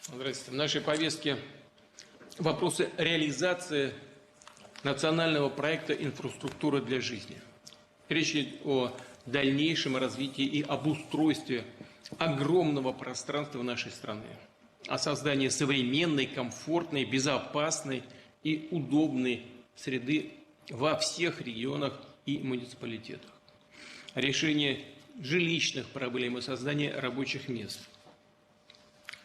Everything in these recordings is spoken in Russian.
Здравствуйте. В нашей повестке вопросы реализации национального проекта «Инфраструктура для жизни». Речь идет о дальнейшем развитии и обустройстве огромного пространства нашей страны, о создании современной, комфортной, безопасной и удобной среды во всех регионах и муниципалитетах, о решении жилищных проблем и создании рабочих мест,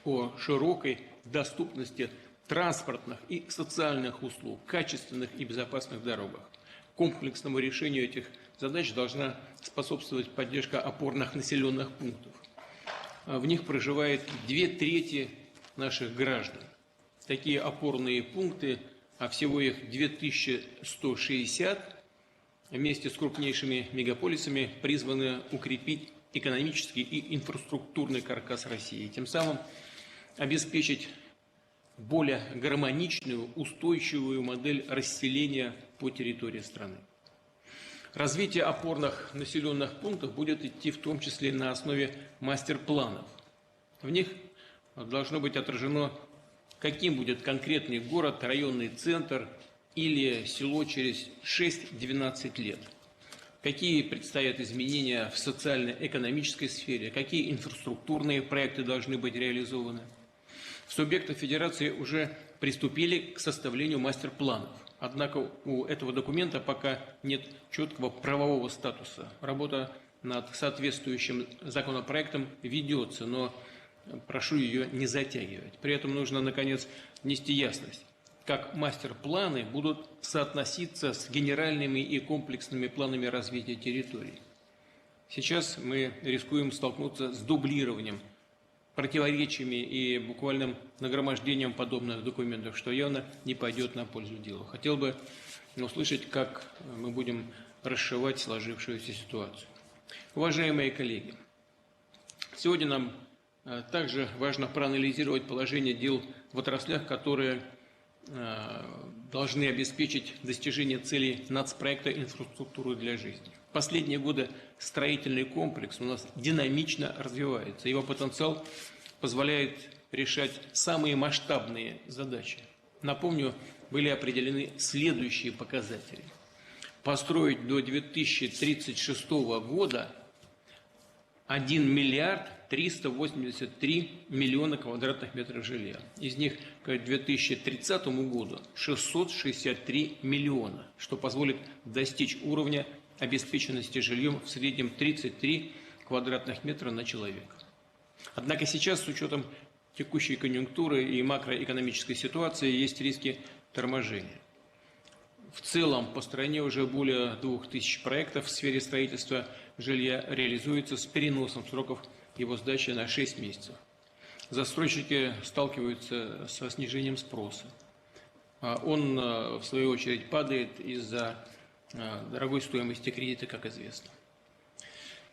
о широкой доступности транспортных и социальных услуг, качественных и безопасных дорогах. Комплексному решению этих задач должна способствовать поддержка опорных населенных пунктов. В них проживает 2/3 наших граждан. Такие опорные пункты, а всего их 2160, вместе с крупнейшими мегаполисами призваны укрепить экономический и инфраструктурный каркас России, тем самым обеспечить более гармоничную, устойчивую модель расселения по территории страны. Развитие опорных населенных пунктов будет идти в том числе на основе мастер-планов. В них должно быть отражено, каким будет конкретный город, районный центр или село через 6-12 лет. Какие предстоят изменения в социально-экономической сфере, какие инфраструктурные проекты должны быть реализованы. Субъекты федерации уже приступили к составлению мастер-планов. Однако у этого документа пока нет четкого правового статуса. Работа над соответствующим законопроектом ведется, но прошу ее не затягивать. При этом нужно, наконец, внести ясность, как мастер-планы будут соотноситься с генеральными и комплексными планами развития территорий. Сейчас мы рискуем столкнуться с дублированием, противоречиями и буквальным нагромождением подобных документов, что явно не пойдет на пользу делу. Хотел бы услышать, как мы будем расшивать сложившуюся ситуацию. Уважаемые коллеги, сегодня нам также важно проанализировать положение дел в отраслях, которые должны обеспечить достижение целей нацпроекта «Инфраструктуры для жизни». В последние годы строительный комплекс у нас динамично развивается. Его потенциал позволяет решать самые масштабные задачи. Напомню, были определены следующие показатели. Построить до 2036 года 1 миллиард 383 миллиона квадратных метров жилья. Из них к 2030 году 663 миллиона, что позволит достичь уровня обеспеченности жильем в среднем 33 квадратных метра на человека. Однако сейчас, с учетом текущей конъюнктуры и макроэкономической ситуации, есть риски торможения. В целом по стране уже более 2000 проектов в сфере строительства жилья реализуется с переносом сроков его сдачи на 6 месяцев. Застройщики сталкиваются со снижением спроса. Он, в свою очередь, падает из-за дорогой стоимости кредита, как известно.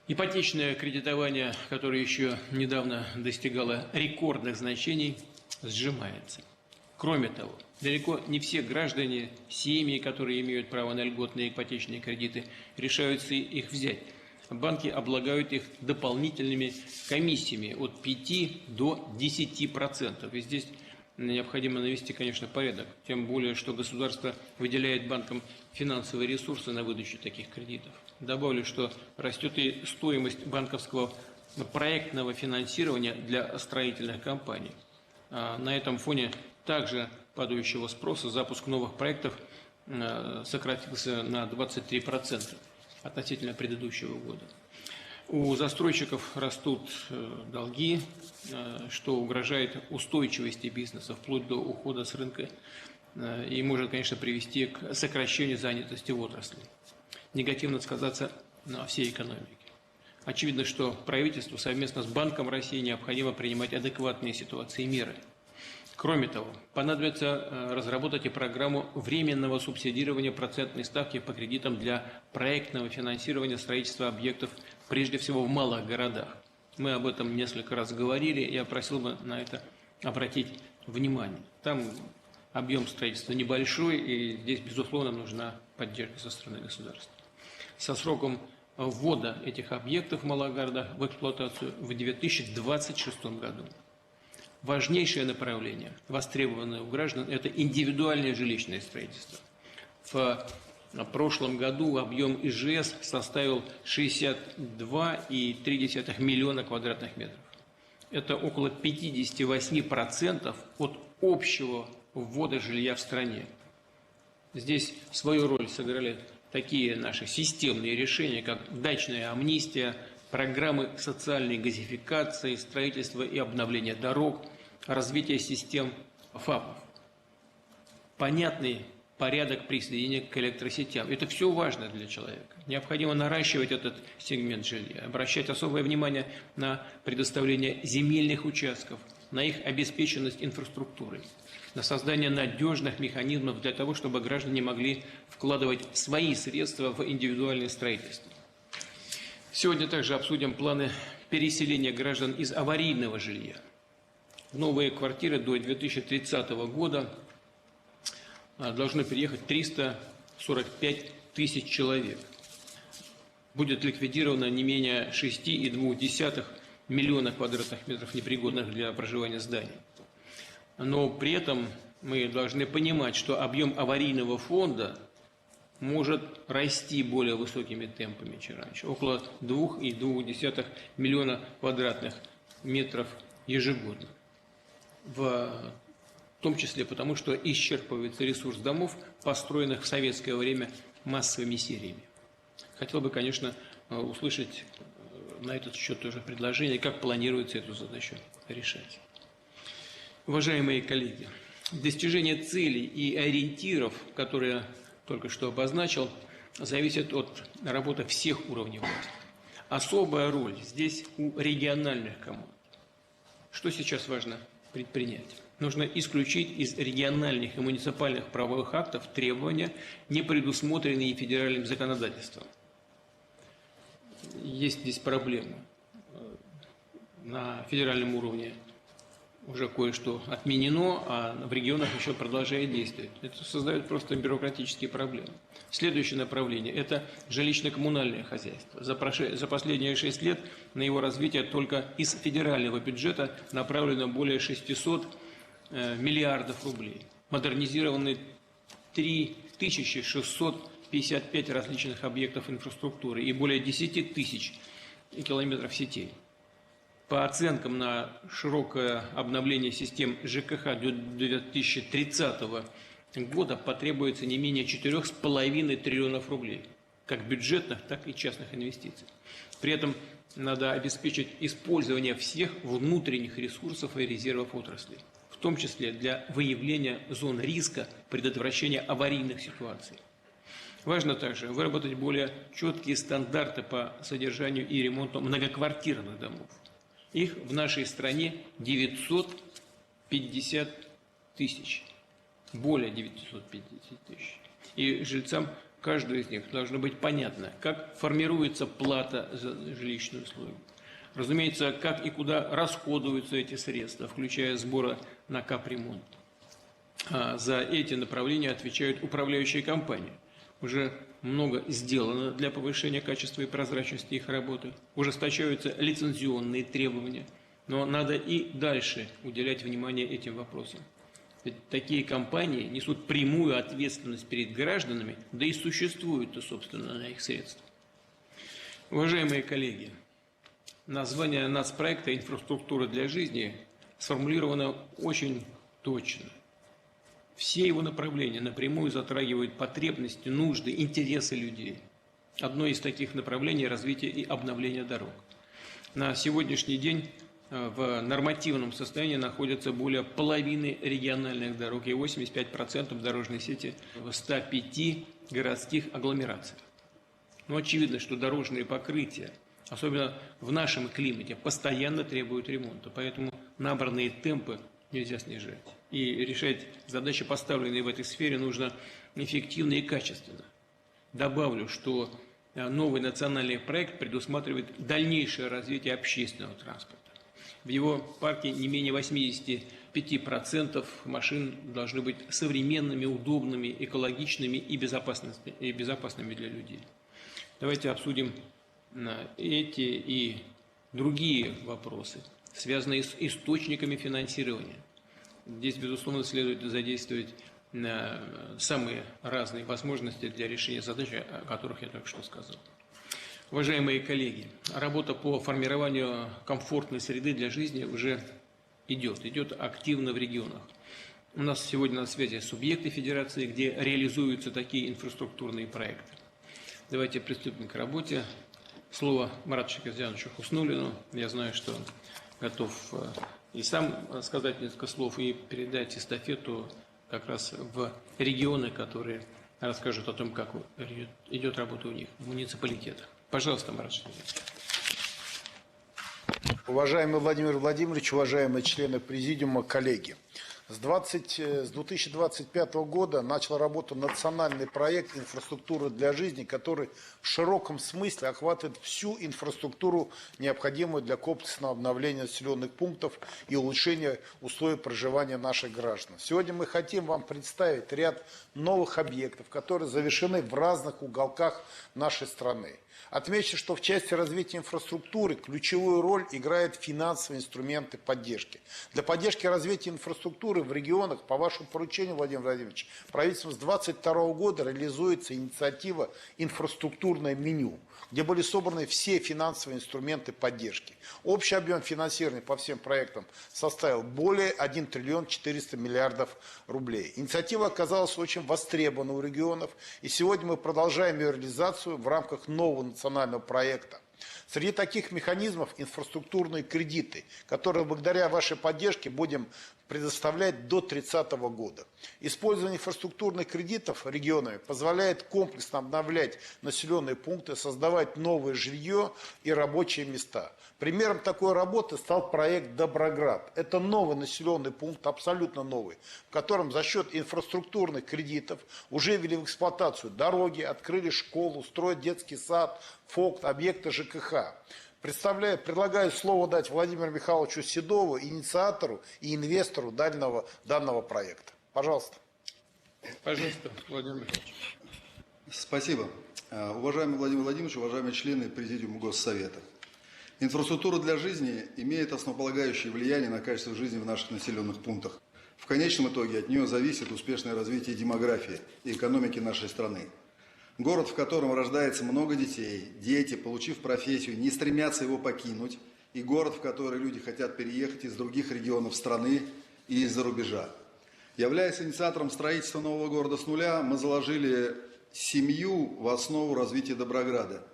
Ипотечное кредитование, которое еще недавно достигало рекордных значений, сжимается. Кроме того, далеко не все граждане, семьи, которые имеют право на льготные ипотечные кредиты, решаются их взять. Банки облагают их дополнительными комиссиями от 5 до 10%. И здесь необходимо навести, конечно, порядок. Тем более, что государство выделяет банкам финансовые ресурсы на выдачу таких кредитов. Добавлю, что растет и стоимость банковского проектного финансирования для строительных компаний. На этом фоне также падающего спроса запуск новых проектов сократился на 23% относительно предыдущего года. У застройщиков растут долги, что угрожает устойчивости бизнеса вплоть до ухода с рынка и может, конечно, привести к сокращению занятости в отрасли, негативно сказаться на всей экономике. Очевидно, что правительству совместно с Банком России необходимо принимать адекватные ситуации и меры. Кроме того, понадобится разработать и программу временного субсидирования процентной ставки по кредитам для проектного финансирования строительства объектов, прежде всего в малых городах. Мы об этом несколько раз говорили, я просил бы на это обратить внимание. Там объем строительства небольшой, и здесь, безусловно, нужна поддержка со стороны государства. Со сроком ввода этих объектов в малых городах в эксплуатацию в 2026 году. Важнейшее направление, востребованное у граждан, это индивидуальное жилищное строительство. В прошлом году объем ИЖС составил 62,3 миллиона квадратных метров. Это около 58% от общего ввода жилья в стране. Здесь свою роль сыграли такие наши системные решения, как дачная амнистия, программы социальной газификации, строительство и обновление дорог, развитие систем ФАПов. Понятный порядок присоединения к электросетям. Это все важно для человека. Необходимо наращивать этот сегмент жилья, обращать особое внимание на предоставление земельных участков, на их обеспеченность инфраструктурой, на создание надежных механизмов для того, чтобы граждане могли вкладывать свои средства в индивидуальное строительство. Сегодня также обсудим планы переселения граждан из аварийного жилья. В новые квартиры до 2030 года должно переехать 345 тысяч человек. Будет ликвидировано не менее 6,2 миллиона квадратных метров непригодных для проживания зданий. Но при этом мы должны понимать, что объем аварийного фонда может расти более высокими темпами, чем раньше. Около 2,2 миллиона квадратных метров ежегодно. В том числе потому, что исчерпывается ресурс домов, построенных в советское время массовыми сериями. Хотел бы, конечно, услышать на этот счет тоже предложение, как планируется эту задачу решать. Уважаемые коллеги, достижение целей и ориентиров, которые я только что обозначил, зависит от работы всех уровней власти. Особая роль здесь у региональных команд. Что сейчас важно предпринять? Нужно исключить из региональных и муниципальных правовых актов требования, не предусмотренные федеральным законодательством. Есть здесь проблема. На федеральном уровне уже кое-что отменено, а в регионах еще продолжает действовать. Это создает просто бюрократические проблемы. Следующее направление – это жилищно-коммунальное хозяйство. За последние 6 лет на его развитие только из федерального бюджета направлено более 600 миллиардов рублей. Модернизированы 3655 различных объектов инфраструктуры и более 10 тысяч километров сетей. По оценкам, на широкое обновление систем ЖКХ до 2030 года потребуется не менее 4,5 триллионов рублей, как бюджетных, так и частных инвестиций. При этом надо обеспечить использование всех внутренних ресурсов и резервов отрасли, в том числе для выявления зон риска, предотвращения аварийных ситуаций. Важно также выработать более четкие стандарты по содержанию и ремонту многоквартирных домов. Их в нашей стране 950 тысяч, более 950 тысяч. И жильцам каждого из них должно быть понятно, как формируется плата за жилищные услуги. Разумеется, как и куда расходуются эти средства, включая сборы на капремонт. А за эти направления отвечают управляющие компании. Уже много сделано для повышения качества и прозрачности их работы. Ужесточаются лицензионные требования. Но надо и дальше уделять внимание этим вопросам. Ведь такие компании несут прямую ответственность перед гражданами, да и существуют-то, собственно, на их средства. Уважаемые коллеги, название нацпроекта «Инфраструктура для жизни» сформулировано очень точно. Все его направления напрямую затрагивают потребности, нужды, интересы людей. Одно из таких направлений – развитие и обновление дорог. На сегодняшний день в нормативном состоянии находятся более половины региональных дорог и 85% дорожной сети в 105 городских агломерациях. Но очевидно, что дорожные покрытия, особенно в нашем климате, постоянно требуют ремонта, поэтому набранные темпы нельзя снижать. И решать задачи, поставленные в этой сфере, нужно эффективно и качественно. Добавлю, что новый национальный проект предусматривает дальнейшее развитие общественного транспорта. В его парке не менее 85% машин должны быть современными, удобными, экологичными и безопасными для людей. Давайте обсудим эти и другие вопросы, связанные с источниками финансирования. Здесь, безусловно, следует задействовать самые разные возможности для решения задач, о которых я только что сказал. Уважаемые коллеги, работа по формированию комфортной среды для жизни уже идет активно в регионах. У нас сегодня на связи субъекты федерации, где реализуются такие инфраструктурные проекты. Давайте приступим к работе. Слово Марату Шакирзяновичу Хуснуллину. Я знаю, что он готов и сам сказать несколько слов, и передать эстафету как раз в регионы, которые расскажут о том, как идет работа у них в муниципалитетах. Пожалуйста, Марат Шакирзянович. Уважаемый Владимир Владимирович, уважаемые члены президиума, коллеги. С 2025 года начал работу национальный проект «Инфраструктура для жизни», который в широком смысле охватывает всю инфраструктуру, необходимую для комплексного обновления населенных пунктов и улучшения условий проживания наших граждан. Сегодня мы хотим вам представить ряд новых объектов, которые завершены в разных уголках нашей страны. Отмечу, что в части развития инфраструктуры ключевую роль играют финансовые инструменты поддержки. Для поддержки развития инфраструктуры в регионах, по вашему поручению, Владимир Владимирович, правительством с 2022 года реализуется инициатива «Инфраструктурное меню», где были собраны все финансовые инструменты поддержки. Общий объем финансирования по всем проектам составил более 1 триллион 400 миллиардов рублей. Инициатива оказалась очень востребована у регионов, и сегодня мы продолжаем ее реализацию в рамках нового национального проекта. Среди таких механизмов инфраструктурные кредиты, которые благодаря вашей поддержке будем предоставлять до 2030 года. Использование инфраструктурных кредитов регионами позволяет комплексно обновлять населенные пункты, создавать новое жилье и рабочие места. Примером такой работы стал проект «Доброград». Это новый населенный пункт, абсолютно новый, в котором за счет инфраструктурных кредитов уже ввели в эксплуатацию дороги, открыли школу, строят детский сад, ФОК, объекты ЖКХ. Предлагаю слово дать Владимиру Михайловичу Седову, инициатору и инвестору данного проекта. Пожалуйста. Пожалуйста, Владимир Михайлович. Спасибо. Уважаемый Владимир Владимирович, уважаемые члены Президиума Госсовета. Инфраструктура для жизни имеет основополагающее влияние на качество жизни в наших населенных пунктах. В конечном итоге от нее зависит успешное развитие демографии и экономики нашей страны. Город, в котором рождается много детей, дети, получив профессию, не стремятся его покинуть, и город, в который люди хотят переехать из других регионов страны и из-за рубежа. Являясь инициатором строительства нового города с нуля, мы заложили семью в основу развития Доброграда.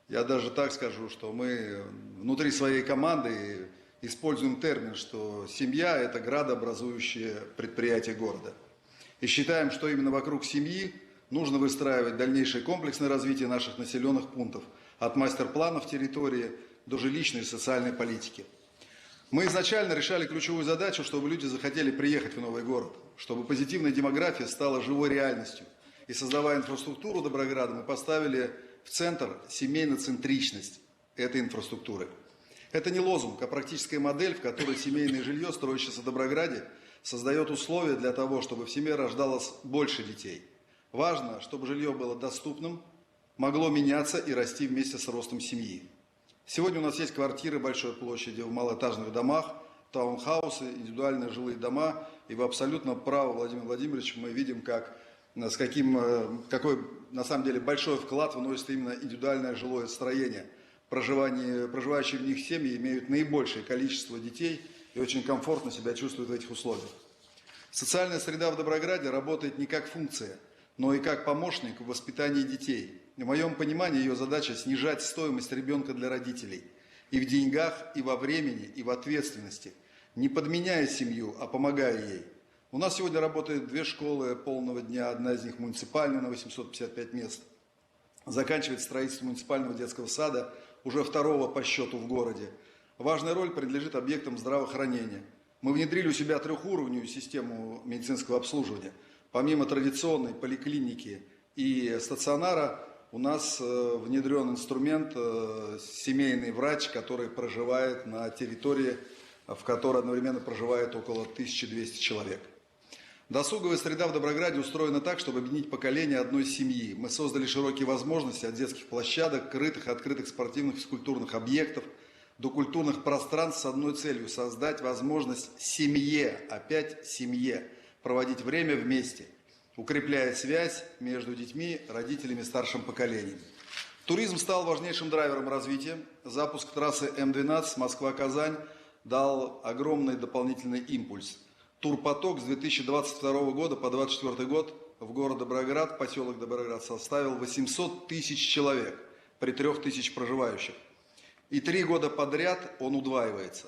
Я даже так скажу, что мы внутри своей команды используем термин, что семья – это градообразующее предприятие города. И считаем, что именно вокруг семьи нужно выстраивать дальнейшее комплексное развитие наших населенных пунктов, от мастер-планов территории до жилищной и социальной политики. Мы изначально решали ключевую задачу, чтобы люди захотели приехать в новый город, чтобы позитивная демография стала живой реальностью. И создавая инфраструктуру Доброграда, мы поставили в центр семейно-центричность этой инфраструктуры. Это не лозунг, а практическая модель, в которой семейное жилье, строящееся в Доброграде, создает условия для того, чтобы в семье рождалось больше детей. Важно, чтобы жилье было доступным, могло меняться и расти вместе с ростом семьи. Сегодня у нас есть квартиры большой площади в малоэтажных домах, таунхаусы, индивидуальные жилые дома. И вы абсолютно правы, Владимир Владимирович, мы видим, какой на самом деле большой вклад вносит именно индивидуальное жилое строение. Проживающие в них семьи имеют наибольшее количество детей и очень комфортно себя чувствуют в этих условиях. Социальная среда в Доброграде работает не как функция, но и как помощник в воспитании детей. В моем понимании ее задача снижать стоимость ребенка для родителей. И в деньгах, и во времени, и в ответственности. Не подменяя семью, а помогая ей. У нас сегодня работает 2 школы полного дня, одна из них муниципальная на 855 мест. Заканчивается строительство муниципального детского сада, уже 2-го по счету в городе. Важная роль принадлежит объектам здравоохранения. Мы внедрили у себя 3-уровневую систему медицинского обслуживания. Помимо традиционной поликлиники и стационара, у нас внедрен инструмент семейный врач, который проживает на территории, в которой одновременно проживает около 1200 человек. Досуговая среда в Доброграде устроена так, чтобы объединить поколения одной семьи. Мы создали широкие возможности от детских площадок, крытых и открытых спортивных и физкультурных объектов, до культурных пространств с одной целью – создать возможность семье, опять семье, проводить время вместе, укрепляя связь между детьми, родителями и старшим поколением. Туризм стал важнейшим драйвером развития. Запуск трассы М12 Москва-Казань дал огромный дополнительный импульс. Турпоток с 2022 года по 2024 год в город Доброград, поселок Доброград, составил 800 тысяч человек при 3000 проживающих. И 3 года подряд он удваивается.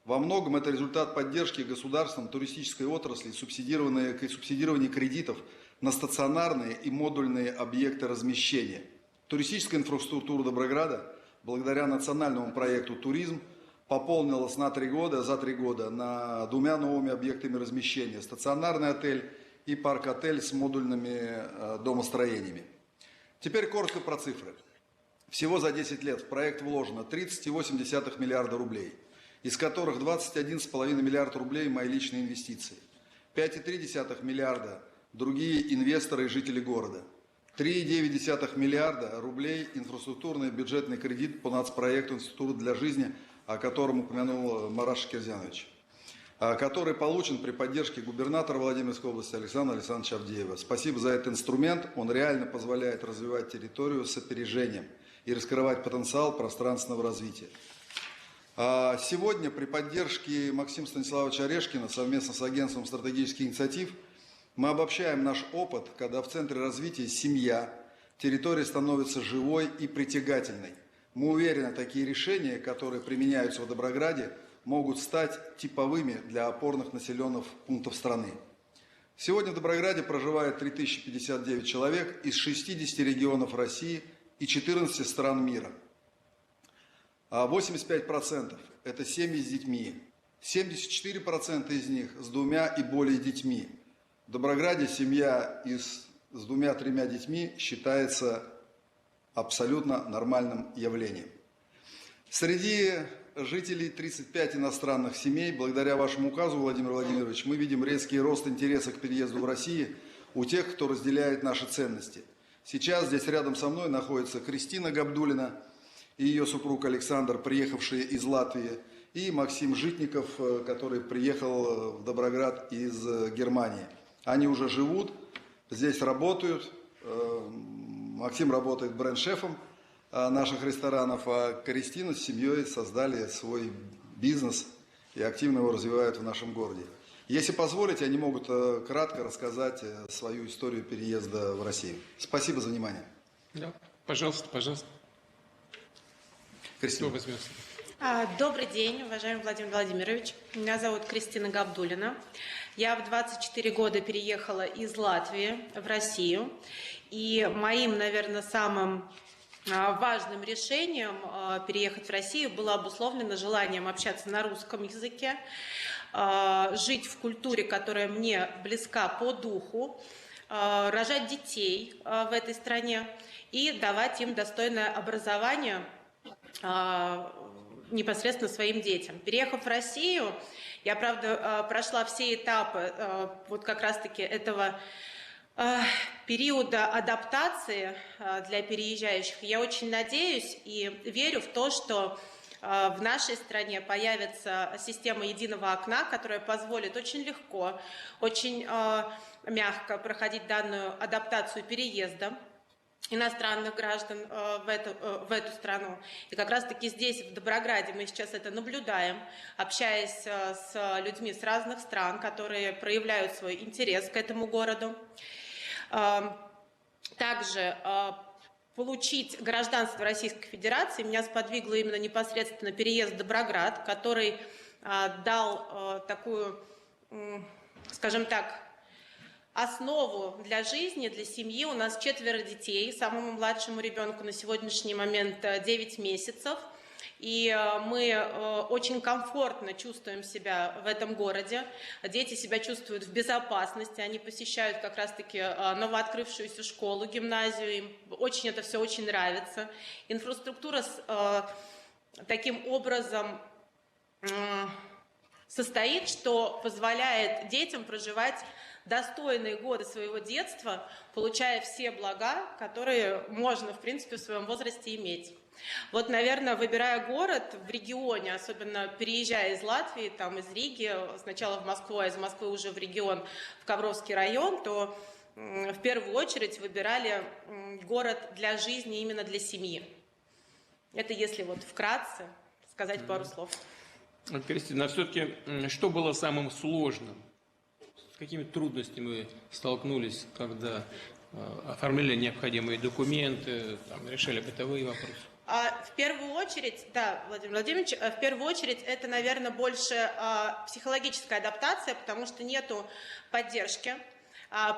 Во многом это результат поддержки государством туристической отрасли, субсидирования кредитов на стационарные и модульные объекты размещения. Туристическая инфраструктура Доброграда, благодаря национальному проекту «Туризм», пополнилась за 3 года на 2 новыми объектами размещения. Стационарный отель и парк-отель с модульными домостроениями. Теперь коротко про цифры. Всего за 10 лет в проект вложено 30,8 миллиарда рублей, из которых 21,5 миллиарда рублей мои личные инвестиции, 5,3 миллиарда другие инвесторы и жители города, 3,9 миллиарда рублей инфраструктурный бюджетный кредит по нацпроекту «Инфраструктура для жизни», о котором упомянул Марат Шакирзянович, который получен при поддержке губернатора Владимирской области Александра Александровича Авдеева. Спасибо за этот инструмент, он реально позволяет развивать территорию с опережением и раскрывать потенциал пространственного развития. Сегодня при поддержке Максима Станиславовича Орешкина совместно с агентством стратегических инициатив мы обобщаем наш опыт, когда в центре развития семья, территория становится живой и притягательной. Мы уверены, такие решения, которые применяются в Доброграде, могут стать типовыми для опорных населенных пунктов страны. Сегодня в Доброграде проживает 3059 человек из 60 регионов России и 14 стран мира. 85% – это семьи с детьми, 74% из них с 2 и более детьми. В Доброграде семья с 2-3 детьми считается абсолютно нормальным явлением. Среди жителей 35 иностранных семей, благодаря вашему указу, Владимир Владимирович, мы видим резкий рост интереса к переезду в Россию у тех, кто разделяет наши ценности. Сейчас здесь рядом со мной находится Кристина Габдуллина и ее супруг Александр, приехавшие из Латвии, и Максим Житников, который приехал в Доброград из Германии. Они уже живут, здесь работают. Максим работает бренд-шефом наших ресторанов, а Кристина с семьей создали свой бизнес и активно его развивают в нашем городе. Если позволите, они могут кратко рассказать свою историю переезда в Россию. Спасибо за внимание. Да, пожалуйста, пожалуйста. Кристина. Добрый день, уважаемый Владимир Владимирович. Меня зовут Кристина Габдуллина. Я в 24 года переехала из Латвии в Россию. И моим, наверное, самым важным решением переехать в Россию было обусловлено желанием общаться на русском языке, жить в культуре, которая мне близка по духу, рожать детей в этой стране и давать им достойное образование непосредственно своим детям. Переехав в Россию, я, правда, прошла все этапы вот как раз-таки этого периода адаптации для переезжающих. Я очень надеюсь и верю в то, что в нашей стране появится система единого окна, которая позволит очень легко, очень мягко проходить данную адаптацию переезда иностранных граждан в эту страну. И как раз-таки здесь, в Доброграде, мы сейчас это наблюдаем, общаясь с людьми с разных стран, которые проявляют свой интерес к этому городу. Также получить гражданство Российской Федерации меня сподвигло именно непосредственно переезд в Доброград, который дал такую, скажем так, основу для жизни, для семьи. У нас 4 детей, самому младшему ребенку на сегодняшний момент 9 месяцев. И мы очень комфортно чувствуем себя в этом городе. Дети себя чувствуют в безопасности, они посещают как раз-таки новооткрывшуюся школу, гимназию, им это все очень нравится. Инфраструктура таким образом состоит, что позволяет детям проживать достойные годы своего детства, получая все блага, которые можно, в принципе, в своем возрасте иметь. Вот, наверное, выбирая город в регионе, особенно переезжая из Латвии, там, из Риги, сначала в Москву, а из Москвы уже в регион, в Ковровский район, то в первую очередь выбирали город для жизни именно для семьи. Это если вот вкратце сказать пару слов. Кристина, а все-таки что было самым сложным? С какими трудностями вы столкнулись, когда оформляли необходимые документы, там, решали бытовые вопросы? В первую очередь, да, Владимир Владимирович, в первую очередь это, наверное, больше психологическая адаптация, потому что нету поддержки.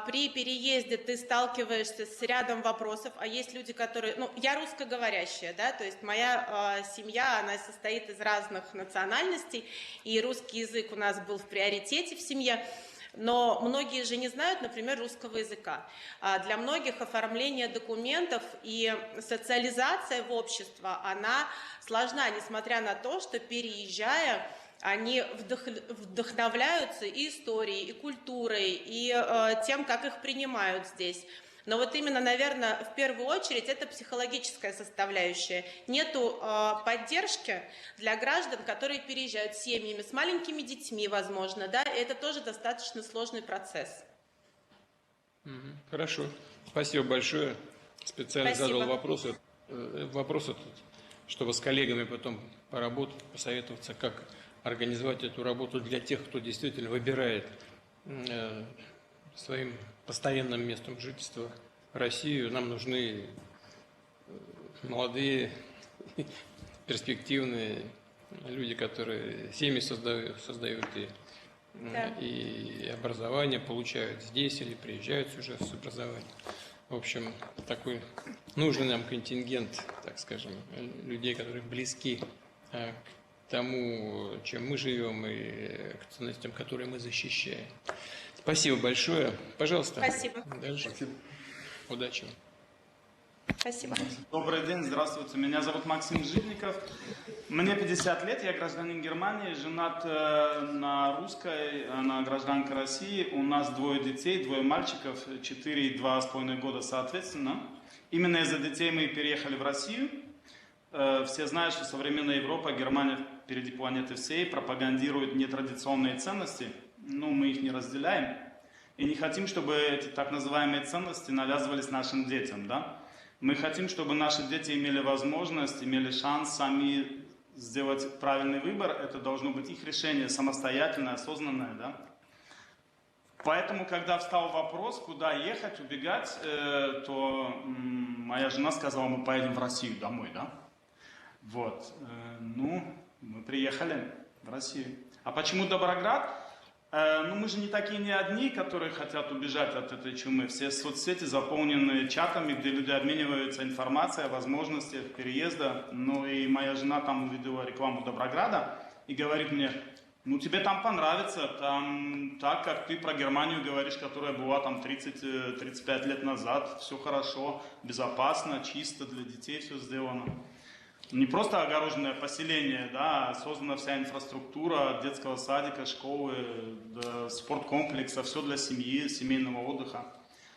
При переезде ты сталкиваешься с рядом вопросов, а есть люди, которые... Ну, я русскоговорящая, да, то есть моя семья, она состоит из разных национальностей, и русский язык у нас был в приоритете в семье. Но многие же не знают, например, русского языка. Для многих оформление документов и социализация в общество, она сложна, несмотря на то, что переезжая, они вдохновляются и историей, и культурой, и тем, как их принимают здесь. Но вот именно, наверное, в первую очередь это психологическая составляющая. Нету поддержки для граждан, которые переезжают с семьями, с маленькими детьми, возможно, да, и это тоже достаточно сложный процесс. Хорошо, спасибо большое. Специально Спасибо. задал вопрос этот, чтобы с коллегами потом поработать, посоветоваться, как организовать эту работу для тех, кто действительно выбирает своим постоянным местом жительства Россию. Нам нужны молодые, перспективные люди, которые семьи создают и образование получают здесь или приезжают уже с образованием. В общем, такой нужный нам контингент, так скажем, людей, которые близки к тому, чем мы живем, и к ценностям, которые мы защищаем. Спасибо большое. Пожалуйста. Спасибо. Дальше. Спасибо. Удачи. Спасибо. Добрый день, здравствуйте. Меня зовут Максим Житников. Мне 50 лет, я гражданин Германии, женат на русской, она гражданка России. У нас 2 детей, 2 мальчиков, 4 и 2,5 года соответственно. Именно из-за детей мы переехали в Россию. Все знают, что современная Европа, Германия впереди планеты всей, пропагандирует нетрадиционные ценности, но мы их не разделяем. И не хотим, чтобы эти так называемые ценности навязывались нашим детям, да? Мы хотим, чтобы наши дети имели возможность, имели шанс сами сделать правильный выбор. Это должно быть их решение, самостоятельное, осознанное, да? Поэтому, когда встал вопрос, куда ехать, убегать, то моя жена сказала, мы поедем в Россию домой, да? Вот, мы приехали в Россию. А почему Доброград? Мы же не такие не одни, которые хотят убежать от этой чумы. Все соцсети заполнены чатами, где люди обмениваются информацией о возможностях переезда. Ну и моя жена там увидела рекламу Доброграда и говорит мне, тебе там понравится, там так, как ты про Германию говоришь, которая была там 30-35 лет назад, все хорошо, безопасно, чисто, для детей все сделано. Не просто огороженное поселение, да, создана вся инфраструктура от детского садика, школы, до спорткомплекса, все для семьи, семейного отдыха.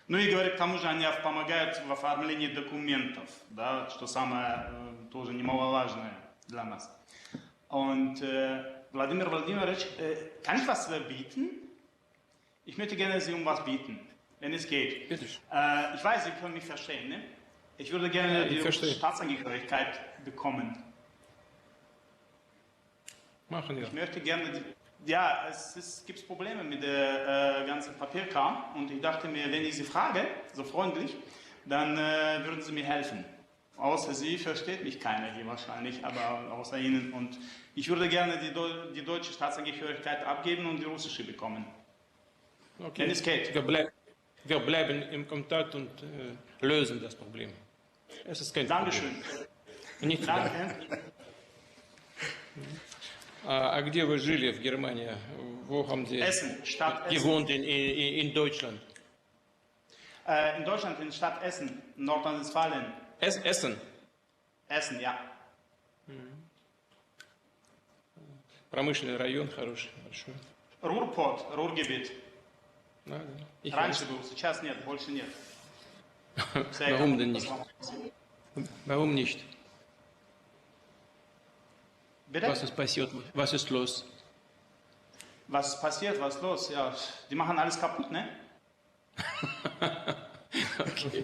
Ну и говорит, к тому же они помогают в оформлении документов, да, что самое тоже немаловажное для нас. Und Wladimir Wladimirovich, kann ich was bieten? Ich möchte gerne Sie was bieten, wenn es geht. Bitte. Ich weiß, Sie können mich verstehen, ne? Ich würde gerne die Staatsangehörigkeit bekommen. Machen wir. Ich möchte gerne es gibt Probleme mit der ganzen Papierkram und ich dachte mir, wenn ich Sie frage, so freundlich, dann würden Sie mir helfen. Außer Sie versteht mich keiner hier wahrscheinlich, aber außer Ihnen. Und ich würde gerne die deutsche Staatsangehörigkeit abgeben und die russische bekommen. Okay. Wenn es geht. Wir bleiben im Kontakt und lösen das Problem. Es ist kein Dankeschön. Problem. Nicht Danke. А где вы жили в Германии? Wo haben Sie Essen, Stadt Essen. gewohnt in Deutschland? In Deutschland, in Stadt Essen, Nordrhein-Westfalen. Essen? Essen, ja. Промышленный район хороший, большой. Ruhrpott, Ruhrgebiet. Да, да. Ich Раньше был, сейчас нет, больше нет. Warum denn nicht? Warum nicht? Bitte? Was ist passiert? Was ist los? Was passiert, was los? Ja, die machen alles kaputt, ne? Okay.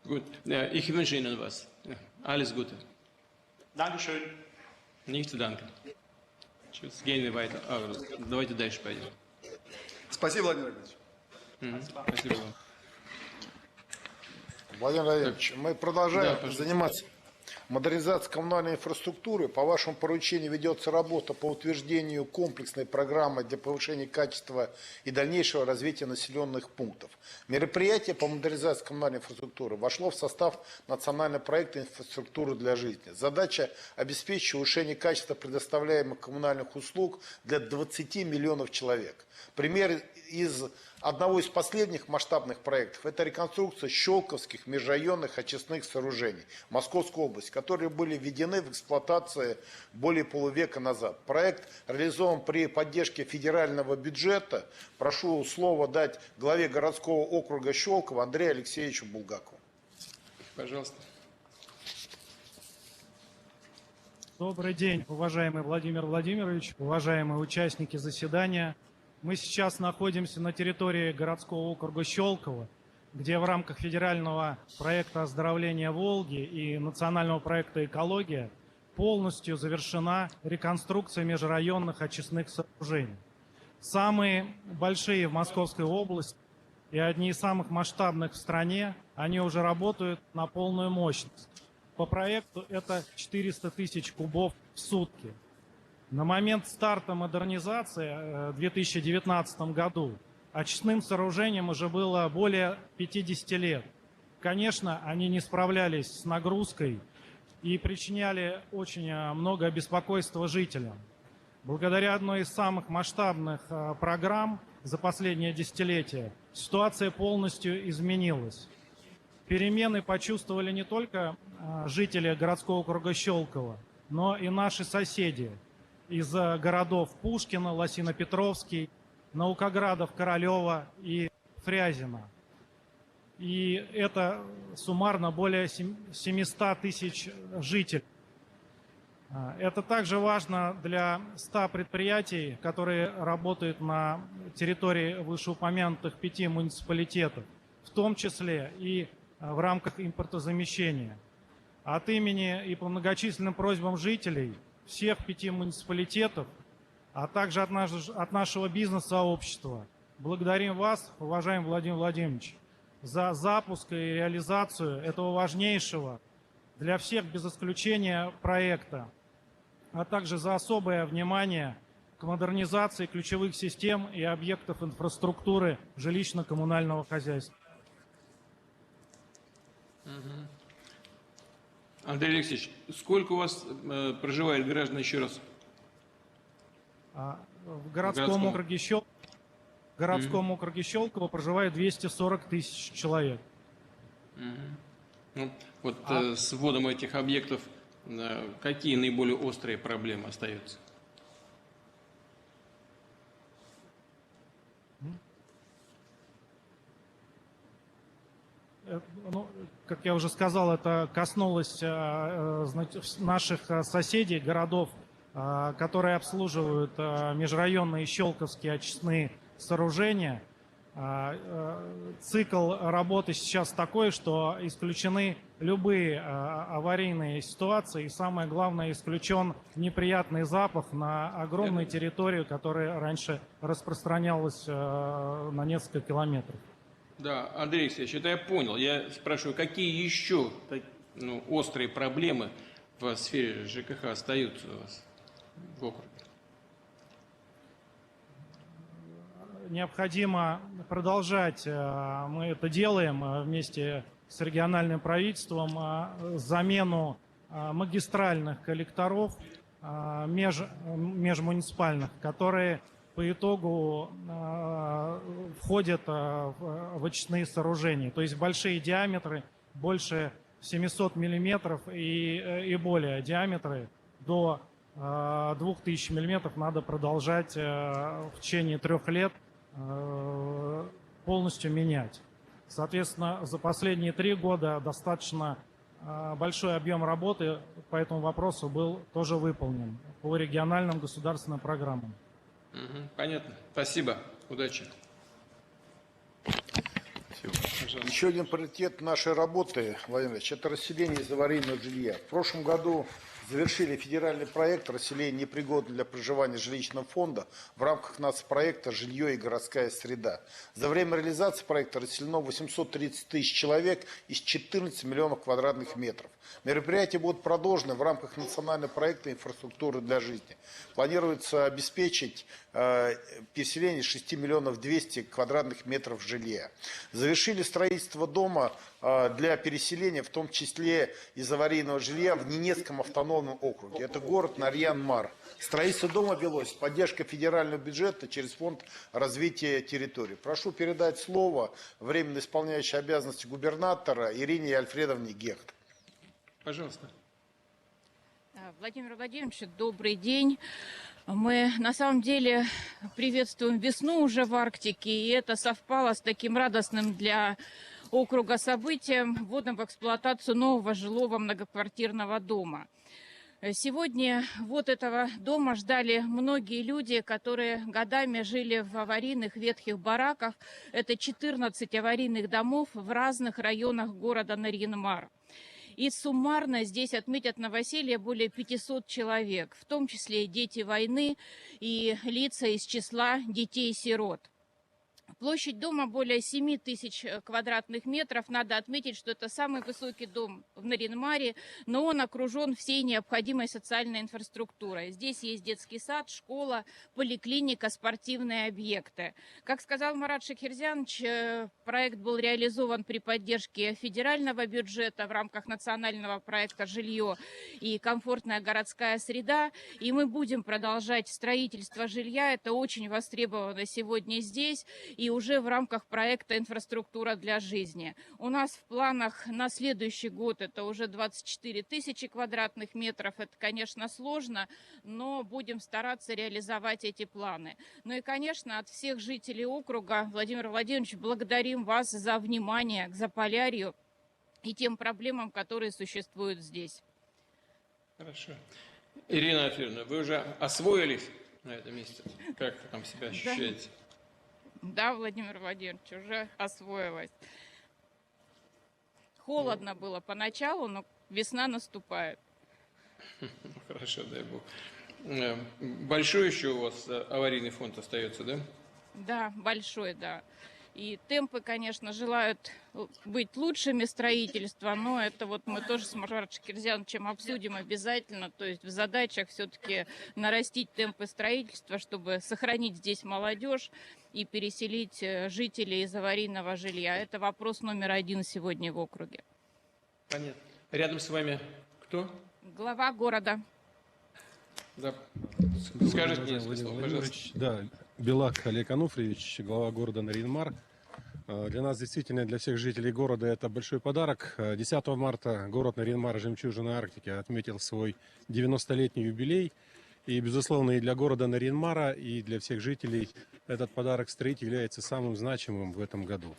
Gut. Ja, ich wünsche Ihnen was. Ja, alles Gute. Dankeschön. Nicht zu danken. Tschüss. Gehen wir weiter. Давайте дальше пойдем. Спасибо, Владимир Владимирович. Спасибо вам. Владимир Владимирович, мы продолжаем Да, пожалуйста. заниматься модернизацией коммунальной инфраструктуры. По вашему поручению ведется работа по утверждению комплексной программы для повышения качества и дальнейшего развития населенных пунктов. Мероприятие по модернизации коммунальной инфраструктуры вошло в состав национального проекта «Инфраструктура для жизни». Задача – обеспечить улучшение качества предоставляемых коммунальных услуг для 20 миллионов человек. Пример из одного из последних масштабных проектов – это реконструкция щелковских межрайонных очистных сооружений в Московской области, которые были введены в эксплуатацию более полувека назад. Проект реализован при поддержке федерального бюджета. Прошу слово дать главе городского округа Щелково Андрею Алексеевичу Булгакову. Пожалуйста. Добрый день, уважаемый Владимир Владимирович, уважаемые участники заседания. Мы сейчас находимся на территории городского округа Щелково, где в рамках федерального проекта оздоровления Волги и национального проекта «Экология» полностью завершена реконструкция межрайонных очистных сооружений. Самые большие в Московской области и одни из самых масштабных в стране, они уже работают на полную мощность. По проекту это 400 тысяч кубов в сутки. На момент старта модернизации в 2019 году очистным сооружениям уже было более 50 лет. Конечно, они не справлялись с нагрузкой и причиняли очень много беспокойства жителям. Благодаря одной из самых масштабных программ за последнее десятилетие ситуация полностью изменилась. Перемены почувствовали не только жители городского округа Щелково, но и наши соседи из городов Пушкина, Лосино-Петровский, Наукоградов, Королева и Фрязино. И это суммарно более 700 тысяч жителей. Это также важно для 100 предприятий, которые работают на территории вышеупомянутых 5 муниципалитетов, в том числе и в рамках импортозамещения. От имени и по многочисленным просьбам жителей всех 5 муниципалитетов, а также от нашего бизнес-сообщества благодарим вас, уважаемый Владимир Владимирович, за запуск и реализацию этого важнейшего для всех без исключения проекта, а также за особое внимание к модернизации ключевых систем и объектов инфраструктуры жилищно-коммунального хозяйства. Андрей Алексеевич, сколько у вас проживает граждан еще раз? В городском округе Щелково проживает 240 тысяч человек. Ну, вот с вводом этих объектов какие наиболее острые проблемы остаются? Ну, как я уже сказал, это коснулось наших соседей, городов, которые обслуживают межрайонные щелковские очистные сооружения. Цикл работы сейчас такой, что исключены любые аварийные ситуации, и самое главное, исключен неприятный запах на огромной территории, которая раньше распространялась на несколько километров. Да, Андрей Алексеевич, это я понял. Я спрашиваю, какие еще острые проблемы в сфере ЖКХ остаются у вас в округе? Необходимо продолжать, мы это делаем вместе с региональным правительством, замену магистральных коллекторов межмуниципальных, которые по итогу входят в очистные сооружения. То есть большие диаметры, больше 700 миллиметров и более диаметры до 2000 миллиметров надо продолжать в течение 3 лет полностью менять. Соответственно, за последние 3 года достаточно большой объем работы по этому вопросу был тоже выполнен по региональным государственным программам. Понятно. Спасибо. Удачи. Пожалуйста. Еще один приоритет нашей работы, Владимир Ильич, это расселение из аварийного жилья. В прошлом году завершили федеральный проект «Расселение непригодного для проживания жилищного фонда» в рамках нацпроекта «Жилье и городская среда». За время реализации проекта расселено 830 тысяч человек из 14 миллионов квадратных метров. Мероприятия будут продолжены в рамках национального проекта «Инфраструктура для жизни». Планируется обеспечить переселение 6 миллионов 200 квадратных метров жилья. Завершили строительство дома для переселения, в том числе из аварийного жилья, в Ненецком автономном округе. Это город Нарьян-Мар. Строительство дома велось с поддержкой федерального бюджета через фонд развития территории. Прошу передать слово временно исполняющей обязанности губернатора Ирине Альфредовне Гехт. Пожалуйста. Владимир Владимирович, добрый день. Мы на самом деле приветствуем весну уже в Арктике, и это совпало с таким радостным для округа событием вводом в эксплуатацию нового жилого многоквартирного дома. Сегодня вот этого дома ждали многие люди, которые годами жили в аварийных ветхих бараках. Это 14 аварийных домов в разных районах города Нарьян-Мар. И суммарно здесь отметят новоселье более 500 человек, в том числе и дети войны и лица из числа детей-сирот. Площадь дома более 7 тысяч квадратных метров. Надо отметить, что это самый высокий дом в Нарьян-Маре, но он окружен всей необходимой социальной инфраструктурой. Здесь есть детский сад, школа, поликлиника, спортивные объекты. Как сказал Марат Шакирзянович, проект был реализован при поддержке федерального бюджета в рамках национального проекта «Жилье и комфортная городская среда». И мы будем продолжать строительство жилья. Это очень востребовано сегодня здесь. И уже в рамках проекта «Инфраструктура для жизни». У нас в планах на следующий год это уже 24 тысячи квадратных метров. Это, конечно, сложно, но будем стараться реализовать эти планы. Ну и, конечно, от всех жителей округа, Владимир Владимирович, благодарим вас за внимание к Заполярью и тем проблемам, которые существуют здесь. Хорошо. Ирина Альфредовна, вы уже освоились на этом месте? Как вы там себя ощущаете? Да, Владимир Владимирович, уже освоилась. Холодно было поначалу, но весна наступает. Хорошо, дай бог. Большой еще у вас аварийный фонд остается, да? Да, большой, да. И темпы, конечно, желают быть лучшими строительства, но это вот мы тоже с Маратом Шакирзяновичем обсудим обязательно. То есть в задачах все-таки нарастить темпы строительства, чтобы сохранить здесь молодежь и переселить жителей из аварийного жилья. Это вопрос номер 1 сегодня в округе. Понятно. Рядом с вами кто? Глава города. Да. Скажите мне несколько слов, пожалуйста. Да, Белак Олег Ануфриевич, глава города Нарьян-Мар. Для нас, действительно, для всех жителей города это большой подарок. 10 марта город Нарьян-Мар, жемчужина Арктики, отметил свой 90-летний юбилей. И, безусловно, и для города Нарьян-Мара, и для всех жителей этот подарок строить является самым значимым в этом году.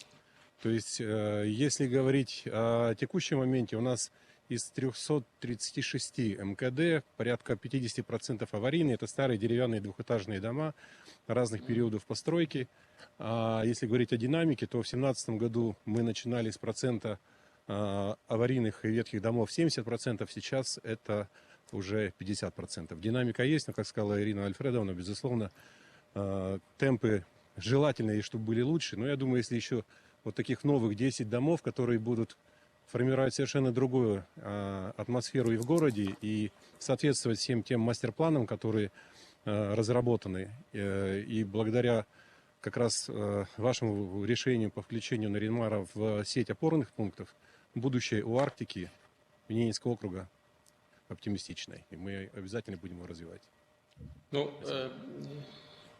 То есть, если говорить о текущем моменте, у нас из 336 МКД порядка 50% аварийные. Это старые деревянные двухэтажные дома разных периодов постройки. А если говорить о динамике, то в 2017 году мы начинали с процента аварийных и ветхих домов 70%, сейчас это уже 50%. Динамика есть, но, как сказала Ирина Альфредовна, безусловно, темпы желательно, чтобы были лучше. Но я думаю, если еще вот таких новых 10 домов, которые будут формировать совершенно другую атмосферу и в городе, и соответствовать всем тем мастер-планам, которые разработаны. И благодаря как раз вашему решению по включению Нарьян-Мара в сеть опорных пунктов, будущее у Арктики, Ненецкого округа оптимистичное. И мы обязательно будем его развивать. Ну,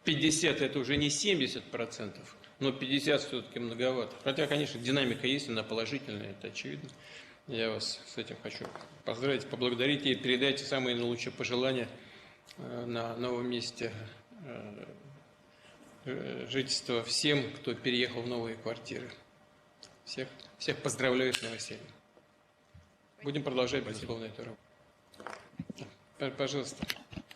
50 это уже не 70%, но 50 все-таки многовато. Хотя, конечно, динамика есть, она положительная, это очевидно. Я вас с этим хочу поздравить, поблагодарить и передайте самые наилучшие пожелания на новом месте жительства всем, кто переехал в новые квартиры. Всех поздравляю с новосельем. Будем продолжать, безусловно, эту работу. Пожалуйста,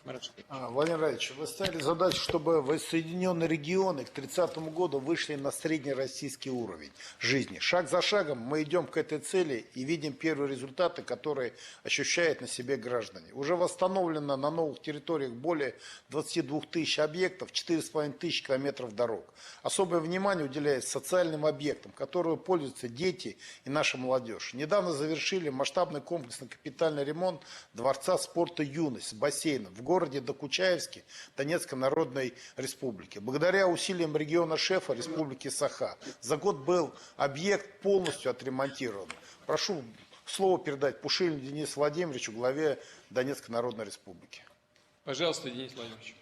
Марат. Владимир Владимирович, вы ставили задачу, чтобы воссоединенные регионы к 30 году вышли на среднероссийский уровень жизни. Шаг за шагом мы идем к этой цели и видим первые результаты, которые ощущают на себе граждане. Уже восстановлено на новых территориях более 22 тысяч объектов, 4,5 тысяч километров дорог. Особое внимание уделяется социальным объектам, которыми пользуются дети и наша молодежь. Недавно завершили масштабный комплексный капитальный ремонт Дворца спорта «Юность» с бассейном в городе Докучаевске Донецкой Народной Республики. Благодаря усилиям региона-шефа Республики Саха за год был объект полностью отремонтирован. Прошу слово передать Пушилину Денису Владимировичу, главе Донецкой Народной Республики. Пожалуйста, Денис Владимирович.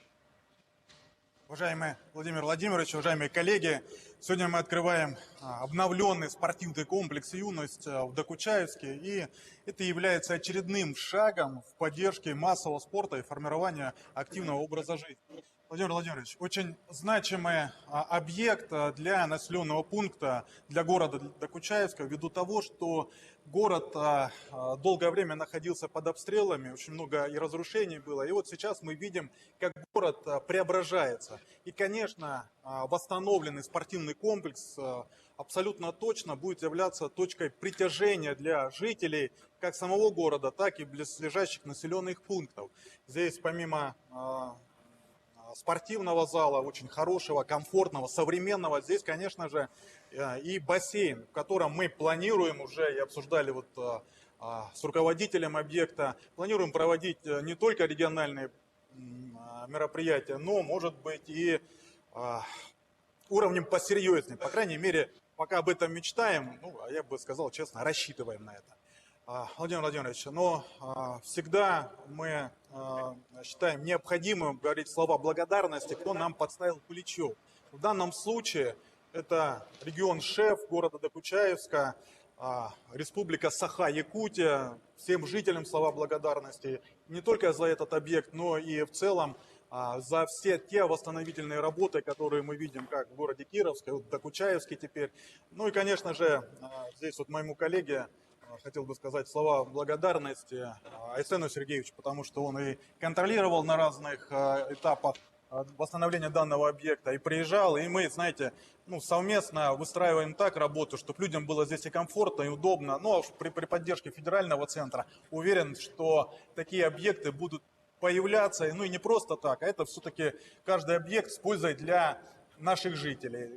Уважаемый Владимир Владимирович, уважаемые коллеги, сегодня мы открываем обновленный спортивный комплекс «Юность» в Докучаевске, и это является очередным шагом в поддержке массового спорта и формирования активного образа жизни. Владимир Владимирович, очень значимый объект для населенного пункта, для города Докучаевска, ввиду того, что город долгое время находился под обстрелами, очень много и разрушений было. И вот сейчас мы видим, как город преображается. И, конечно, восстановленный спортивный комплекс абсолютно точно будет являться точкой притяжения для жителей как самого города, так и близлежащих населенных пунктов. Здесь помимо спортивного зала, очень хорошего, комфортного, современного. Здесь, конечно же, и бассейн, в котором мы планируем уже, и обсуждали вот с руководителем объекта, планируем проводить не только региональные мероприятия, но, может быть, и уровнем посерьезнее. По крайней мере, пока об этом мечтаем, ну, я бы сказал честно, рассчитываем на это. Владимир Владимирович, но всегда мы считаем необходимым говорить слова благодарности, кто нам подставил плечо. В данном случае это регион-шеф города Докучаевска, Республика Саха-Якутия, всем жителям слова благодарности не только за этот объект, но и в целом за все те восстановительные работы, которые мы видим как в городе Кировске, вот в Докучаевске теперь. Ну и, конечно же, здесь вот моему коллеге хотел бы сказать слова благодарности Айсену Сергеевичу, потому что он и контролировал на разных этапах восстановления данного объекта, и приезжал, и мы, знаете, ну, совместно выстраиваем так работу, чтобы людям было здесь и комфортно, и удобно. Ну, а при поддержке федерального центра уверен, что такие объекты будут появляться, ну и не просто так, а это все-таки каждый объект с пользой для наших жителей,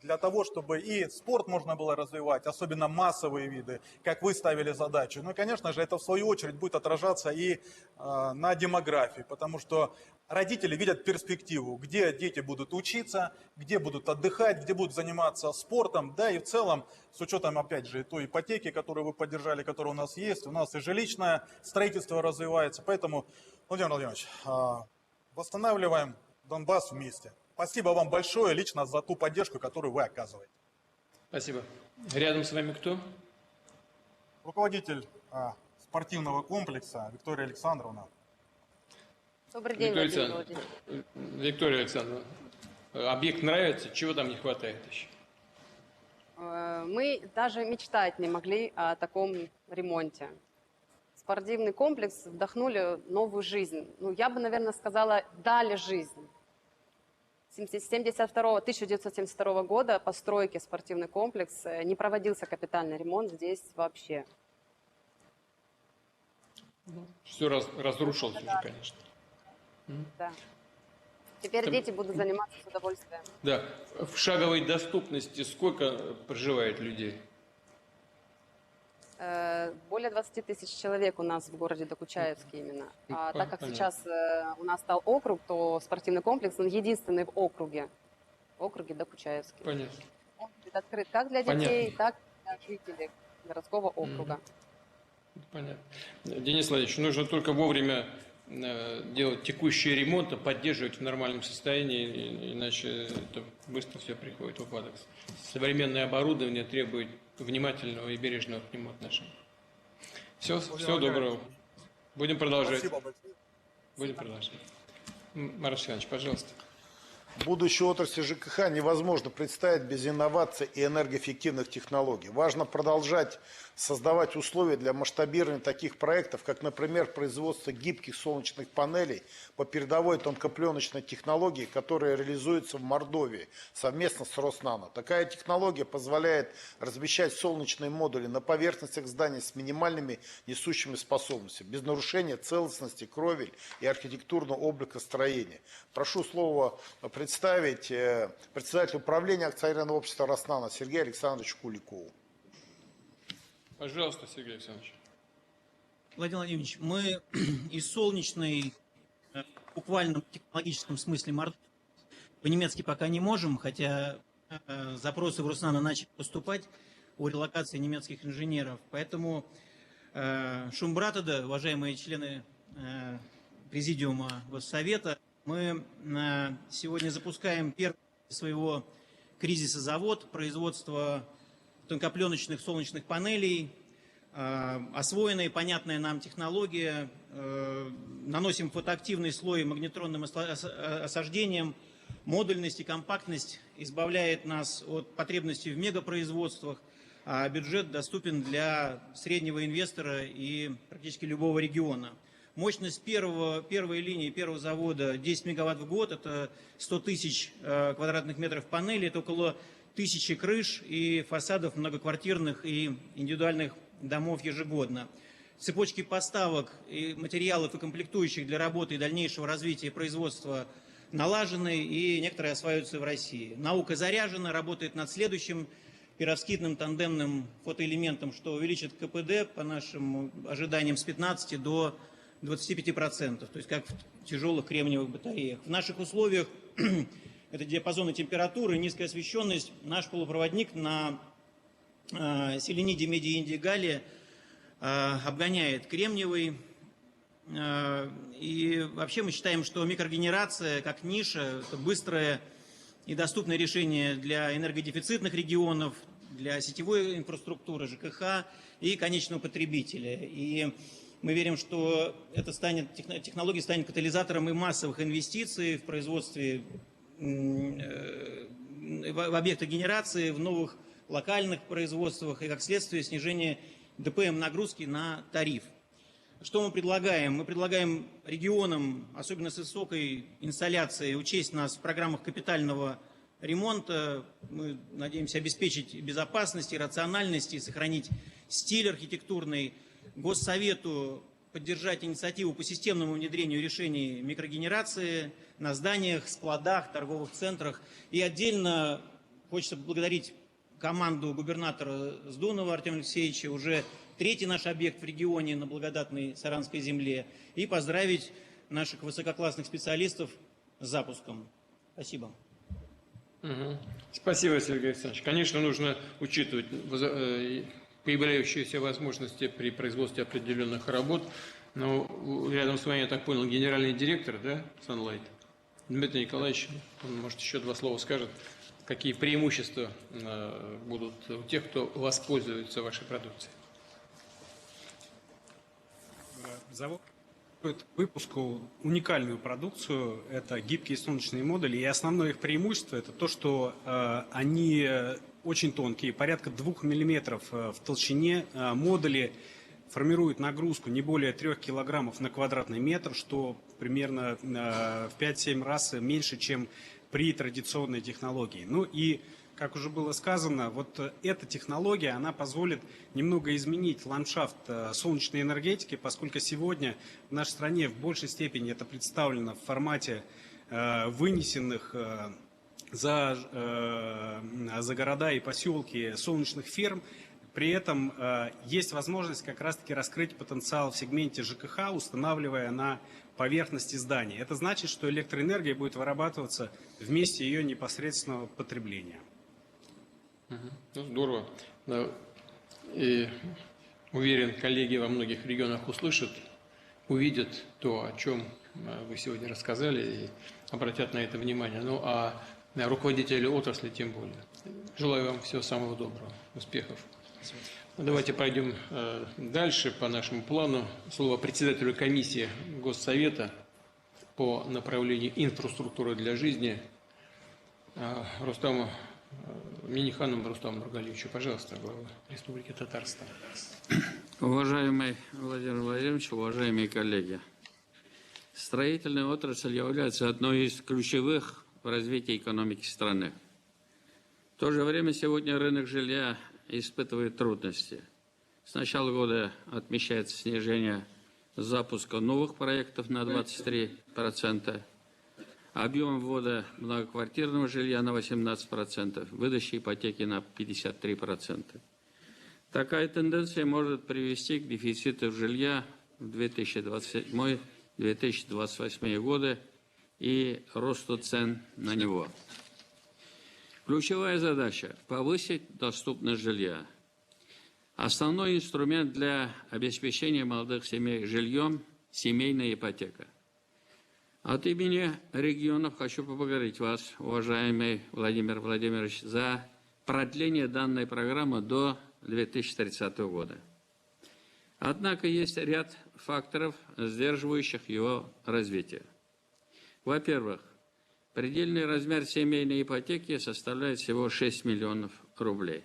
для того, чтобы и спорт можно было развивать, особенно массовые виды, как вы ставили задачу. Ну и, конечно же, это в свою очередь будет отражаться и на демографии, потому что родители видят перспективу, где дети будут учиться, где будут отдыхать, где будут заниматься спортом, да и в целом, с учетом, опять же, той ипотеки, которую вы поддержали, которая у нас есть, у нас и жилищное строительство развивается, поэтому, Владимир Владимирович, восстанавливаем Донбасс вместе. Спасибо вам большое лично за ту поддержку, которую вы оказываете. Спасибо. Рядом с вами кто? Руководитель спортивного комплекса Виктория Александровна. Добрый день, Владимир Владимирович. Виктория Александровна, объект нравится, чего там не хватает еще? Мы даже мечтать не могли о таком ремонте. Спортивный комплекс вдохнули новую жизнь. Ну, я бы, наверное, сказала, дали жизнь. С 1972 года постройки спортивный комплекс, не проводился капитальный ремонт здесь вообще. Все разрушилось уже, конечно. Да. Теперь дети будут заниматься с удовольствием. Да. В шаговой доступности сколько проживает людей? Более 20 тысяч человек у нас в городе Докучаевске именно. А так как Понятно. сейчас у нас стал округ, то спортивный комплекс, он единственный в округе Докучаевский. Понятно. Он будет открыт как для детей, так и для жителей городского округа. Понятно. Денис Владимирович, нужно только вовремя делать текущие ремонты, поддерживать в нормальном состоянии, иначе это быстро все приходит в упадок. Современное оборудование требует внимательного и бережного к нему отношения. Всего доброго. Будем продолжать. Спасибо большое. Будем продолжать. Марат Иванович, пожалуйста. Будущую отрасль ЖКХ невозможно представить без инноваций и энергоэффективных технологий. Важно продолжать создавать условия для масштабирования таких проектов, как, например, производство гибких солнечных панелей по передовой тонкопленочной технологии, которая реализуется в Мордовии совместно с Роснано. Такая технология позволяет размещать солнечные модули на поверхностях зданий с минимальными несущими способностями, без нарушения целостности кровель и архитектурного облика строения. Прошу слово представить председателю управления акционерного общества Роснано Сергею Александровичу Куликову. Пожалуйста, Сергей Александрович. Владимир Владимирович, мы из солнечной, в буквальном технологическом смысле Мордовии, по-немецки пока не можем, хотя запросы в Роснано начали поступать о релокации немецких инженеров. Поэтому Шумбратада, уважаемые члены Президиума Госсовета, мы сегодня запускаем первый своего кризиса завод, производство тонкопленочных солнечных панелей, освоенная и понятная нам технология, наносим фотоактивный слой магнетронным осаждением, модульность и компактность избавляет нас от потребностей в мегапроизводствах, а бюджет доступен для среднего инвестора и практически любого региона. Мощность первой линии, первого завода 10 мегаватт в год, это 100 тысяч квадратных метров панелей, это около 1000 крыш и фасадов многоквартирных и индивидуальных домов ежегодно. Цепочки поставок и материалов и комплектующих для работы и дальнейшего развития производства налажены, и некоторые осваиваются в России. Наука заряжена, работает над следующим перовскитным тандемным фотоэлементом, что увеличит КПД по нашим ожиданиям с 15 до 25%, то есть как в тяжелых кремниевых батареях. В наших условиях это диапазон температуры, низкая освещенность. Наш полупроводник на селениде, меди, индии, галлии обгоняет кремниевый. И вообще мы считаем, что микрогенерация как ниша – это быстрое и доступное решение для энергодефицитных регионов, для сетевой инфраструктуры, ЖКХ и конечного потребителя. И мы верим, что технология станет катализатором и массовых инвестиций в производстве, в объектах генерации, в новых локальных производствах и, как следствие, снижение ДПМ нагрузки на тариф. Что мы предлагаем? Мы предлагаем регионам, особенно с высокой инсталляцией, учесть нас в программах капитального ремонта. Мы надеемся обеспечить безопасность и рациональность и сохранить стиль архитектурный. Госсовету поддержать инициативу по системному внедрению решений микрогенерации на зданиях, складах, торговых центрах. И отдельно хочется поблагодарить команду губернатора Сдунова Артема Алексеевича, уже третий наш объект в регионе на благодатной Саранской земле, и поздравить наших высококлассных специалистов с запуском. Спасибо. Спасибо, Сергей Александрович. Конечно, нужно учитывать появляющиеся возможности при производстве определенных работ. Но рядом с вами, я так понял, генеральный директор, да, Sunlight? Дмитрий Николаевич, он, может, еще два слова скажет. Какие преимущества будут у тех, кто воспользуется вашей продукцией? Завод выпуску уникальную продукцию, это гибкие солнечные модули, и основное их преимущество это то, что они очень тонкие, порядка 2 мм в толщине, модули формируют нагрузку не более 3 кг на квадратный метр, что примерно в 5-7 раз меньше, чем при традиционной технологии. Ну и, как уже было сказано, вот эта технология, она позволит немного изменить ландшафт солнечной энергетики, поскольку сегодня в нашей стране в большей степени это представлено в формате вынесенных за города и поселки солнечных ферм. При этом есть возможность как раз-таки раскрыть потенциал в сегменте ЖКХ, устанавливая на поверхности зданий. Это значит, что электроэнергия будет вырабатываться в месте ее непосредственного потребления. Ну, здорово. И уверен, коллеги во многих регионах услышат, увидят то, о чем вы сегодня рассказали, и обратят на это внимание. Ну, а руководители отрасли тем более. Желаю вам всего самого доброго, успехов. Давайте пройдем дальше по нашему плану. Слово председателю комиссии Госсовета по направлению инфраструктуры для жизни Рустаму Минниханову Рустаму Нургалиевичу. Пожалуйста, глава Республики Татарстан. Уважаемый Владимир Владимирович, уважаемые коллеги, строительная отрасль является одной из ключевых в развитии экономики страны. В то же время сегодня рынок жилья испытывает трудности. С начала года отмечается снижение запуска новых проектов на 23%, объем ввода многоквартирного жилья на 18%, выдачи ипотеки на 53%. Такая тенденция может привести к дефициту жилья в 2027-2028 годы и росту цен на него. Ключевая задача – повысить доступность жилья. Основной инструмент для обеспечения молодых семей жильем – семейная ипотека. От имени регионов хочу поблагодарить вас, уважаемый Владимир Владимирович, за продление данной программы до 2030 года. Однако есть ряд факторов, сдерживающих его развитие. Во-первых, предельный размер семейной ипотеки составляет всего 6 миллионов рублей.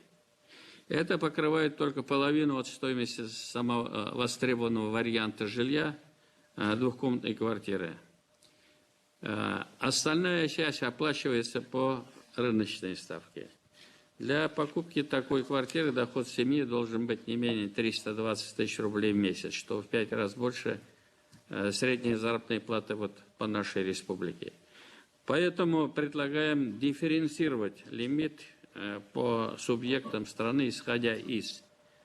Это покрывает только половину от стоимости самого востребованного варианта жилья двухкомнатной квартиры. Остальная часть оплачивается по рыночной ставке. Для покупки такой квартиры доход семьи должен быть не менее 320 тысяч рублей в месяц, что в 5 раз больше средней заработной платы по нашей республике. Поэтому предлагаем дифференцировать лимит по субъектам страны, исходя из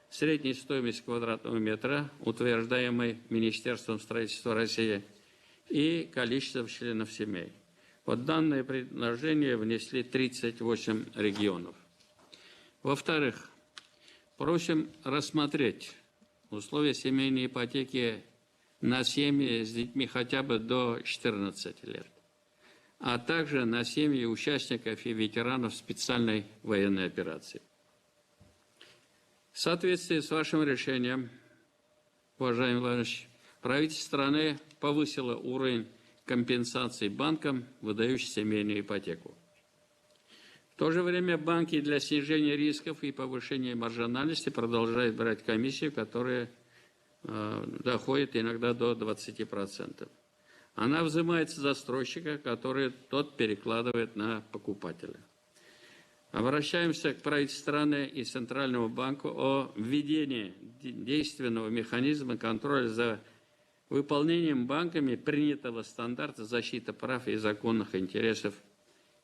средней стоимости квадратного метра, утверждаемой Министерством строительства России, и количества членов семей. Под данное предложение внесли 38 регионов. Во-вторых, просим рассмотреть условия семейной ипотеки на семьи с детьми хотя бы до 14 лет, а также на семьи участников и ветеранов специальной военной операции. В соответствии с вашим решением, уважаемый Владимирович, правительство страны повысило уровень компенсации банкам, выдающим семейную ипотеку. В то же время банки для снижения рисков и повышения маржинальности продолжают брать комиссию, которая доходит иногда до 20%. Она взимается с застройщика, который тот перекладывает на покупателя. Обращаемся к правительству страны и Центральному банку о введении действенного механизма контроля за выполнением банками принятого стандарта защиты прав и законных интересов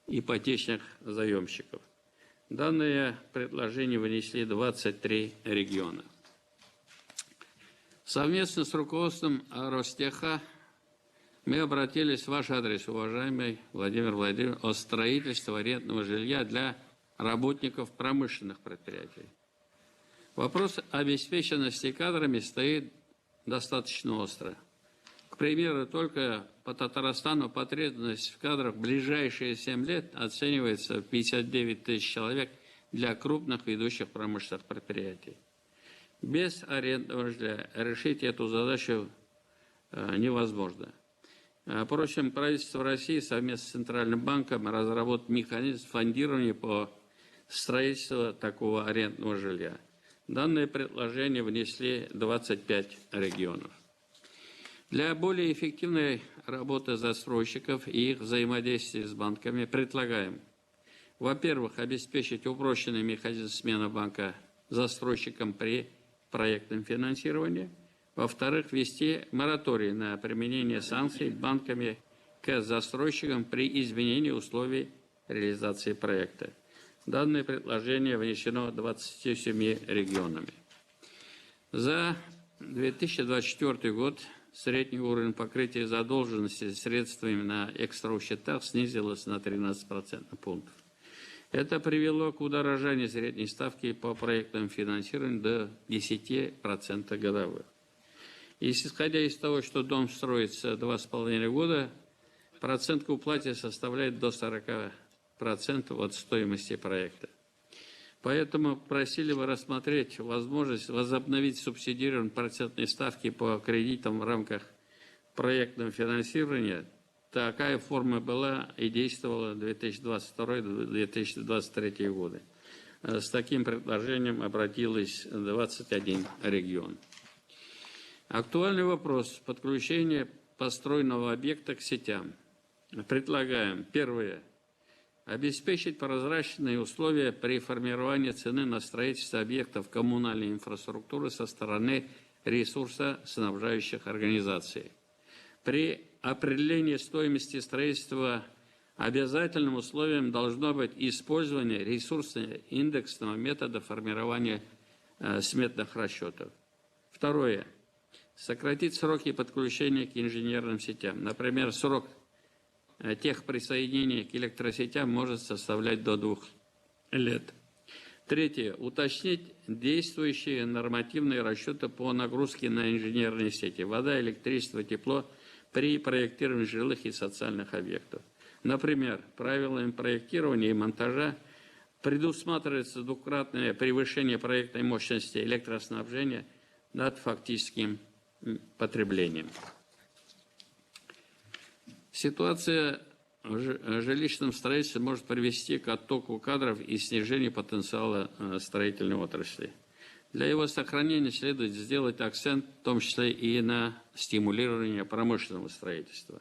ипотечных заемщиков. Данное предложение вынесли 23 региона. Совместно с руководством Ростеха мы обратились в ваш адрес, уважаемый Владимир Владимирович, о строительстве арендного жилья для работников промышленных предприятий. Вопрос обеспеченности кадрами стоит достаточно остро. К примеру, только по Татарстану потребность в кадрах в ближайшие 7 лет оценивается в 59 тысяч человек для крупных ведущих промышленных предприятий. Без арендного жилья решить эту задачу невозможно. Просим правительство России совместно с Центральным банком разработать механизм фондирования по строительству такого арендного жилья. Данное предложение внесли 25 регионов. Для более эффективной работы застройщиков и их взаимодействия с банками предлагаем, во-первых, обеспечить упрощенный механизм смены банка застройщикам при проектном финансировании, во-вторых, ввести мораторий на применение санкций банками к застройщикам при изменении условий реализации проекта. Данное предложение внесено 27 регионами. За 2024 год средний уровень покрытия задолженности средствами на экстра-счетах снизился на 13% пунктов. Это привело к удорожанию средней ставки по проектному финансированию до 10% годовых. Исходя из того, что дом строится 2,5 года, процент к уплате составляет до 40% от стоимости проекта. Поэтому просили бы рассмотреть возможность возобновить субсидирование процентной ставки по кредитам в рамках проектного финансирования такая форма была и действовала 2022-2023 годы. С таким предложением обратилось 21 регион. Актуальный вопрос подключения построенного объекта к сетям. Предлагаем, первое, обеспечить прозрачные условия при формировании цены на строительство объектов коммунальной инфраструктуры со стороны ресурсоснабжающих организаций. При определении стоимости строительства обязательным условием должно быть использование ресурсно-индексного метода формирования сметных расчетов. Второе. Сократить сроки подключения к инженерным сетям. Например, срок техприсоединения к электросетям может составлять до 2 лет. Третье. Уточнить действующие нормативные расчеты по нагрузке на инженерные сети. Вода, электричество, тепло при проектировании жилых и социальных объектов. Например, правилами проектирования и монтажа предусматривается двукратное превышение проектной мощности электроснабжения над фактическим потреблением. Ситуация в жилищном строительстве может привести к оттоку кадров и снижению потенциала строительной отрасли. Для его сохранения следует сделать акцент, в том числе и на стимулирование промышленного строительства.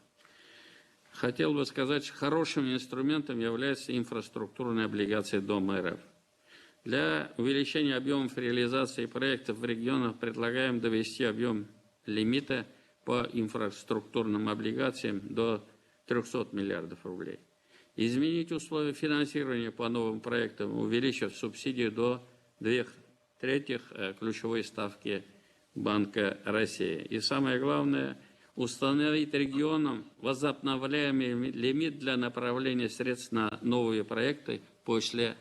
Хотел бы сказать, что хорошим инструментом является инфраструктурная облигация Дома РФ. Для увеличения объемов реализации проектов в регионах предлагаем довести объем лимита по инфраструктурным облигациям до 300 миллиардов рублей. Изменить условия финансирования по новым проектам, увеличив субсидию до 2/3 ключевой ставки Банка России. И самое главное, установить регионам возобновляемый лимит для направления средств на новые проекты после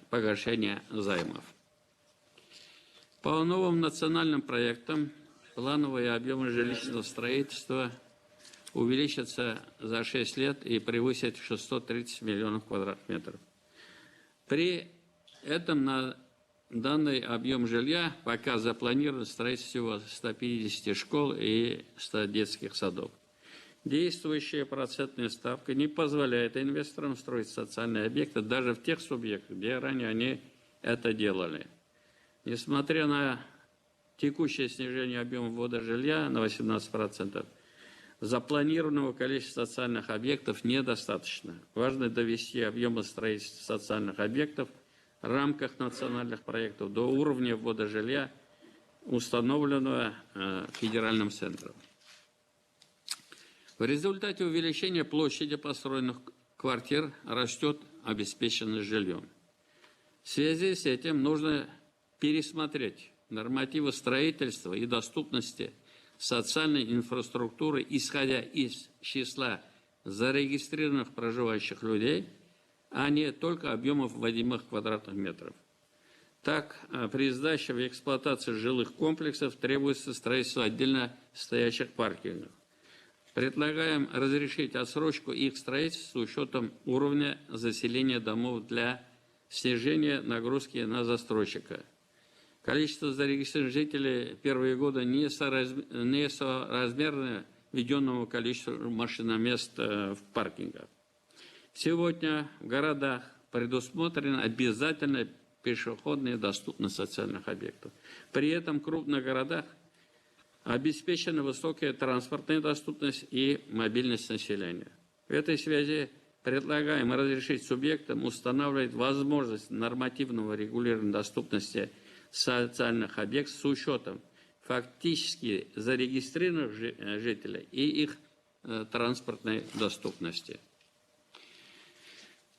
погашения займов. По новым национальным проектам плановые объемы жилищного строительства увеличатся за 6 лет и превысят 630 миллионов квадратных метров. При этом на данный объем жилья пока запланировано строительство 150 школ и 100 детских садов. Действующая процентная ставка не позволяет инвесторам строить социальные объекты даже в тех субъектах, где ранее они это делали. Несмотря на текущее снижение объема ввода жилья на 18%, запланированного количества социальных объектов недостаточно. Важно довести объемы строительства социальных объектов в рамках национальных проектов до уровня ввода жилья, установленного федеральным центром. В результате увеличения площади построенных квартир растет обеспеченность жильем. В связи с этим нужно пересмотреть нормативы строительства и доступности социальной инфраструктуры, исходя из числа зарегистрированных проживающих людей, а не только объемов вводимых квадратных метров. Так, при сдаче в эксплуатацию жилых комплексов требуется строительство отдельно стоящих паркингов. Предлагаем разрешить отсрочку их строительства с учетом уровня заселения домов для снижения нагрузки на застройщика. Количество зарегистрированных жителей первые годы несоразмерно введенному количеству машиномест в паркингах. Сегодня в городах предусмотрена обязательная пешеходная доступность социальных объектов. При этом в крупных городах обеспечена высокая транспортная доступность и мобильность населения. В этой связи предлагаем разрешить субъектам устанавливать возможность нормативного регулирования доступности социальных объектов с учетом фактически зарегистрированных жителей и их транспортной доступности.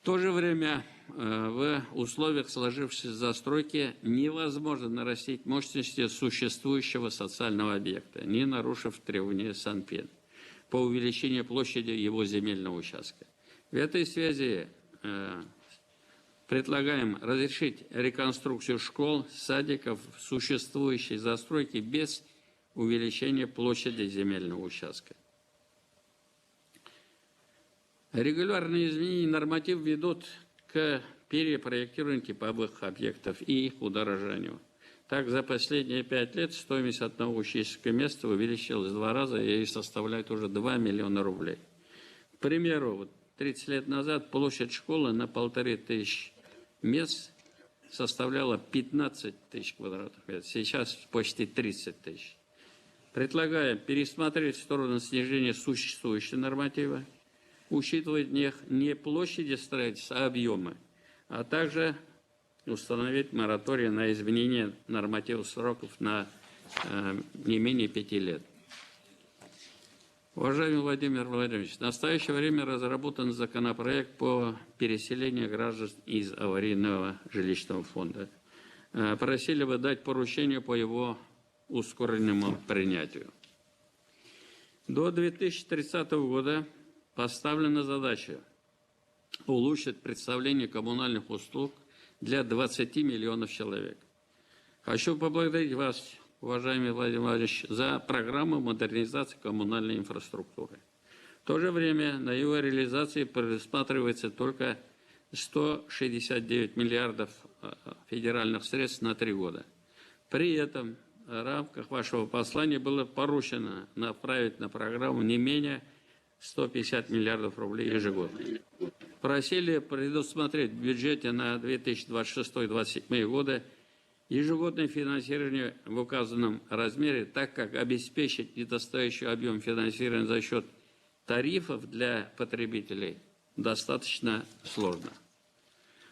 В то же время в условиях сложившейся застройки невозможно нарастить мощности существующего социального объекта, не нарушив требования Санпин по увеличению площади его земельного участка. В этой связи предлагаем разрешить реконструкцию школ, садиков в существующей застройке без увеличения площади земельного участка. Регулярные изменения норматив ведут к перепроектированию типовых объектов и их удорожанию. Так, за последние 5 лет стоимость одного учительского места увеличилась в 2 раза и составляет уже 2 миллиона рублей. примеру, вот 30 лет назад площадь школы на 1500 мест составляла 15 тысяч квадратных метров, сейчас почти 30 тысяч. Предлагаем пересмотреть в сторону снижения существующих нормативов, учитывать в них не площади строительства, а объемы, а также установить мораторий на изменение нормативов сроков на не менее 5 лет. Уважаемый Владимир Владимирович, в настоящее время разработан законопроект по переселению граждан из аварийного жилищного фонда. Просили бы дать поручение по его ускоренному принятию. До 2030 года поставлена задача улучшить представление коммунальных услуг для 20 миллионов человек. Хочу поблагодарить вас, уважаемый Владимир Владимирович, за программу модернизации коммунальной инфраструктуры. В то же время на его реализации предусматривается только 169 миллиардов федеральных средств на 3 года. При этом в рамках вашего послания было поручено направить на программу не менее 150 миллиардов рублей ежегодно. Просили предусмотреть в бюджете на 2026-2027 годы ежегодное финансирование в указанном размере, так как обеспечить недостающий объем финансирования за счет тарифов для потребителей достаточно сложно.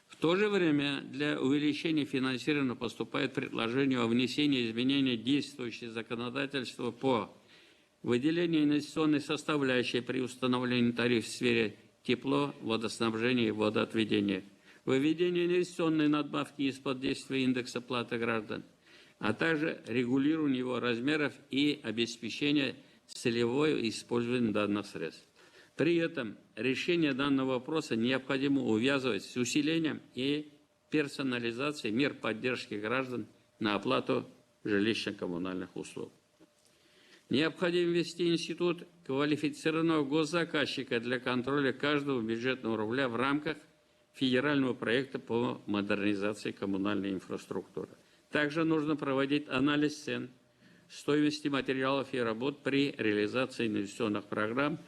В то же время для увеличения финансирования поступает предложение о внесении изменений в действующее законодательство по выделению инвестиционной составляющей при установлении тарифов в сфере тепло, водоснабжения и водоотведения, выведение инвестиционной надбавки из-под действия индекса платы граждан, а также регулирование его размеров и обеспечение целевого использования данных средств. При этом решение данного вопроса необходимо увязывать с усилением и персонализацией мер поддержки граждан на оплату жилищно-коммунальных услуг. Необходимо ввести институт квалифицированного госзаказчика для контроля каждого бюджетного рубля в рамках федерального проекта по модернизации коммунальной инфраструктуры. Также нужно проводить анализ цен, стоимости материалов и работ при реализации инвестиционных программ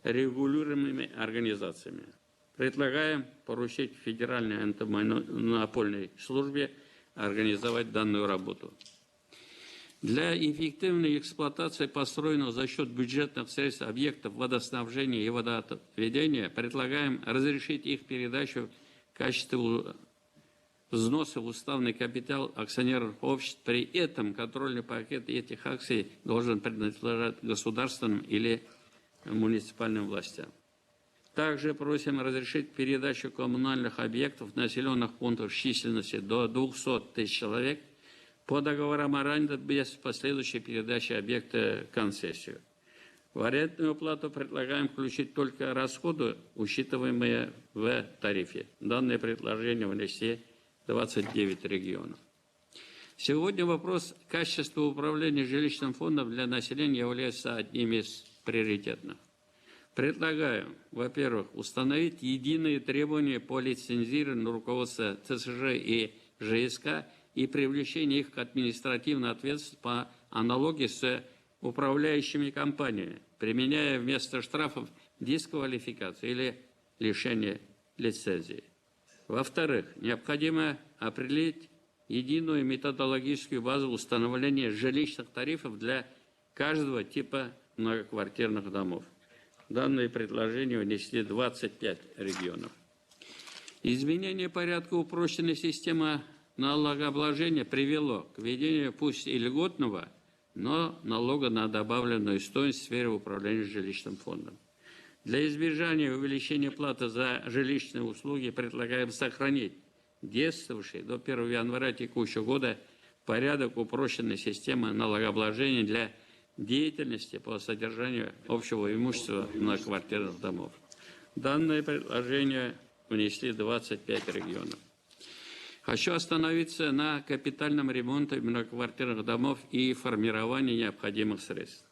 регулируемыми организациями. Предлагаем поручить Федеральной антимонопольной службе организовать данную работу. Для эффективной эксплуатации построенного за счет бюджетных средств объектов водоснабжения и водоотведения предлагаем разрешить их передачу в качестве взноса в уставный капитал акционерных обществ. При этом контрольный пакет этих акций должен принадлежать государственным или муниципальным властям. Также просим разрешить передачу коммунальных объектов в населенных пунктах численностью до 200 тысяч человек по договорам аренды без последующей передачи объекта в концессию. В арендную плату предлагаем включить только расходы, учитываемые в тарифе. Данное предложение внесли 29 регионов. Сегодня вопрос качества управления жилищным фондом для населения является одним из приоритетных. Предлагаем, во-первых, установить единые требования по лицензированию руководства ТСЖ и ЖСК и привлечение их к административной ответственности по аналогии с управляющими компаниями, применяя вместо штрафов дисквалификацию или лишение лицензии. Во-вторых, необходимо определить единую методологическую базу установления жилищных тарифов для каждого типа многоквартирных домов. Данные предложения внесли 25 регионов. Изменение порядка упрощенной системы налогообложения привело к введению пусть и льготного, но налога на добавленную стоимость в сфере управления жилищным фондом. Для избежания увеличения платы за жилищные услуги предлагаем сохранить действовавший до 1 января текущего года порядок упрощенной системы налогообложения для деятельности по содержанию общего имущества многоквартирных домов. Данное предложение внесли 25 регионов. Хочу остановиться на капитальном ремонте многоквартирных домов и формировании необходимых средств.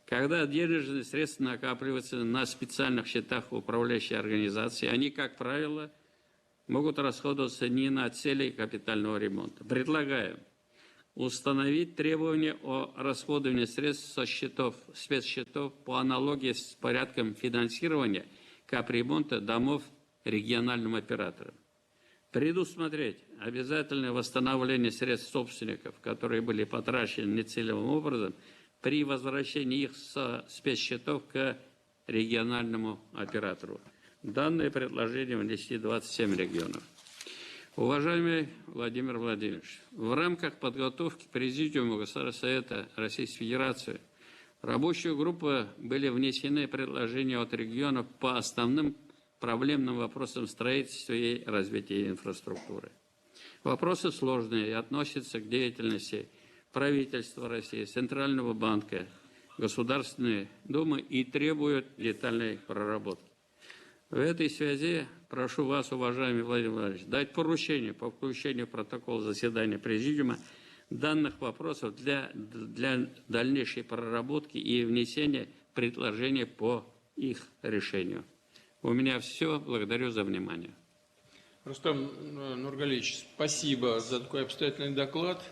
Когда денежные средства накапливаются на специальных счетах управляющей организации, они, как правило, могут расходоваться не на цели капитального ремонта. Предлагаем установить требования о расходовании средств со счетов, спецсчетов по аналогии с порядком финансирования капремонта домов региональным операторам. Предусмотреть обязательное восстановление средств собственников, которые были потрачены нецелевым образом, при возвращении их со спецсчетов к региональному оператору. Данное предложение внесли 27 регионов. Уважаемый Владимир Владимирович, в рамках подготовки Президиума Государственного Совета Российской Федерации в рабочую группу были внесены предложения от регионов по основным проблемным вопросам строительства и развития инфраструктуры. Вопросы сложные и относятся к деятельности правительства России, Центрального банка, Государственной Думы и требуют детальной проработки. В этой связи прошу вас, уважаемый Владимир Владимирович, дать поручение по включению в протокол заседания Президиума данных вопросов для дальнейшей проработки и внесения предложений по их решению. У меня все. Благодарю за внимание. Рустам Нургалиевич, спасибо за такой обстоятельный доклад.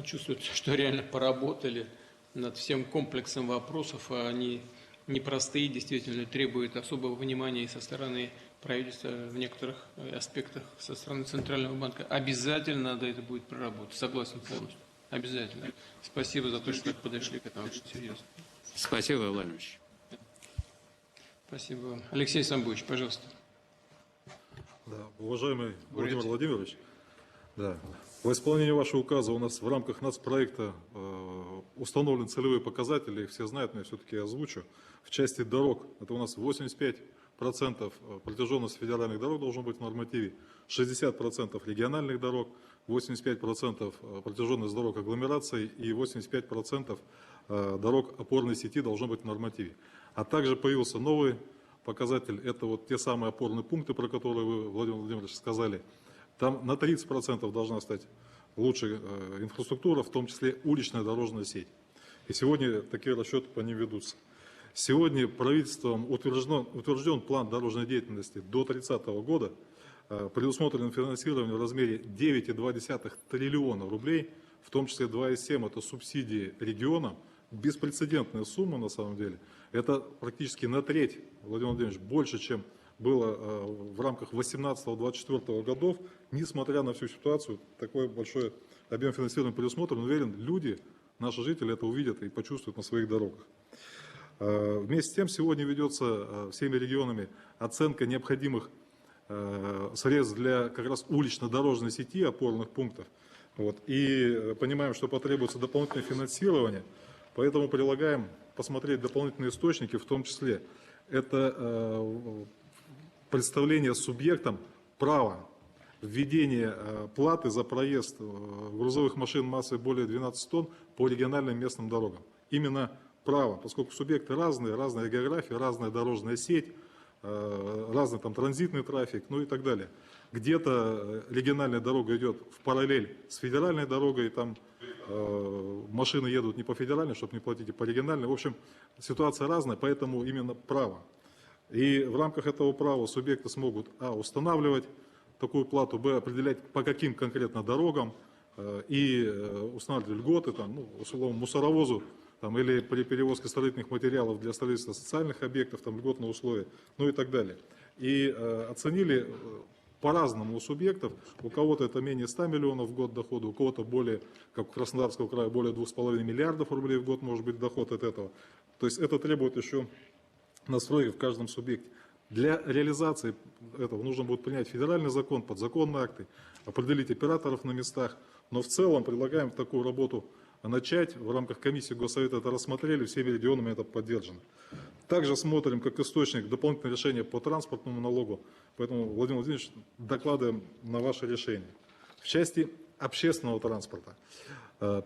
Чувствуется, что реально поработали над всем комплексом вопросов, а они непростые, действительно требуют особого внимания и со стороны правительства в некоторых аспектах, со стороны Центрального банка. Обязательно надо это будет проработать. Согласен полностью. Обязательно. Спасибо за то, что так подошли к этому очень серьезно. Спасибо, Владимир Ильич. Спасибо вам. Алексей Самбуевич, пожалуйста. Да, уважаемый Владимир Владимирович, да, во исполнение вашего указа у нас в рамках нацпроекта установлены целевые показатели, их все знают, но я все-таки озвучу. В части дорог это у нас 85% протяженности федеральных дорог должно быть в нормативе, 60% региональных дорог, 85% протяженность дорог агломераций и 85% дорог опорной сети должно быть в нормативе. А также появился новый показатель, это вот те самые опорные пункты, про которые вы, Владимир Владимирович, сказали. Там на 30% должна стать лучше инфраструктура, в том числе уличная дорожная сеть. И сегодня такие расчеты по ним ведутся. Сегодня правительством утвержден план дорожной деятельности до 30 года, предусмотрено финансирование в размере 9,2 триллиона рублей, в том числе 2,7 это субсидии регионам, беспрецедентная сумма на самом деле. Это практически на треть, Владимир Владимирович, больше, чем было в рамках 18-24 годов, несмотря на всю ситуацию, такой большой объем финансирования предусмотрен. Уверен, люди, наши жители это увидят и почувствуют на своих дорогах. Вместе с тем сегодня ведется всеми регионами оценка необходимых средств для как раз улично-дорожной сети опорных пунктов. Вот. И понимаем, что потребуется дополнительное финансирование, поэтому предлагаем посмотреть дополнительные источники, в том числе это представление субъектам права введения платы за проезд грузовых машин массой более 12 тонн по региональным местным дорогам. Именно право, поскольку субъекты разные, разная география, разная дорожная сеть, разный там транзитный трафик, ну и так далее. Где-то региональная дорога идет в параллель с федеральной дорогой, там машины едут не по федеральной, чтобы не платить, и по региональной. В общем, ситуация разная, поэтому именно право. И в рамках этого права субъекты смогут устанавливать такую плату, определять по каким конкретно дорогам и устанавливать льготы, там, ну, условно, мусоровозу там, или при перевозке строительных материалов для строительства социальных объектов, там, льготные условия, ну и так далее. И оценили по-разному у субъектов, у кого-то это менее 100 миллионов в год дохода, у кого-то более, как у Краснодарского края, более 2,5 миллиардов рублей в год может быть доход от этого. То есть это требует еще настройки в каждом субъекте. Для реализации этого нужно будет принять федеральный закон, подзаконные акты, определить операторов на местах. Но в целом предлагаем такую работу начать. В рамках комиссии Госсовета это рассмотрели, всеми регионами это поддержано. Также смотрим как источник дополнительное решение по транспортному налогу. Поэтому, Владимир Владимирович, докладываем на ваше решение. В части общественного транспорта.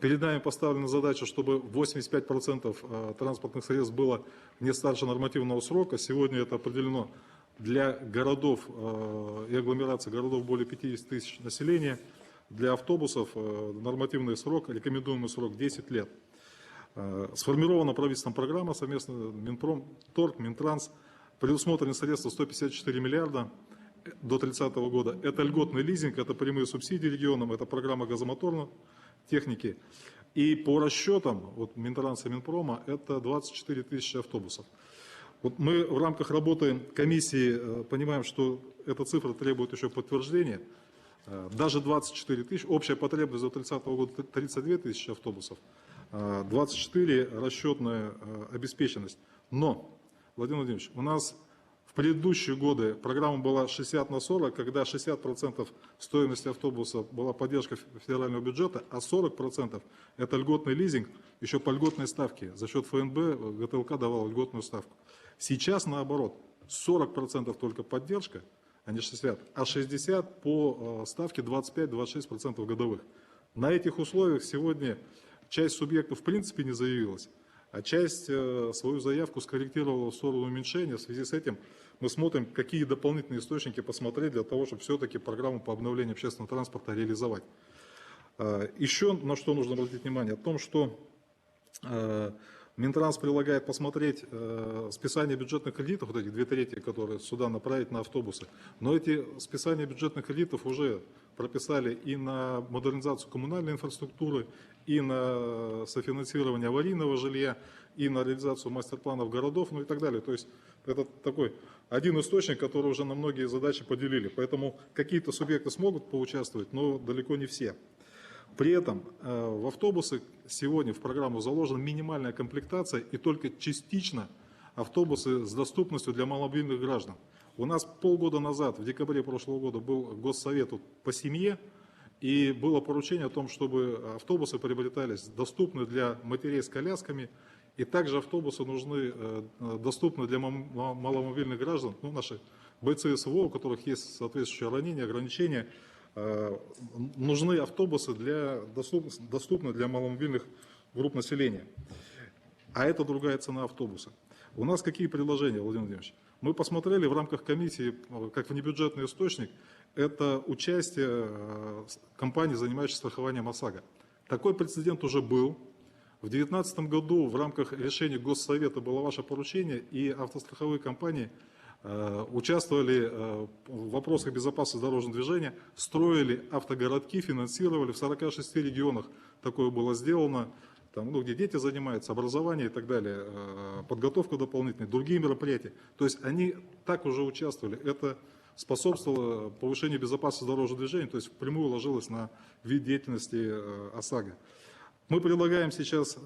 Перед нами поставлена задача, чтобы 85% транспортных средств было не старше нормативного срока. Сегодня это определено для городов и агломераций городов более 50 тысяч населения. Для автобусов нормативный срок, рекомендуемый срок 10 лет. Сформирована правительством программа совместно Минпромторг, Минтранс. Предусмотрены средства 154 миллиарда до 30 года. Это льготный лизинг, это прямые субсидии регионам, это программа газомоторной техники. И по расчетам вот Минтранса и Минпрома это 24 тысячи автобусов. Вот мы в рамках работы комиссии понимаем, что эта цифра требует еще подтверждения. Даже 24 тысячи, общая потребность до 30 года 32 тысячи автобусов, 24 расчетная обеспеченность. Но, Владимир Владимирович, у нас в предыдущие годы программа была 60/40, когда 60% стоимости автобуса была поддержка федерального бюджета, а 40% это льготный лизинг, еще по льготной ставке. За счет ФНБ ГТЛК давал льготную ставку. Сейчас наоборот, 40% только поддержка, а не 60%, а 60% по ставке 25-26% годовых. На этих условиях сегодня часть субъектов в принципе не заявилась, а часть свою заявку скорректировала в сторону уменьшения. В связи с этим мы смотрим, какие дополнительные источники посмотреть для того, чтобы все-таки программу по обновлению общественного транспорта реализовать. Еще на что нужно обратить внимание, о том, что Минтранс предлагает посмотреть списание бюджетных кредитов, вот эти 2/3, которые сюда направить на автобусы. Но эти списания бюджетных кредитов уже прописали и на модернизацию коммунальной инфраструктуры, и на софинансирование аварийного жилья, и на реализацию мастер-планов городов, ну и так далее. То есть это такой один источник, который уже на многие задачи поделили. Поэтому какие-то субъекты смогут поучаствовать, но далеко не все. При этом в автобусы сегодня в программу заложена минимальная комплектация и только частично автобусы с доступностью для маломобильных граждан. У нас полгода назад, в декабре прошлого года, был госсовет по семье, и было поручение о том, чтобы автобусы приобретались доступны для матерей с колясками, и также автобусы нужны доступны для маломобильных граждан, ну, наши бойцы СВО, у которых есть соответствующие ранения, ограничения. Нужны автобусы доступны для маломобильных групп населения. А это другая цена автобуса. У нас какие предложения, Владимир Владимирович? Мы посмотрели в рамках комиссии, как внебюджетный источник, это участие компаний, занимающихся страхованием ОСАГО. Такой прецедент уже был. В 2019 году в рамках решения Госсовета было ваше поручение, и автостраховые компании участвовали в вопросах безопасности дорожного движения, строили автогородки, финансировали в 46 регионах. Такое было сделано, там, ну, где дети занимаются, образование и так далее, подготовка дополнительная, другие мероприятия. То есть они так уже участвовали. Это способствовало повышению безопасности дорожного движения, то есть впрямую ложилось на вид деятельности ОСАГО. Мы предлагаем сейчас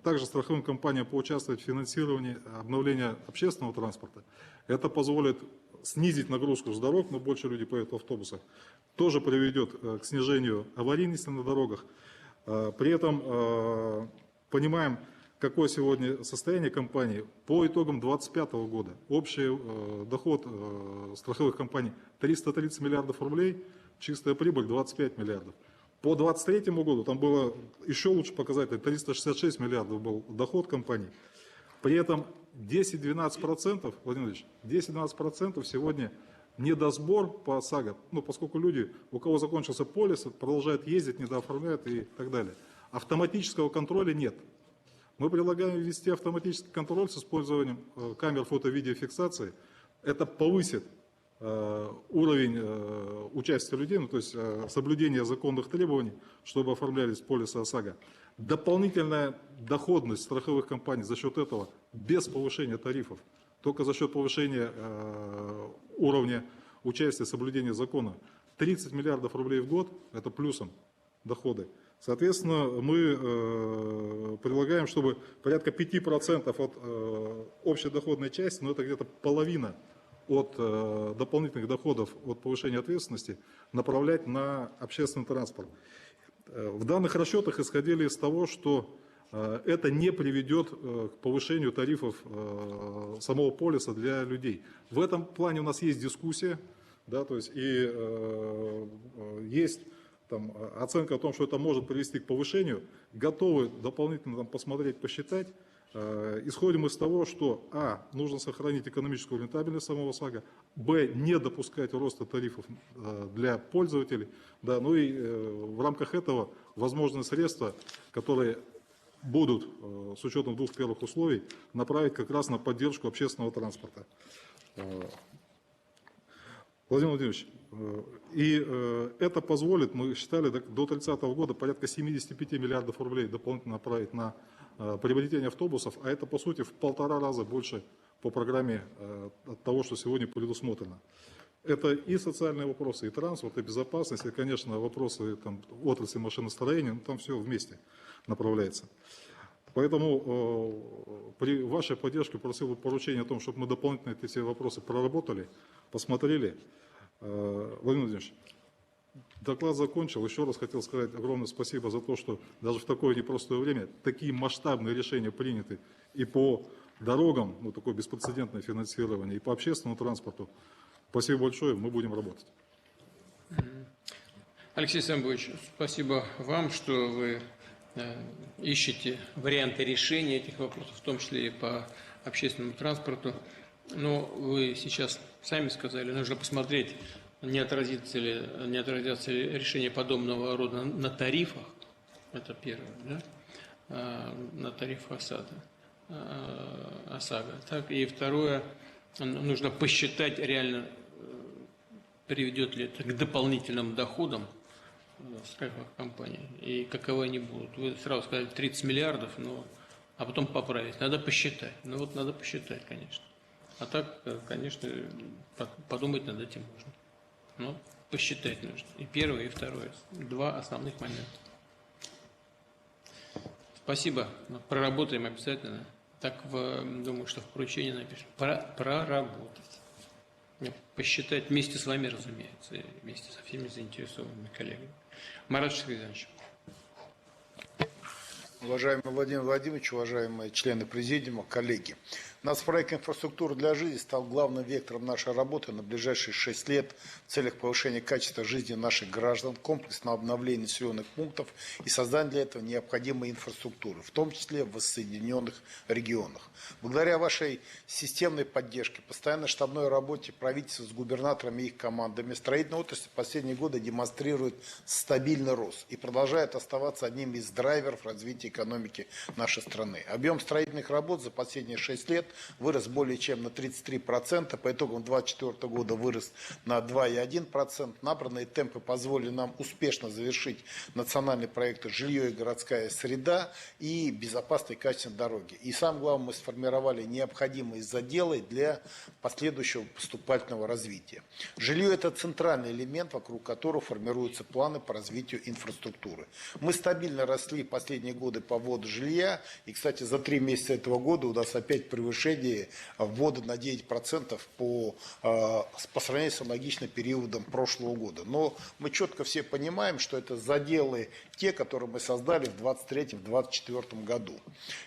также страховым компаниям поучаствовать в финансировании обновления общественного транспорта. Это позволит снизить нагрузку с дорог, но больше людей поедут в автобусах. Тоже приведет к снижению аварийности на дорогах. При этом понимаем, какое сегодня состояние компании. По итогам 2025 года общий доход страховых компаний 330 миллиардов рублей, чистая прибыль 25 миллиардов. По 2023 году там было еще лучше показатель, 366 миллиардов был доход компании. При этом 10-12%, Владимир Ильич, 10-12% сегодня недосбор по ОСАГО, ну, поскольку люди, у кого закончился полис, продолжают ездить, недооформляют и так далее. Автоматического контроля нет. Мы предлагаем ввести автоматический контроль с использованием камер фото-видеофиксации. Это повысит уровень участия людей, ну, то есть соблюдение законных требований, чтобы оформлялись полисы ОСАГО. Дополнительная доходность страховых компаний за счет этого без повышения тарифов, только за счет повышения уровня участия, соблюдения закона, 30 миллиардов рублей в год, это плюсом доходы. Соответственно, мы предлагаем, чтобы порядка 5% от общей доходной части, но это где-то половина от дополнительных доходов от повышения ответственности, направлять на общественный транспорт. В данных расчетах исходили из того, что это не приведет к повышению тарифов самого полиса для людей. В этом плане у нас есть дискуссия, да, то есть и есть там оценка о том, что это может привести к повышению. Готовы дополнительно там посмотреть, посчитать. Исходим из того, что нужно сохранить экономическую рентабельность самого ОСАГО, не допускать роста тарифов для пользователей, да, ну и в рамках этого возможные средства, которые будут с учетом двух первых условий, направить как раз на поддержку общественного транспорта. Владимир Владимирович, и это позволит, мы считали, до 30 года порядка 75 миллиардов рублей дополнительно направить на приобретение автобусов, а это по сути в 1,5 раза больше по программе от того, что сегодня предусмотрено. Это и социальные вопросы, и транспорт, и безопасность, и, конечно, вопросы там, отрасли машиностроения, ну, там все вместе направляется. Поэтому при вашей поддержке просил бы поручение о том, чтобы мы дополнительно эти все вопросы проработали, посмотрели. Владимир Владимирович, доклад закончил. Еще раз хотел сказать огромное спасибо за то, что даже в такое непростое время такие масштабные решения приняты и по дорогам, ну, такое беспрецедентное финансирование, и по общественному транспорту. Спасибо большое, мы будем работать. Алексей Самбович, спасибо вам, что вы ищете варианты решения этих вопросов, в том числе и по общественному транспорту. Но вы сейчас сами сказали, нужно посмотреть, не отразятся ли решения подобного рода на тарифах. Это первое, да? На тарифах ОСАГО. Так, и второе, нужно посчитать реально, приведет ли это к дополнительным доходам страховых компаний и каковы они будут. Вы сразу сказали 30 миллиардов, а потом поправить. Надо посчитать. Ну вот надо посчитать, конечно. А так, конечно, подумать над этим можно. Но посчитать нужно. И первое, и второе. Два основных момента. Спасибо. Проработаем обязательно. Так, думаю, что в поручении напишем. Проработать. Посчитать вместе с вами, разумеется, вместе со всеми заинтересованными коллегами. Марат Шахризянович. Уважаемый Владимир Владимирович, уважаемые члены президиума, коллеги. Нацпроект «Инфраструктура для жизни» стал главным вектором нашей работы на ближайшие 6 лет в целях повышения качества жизни наших граждан, комплексного обновления населенных пунктов и создания для этого необходимой инфраструктуры, в том числе в воссоединенных регионах. Благодаря вашей системной поддержке, постоянной штабной работе правительства с губернаторами и их командами, строительная отрасль в последние годы демонстрирует стабильный рост и продолжает оставаться одним из драйверов развития экономики нашей страны. Объем строительных работ за последние 6 лет вырос более чем на 33%, по итогам 2024 года вырос на 2,1%. Набранные темпы позволили нам успешно завершить национальные проекты «Жилье и городская среда» и «Безопасные и качественные дороги». И самое главное, мы сформировали необходимые заделы для последующего поступательного развития. Жилье – это центральный элемент, вокруг которого формируются планы по развитию инфраструктуры. Мы стабильно росли последние годы по вводу жилья, и, кстати, за 3 месяца этого года у нас опять превышение ввода на 9% по сравнению с аналогичным периодом прошлого года. Но мы четко все понимаем, что это заделы те, которые мы создали в 2023-2024 году.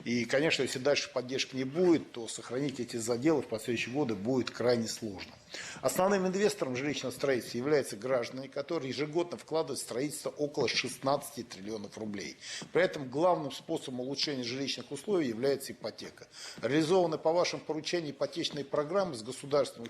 И, конечно, если дальше поддержки не будет, то сохранить эти заделы в последующие годы будет крайне сложно. Основным инвестором в жилищном строительстве являются граждане, которые ежегодно вкладывают в строительство около 16 триллионов рублей. При этом главным способом улучшения жилищных условий является ипотека. Реализованы по вашему поручению ипотечные программы с государственным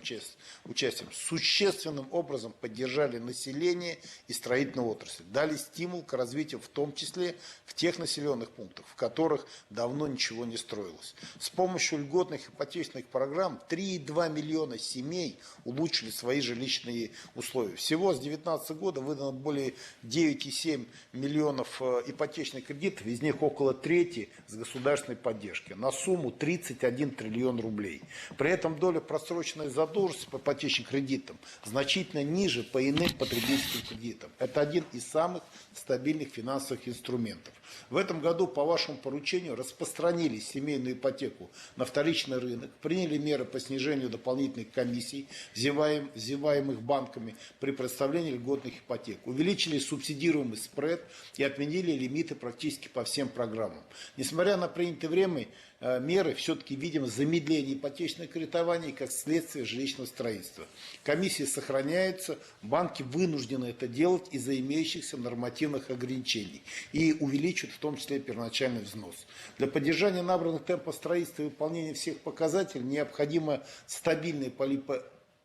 участием существенным образом поддержали население и строительную отрасль, дали стимул к развитию, в том числе в тех населенных пунктах, в которых давно ничего не строилось. С помощью льготных ипотечных программ 3,2 миллиона семей улучшили свои жилищные условия. Всего с 2019 года выдано более 9,7 миллионов ипотечных кредитов, из них около трети с государственной поддержки, на сумму 31 триллион рублей. При этом доля просроченной задолженности по ипотечным кредитам значительно ниже по иным потребительским кредитам. Это один из самых стабильных финансовых инструментов. В этом году по вашему поручению распространили семейную ипотеку на вторичный рынок, приняли меры по снижению дополнительных комиссий, взимаемых банками при предоставлении льготных ипотек, увеличили субсидируемый спред и отменили лимиты практически по всем программам. Несмотря на принятые меры, все-таки видим замедление ипотечного кредитования как следствие жилищного строительства. Комиссии сохраняются, банки вынуждены это делать из-за имеющихся нормативных ограничений и увеличивают в том числе первоначальный взнос. Для поддержания набранных темпов строительства и выполнения всех показателей необходима стабильная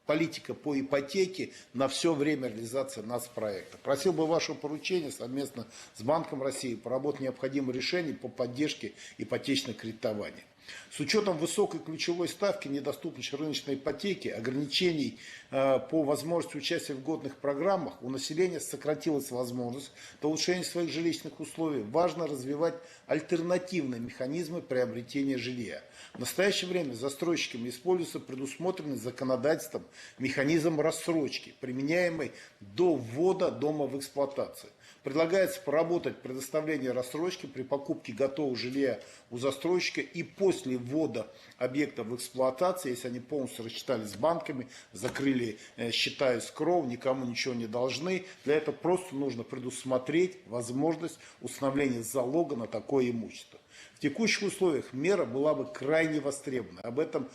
политика по ипотеке на все время реализации нацпроекта. Просил бы вашего поручения совместно с Банком России поработать необходимые решения по поддержке ипотечного кредитования. С учетом высокой ключевой ставки, недоступности рыночной ипотеки, ограничений по возможности участия в льготных программах, у населения сократилась возможность улучшения своих жилищных условий. Важно развивать альтернативные механизмы приобретения жилья. В настоящее время застройщиками используется предусмотренный законодательством механизм рассрочки, применяемый до ввода дома в эксплуатацию. Предлагается проработать предоставление рассрочки при покупке готового жилья у застройщика и после ввода объекта в эксплуатацию, если они полностью рассчитались с банками, закрыли счета эскроу, никому ничего не должны. Для этого просто нужно предусмотреть возможность установления залога на такое имущество. В текущих условиях мера была бы крайне востребована. Об этом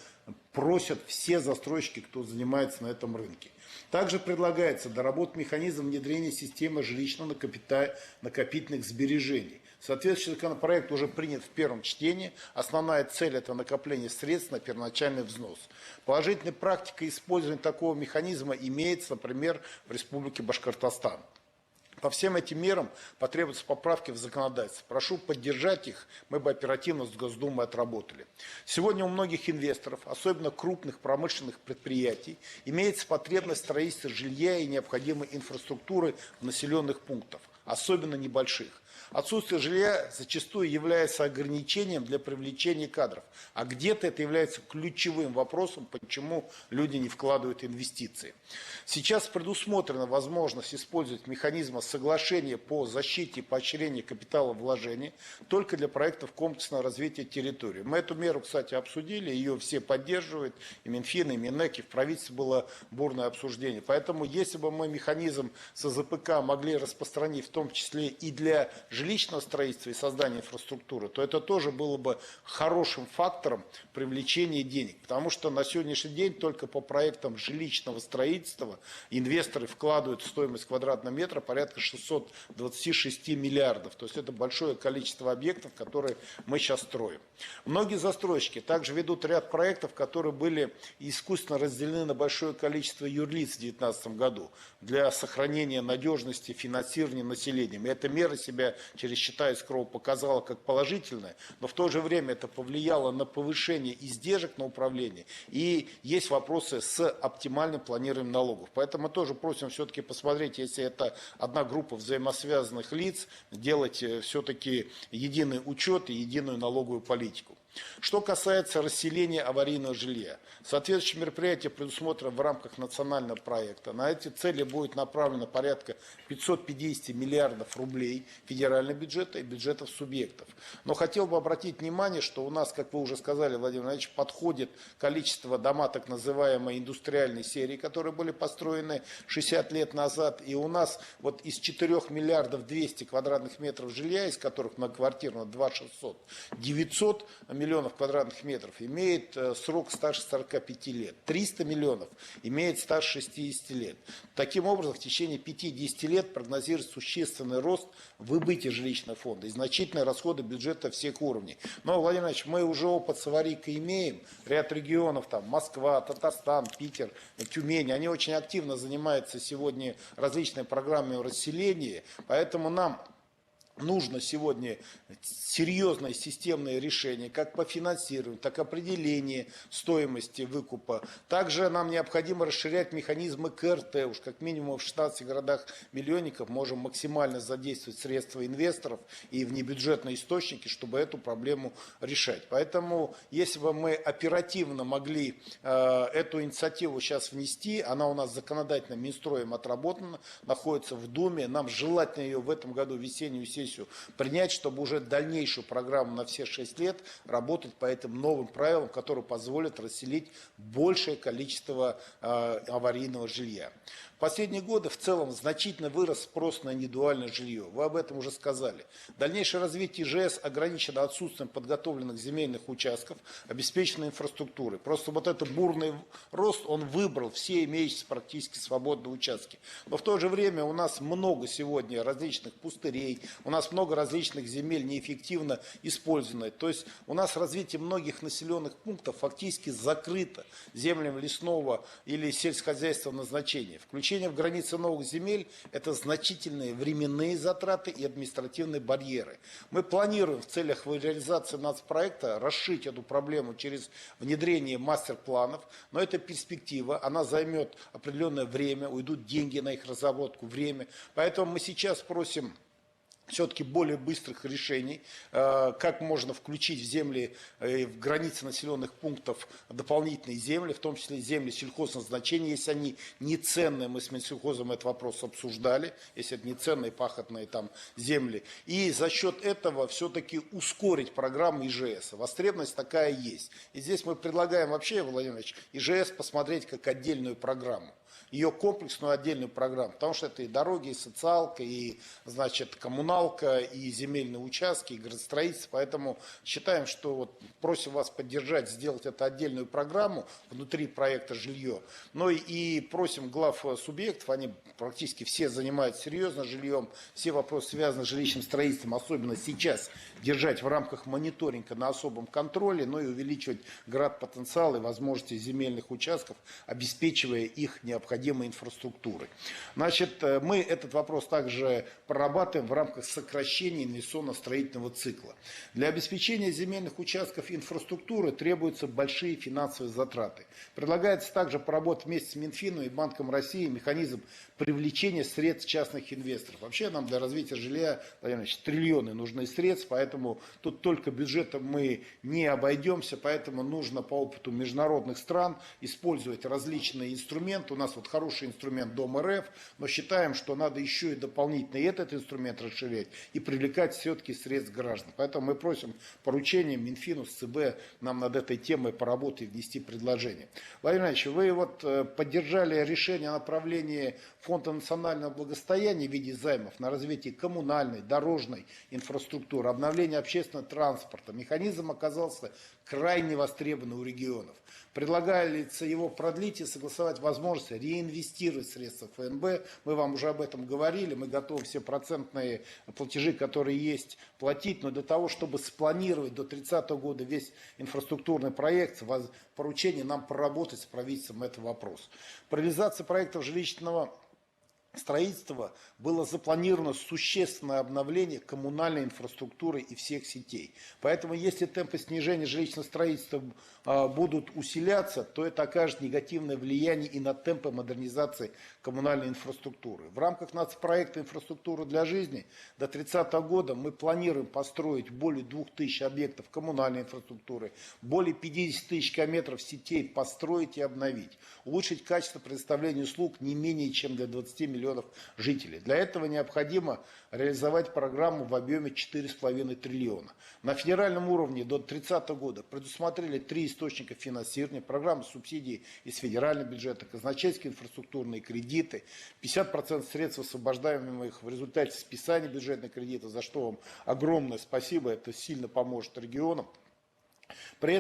просят все застройщики, кто занимается на этом рынке. Также предлагается доработать механизм внедрения системы жилищно-накопительных сбережений. Соответствующий законопроект уже принят в первом чтении. Основная цель – это накопление средств на первоначальный взнос. Положительная практика использования такого механизма имеется, например, в Республике Башкортостан. По всем этим мерам потребуются поправки в законодательство. Прошу поддержать их, мы бы оперативно с Госдумой отработали. Сегодня у многих инвесторов, особенно крупных промышленных предприятий, имеется потребность в строительстве жилья и необходимой инфраструктуры в населенных пунктах, особенно небольших. Отсутствие жилья зачастую является ограничением для привлечения кадров, а где-то это является ключевым вопросом, почему люди не вкладывают инвестиции. Сейчас предусмотрена возможность использовать механизмы соглашения по защите и поощрению капиталовложений только для проектов комплексного развития территории. Мы эту меру, кстати, обсудили, ее все поддерживают, и Минфин, и Минэк, и в правительстве было бурное обсуждение. Поэтому, если бы мы механизм СЗПК могли распространить в том числе и для жилищного строительства и создания инфраструктуры, то это тоже было бы хорошим фактором привлечения денег. Потому что на сегодняшний день только по проектам жилищного строительства инвесторы вкладывают в стоимость квадратного метра порядка 626 миллиардов. То есть это большое количество объектов, которые мы сейчас строим. Многие застройщики также ведут ряд проектов, которые были искусственно разделены на большое количество юрлиц в 2019 году для сохранения надежности финансирования населением. И эта мера себя через счета эскроу показала как положительная, но в то же время это повлияло на повышение издержек на управление. И есть вопросы с оптимальным планированием налогов. Поэтому мы тоже просим все-таки посмотреть, если это одна группа взаимосвязанных лиц, делать все-таки единый учет и единую налоговую политику. Что касается расселения аварийного жилья, соответствующие мероприятия предусмотрены в рамках национального проекта. На эти цели будет направлено порядка 550 миллиардов рублей федерального бюджета и бюджетов субъектов. Но хотел бы обратить внимание, что у нас, как вы уже сказали, Владимир Владимирович, подходит количество дома так называемой индустриальной серии, которые были построены 60 лет назад. И у нас вот из 4 миллиардов 200 квадратных метров жилья, из которых многоквартирного 2 600, 900 миллионов квадратных метров имеет срок старше 45 лет. 300 миллионов имеет старше 60 лет. Таким образом, в течение 5-10 лет прогнозируется существенный рост выбытия жилищного фонда и значительные расходы бюджета всех уровней. Но, Владимир Ильич, мы уже опыт с аварийкой имеем. Ряд регионов, там Москва, Татарстан, Питер, Тюмень, они очень активно занимаются сегодня различными программами расселения. Поэтому нам нужно сегодня серьезное системное решение как по финансированию, так и определение стоимости выкупа. Также нам необходимо расширять механизмы КРТ. Уж как минимум в 16 городах-миллионников можем максимально задействовать средства инвесторов и внебюджетные источники, чтобы эту проблему решать. Поэтому, если бы мы оперативно могли эту инициативу сейчас внести, она у нас законодательно Минстроем отработана, находится в Думе, нам желательно ее в этом году весеннюю сессию принять, чтобы уже дальнейшую программу на все 6 лет работать по этим новым правилам, которые позволят расселить большее количество аварийного жилья. В последние годы в целом значительно вырос спрос на индивидуальное жилье. Вы об этом уже сказали. Дальнейшее развитие ИЖС ограничено отсутствием подготовленных земельных участков, обеспеченной инфраструктурой. Просто вот этот бурный рост, он выбрал все имеющиеся практически свободные участки. Но в то же время у нас много сегодня различных пустырей, у нас много различных земель неэффективно использованных. То есть у нас развитие многих населенных пунктов фактически закрыто землями лесного или сельскохозяйственного назначения, включая Включение в границы новых земель – это значительные временные затраты и административные барьеры. Мы планируем в целях реализации нацпроекта расширить эту проблему через внедрение мастер-планов, но это перспектива, она займет определенное время, уйдут деньги на их разработку, время. Поэтому мы сейчас просим все-таки более быстрых решений, как можно включить в земли, в границы населенных пунктов дополнительные земли, в том числе земли сельхозназначения, если они не ценные, мы с Минсельхозом этот вопрос обсуждали, если это не ценные пахотные там земли. И за счет этого все-таки ускорить программу ИЖС. Востребованность такая есть. И здесь мы предлагаем вообще, Владимир Ильич, ИЖС посмотреть как отдельную программу. Ее комплексную отдельную программу, потому что это и дороги, и социалка, и, значит, коммуналка, и земельные участки, и градостроительство. Поэтому считаем, что вот просим вас поддержать, сделать это отдельную программу внутри проекта «Жилье». Но и просим глав субъектов, они практически все занимаются серьезно жильем, все вопросы, связанные с жилищным строительством, особенно сейчас, держать в рамках мониторинга на особом контроле, но и увеличивать градпотенциал и возможности земельных участков, обеспечивая их необходимой инфраструктурой. Значит, мы этот вопрос также прорабатываем в рамках сокращения инвестиционно-строительного цикла. Для обеспечения земельных участков инфраструктуры требуются большие финансовые затраты. Предлагается также проработать вместе с Минфином и Банком России механизм привлечения средств частных инвесторов. Вообще нам для развития жилья, Владимир Ильич, триллионы нужны средств, поэтому тут только бюджетом мы не обойдемся, поэтому нужно по опыту международных стран использовать различные инструменты. У нас вот хороший инструмент Дом РФ, но считаем, что надо еще и дополнительно этот инструмент расширять и привлекать все-таки средств граждан. Поэтому мы просим поручения Минфину с ЦБ нам над этой темой поработать и внести предложение. Владимир Ильич, вы вот поддержали решение о направлении Фонда национального благосостояния в виде займов на развитие коммунальной, дорожной инфраструктуры, обновление общественного транспорта. Механизм оказался крайне востребован у регионов. Предлагается его продлить и согласовать возможность реинвестировать средства ФНБ. Мы вам уже об этом говорили, мы готовы все процентные платежи, которые есть, платить, но для того, чтобы спланировать до 30 года весь инфраструктурный проект, поручение нам проработать с правительством этот вопрос. По реализации проектов жилищного строительства было запланировано существенное обновление коммунальной инфраструктуры и всех сетей. Поэтому если темпы снижения жилищного строительства будут усиляться, то это окажет негативное влияние и на темпы модернизации коммунальной инфраструктуры. В рамках нацпроекта «Инфраструктура для жизни» до 30 года мы планируем построить более 2000 объектов коммунальной инфраструктуры, более 50 тысяч километров сетей построить и обновить, улучшить качество предоставления услуг не менее чем для 20 миллионов жителей. Для этого необходимо реализовать программу в объеме 4,5 триллиона. На федеральном уровне до 30 года предусмотрели 3 источника финансирования: программы субсидий из федерального бюджета, казначейские инфраструктурные кредиты, 50% средств, освобождаемых в результате списания бюджетных кредитов, за что вам огромное спасибо, это сильно поможет регионам. При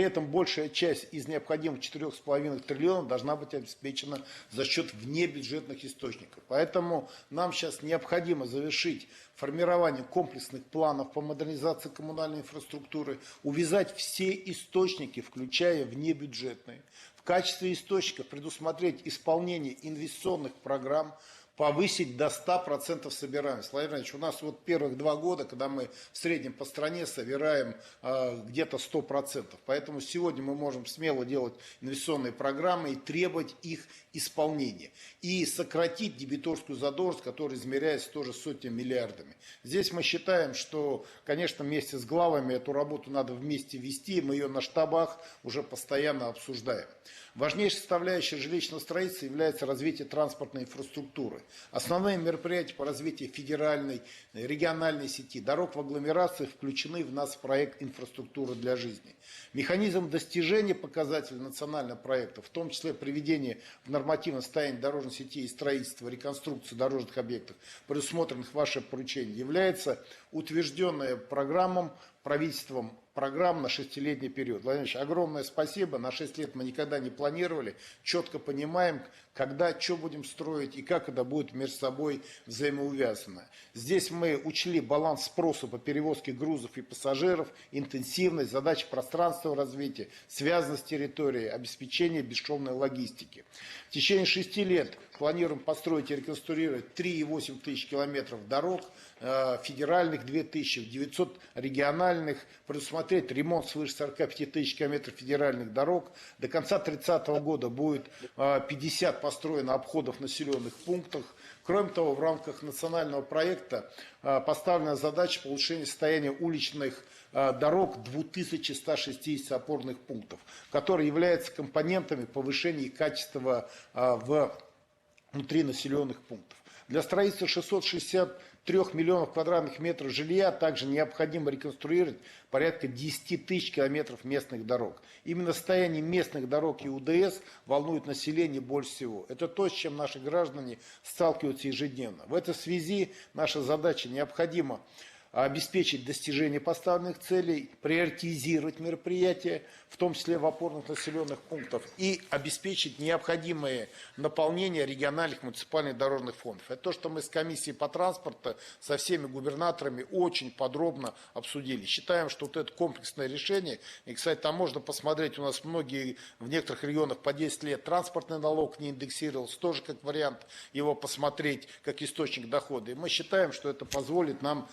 этом большая часть из необходимых 4,5 триллионов должна быть обеспечена за счет внебюджетных источников. Поэтому нам сейчас необходимо завершить формирование комплексных планов по модернизации коммунальной инфраструктуры, увязать все источники, включая внебюджетные. В качестве источников предусмотреть исполнение инвестиционных программ, повысить до 100% собираемость. Владимир Ильич, у нас вот первых 2 года, когда мы в среднем по стране собираем где-то 100%. Поэтому сегодня мы можем смело делать инвестиционные программы и требовать их исполнения. И сократить дебиторскую задолженность, которая измеряется тоже сотнями миллиардами. Здесь мы считаем, что, конечно, вместе с главами эту работу надо вместе вести. Мы ее на штабах уже постоянно обсуждаем. Важнейшей составляющей жилищного строительства является развитие транспортной инфраструктуры. Основные мероприятия по развитию федеральной, региональной сети дорог в агломерациях включены в нацпроект «Инфраструктура для жизни». Механизм достижения показателей национального проекта, в том числе приведение в нормативное состояние дорожной сети и строительства, реконструкции дорожных объектов, предусмотренных в вашем поручении, является утвержденная правительством программ на 6-летний период. Владимир Ильич, огромное спасибо. На 6 лет мы никогда не планировали. Четко понимаем, когда, что будем строить и как это будет между собой взаимоувязано. Здесь мы учли баланс спроса по перевозке грузов и пассажиров, интенсивность, задачи пространственного развития, связанность территории, обеспечение бесшовной логистики. В течение 6 лет планируем построить и реконструировать 3,8 тысяч километров дорог, федеральных 2000, 900 региональных, предусмотреть ремонт свыше 45 тысяч километров федеральных дорог. До конца 2030 года будет 50 построено обходов населенных пунктов. Кроме того, в рамках национального проекта поставлена задача по улучшению состояния уличных дорог 2160 опорных пунктов, которые являются компонентами повышения качества внутри населенных пунктов. Для строительства 663 миллионов квадратных метров жилья также необходимо реконструировать порядка 10 тысяч километров местных дорог. Именно состояние местных дорог и УДС волнует население больше всего. Это то, с чем наши граждане сталкиваются ежедневно. В этой связи наша задача необходимо обеспечить достижение поставленных целей, приоритизировать мероприятия, в том числе в опорных населенных пунктах, и обеспечить необходимое наполнение региональных муниципальных дорожных фондов. Это то, что мы с комиссией по транспорту со всеми губернаторами очень подробно обсудили. Считаем, что вот это комплексное решение, и, кстати, там можно посмотреть, у нас многие в некоторых регионах по 10 лет транспортный налог не индексировался, тоже как вариант его посмотреть как источник дохода. И мы считаем, что это позволит нам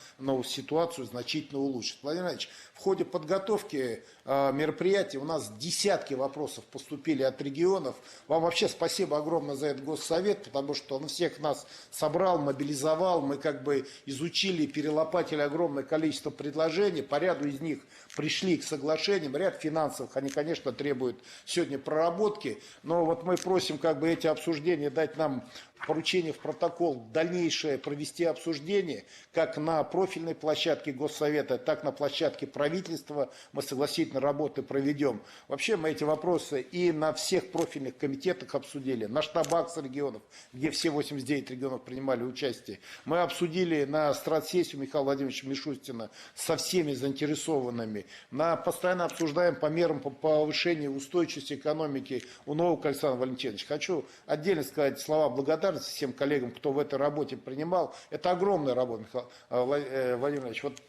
ситуацию значительно улучшить. Владимир Владимирович, в ходе подготовки мероприятия у нас десятки вопросов поступили от регионов. Вам вообще спасибо огромное за этот госсовет, потому что он всех нас собрал, мобилизовал. Мы как бы изучили, перелопатили огромное количество предложений. По ряду из них пришли к соглашениям. Ряд финансовых, они, конечно, требуют сегодня проработки. Но вот мы просим как бы эти обсуждения дать нам поручение в протокол дальнейшее провести обсуждение, как на профильной площадке Госсовета, так на площадке правительства. Мы согласительно работы проведем. Вообще мы эти вопросы и на всех профильных комитетах обсудили, на штабах регионов, где все 89 регионов принимали участие. Мы обсудили на стратсессии Михаила Владимировича Мишустина со всеми заинтересованными. Постоянно обсуждаем по мерам по повышению устойчивости экономики у Нового Александра Валентиновича. Хочу отдельно сказать слова благодарности всем коллегам, кто в этой работе принимал. Это огромная работа, Михаил Владимирович. Вот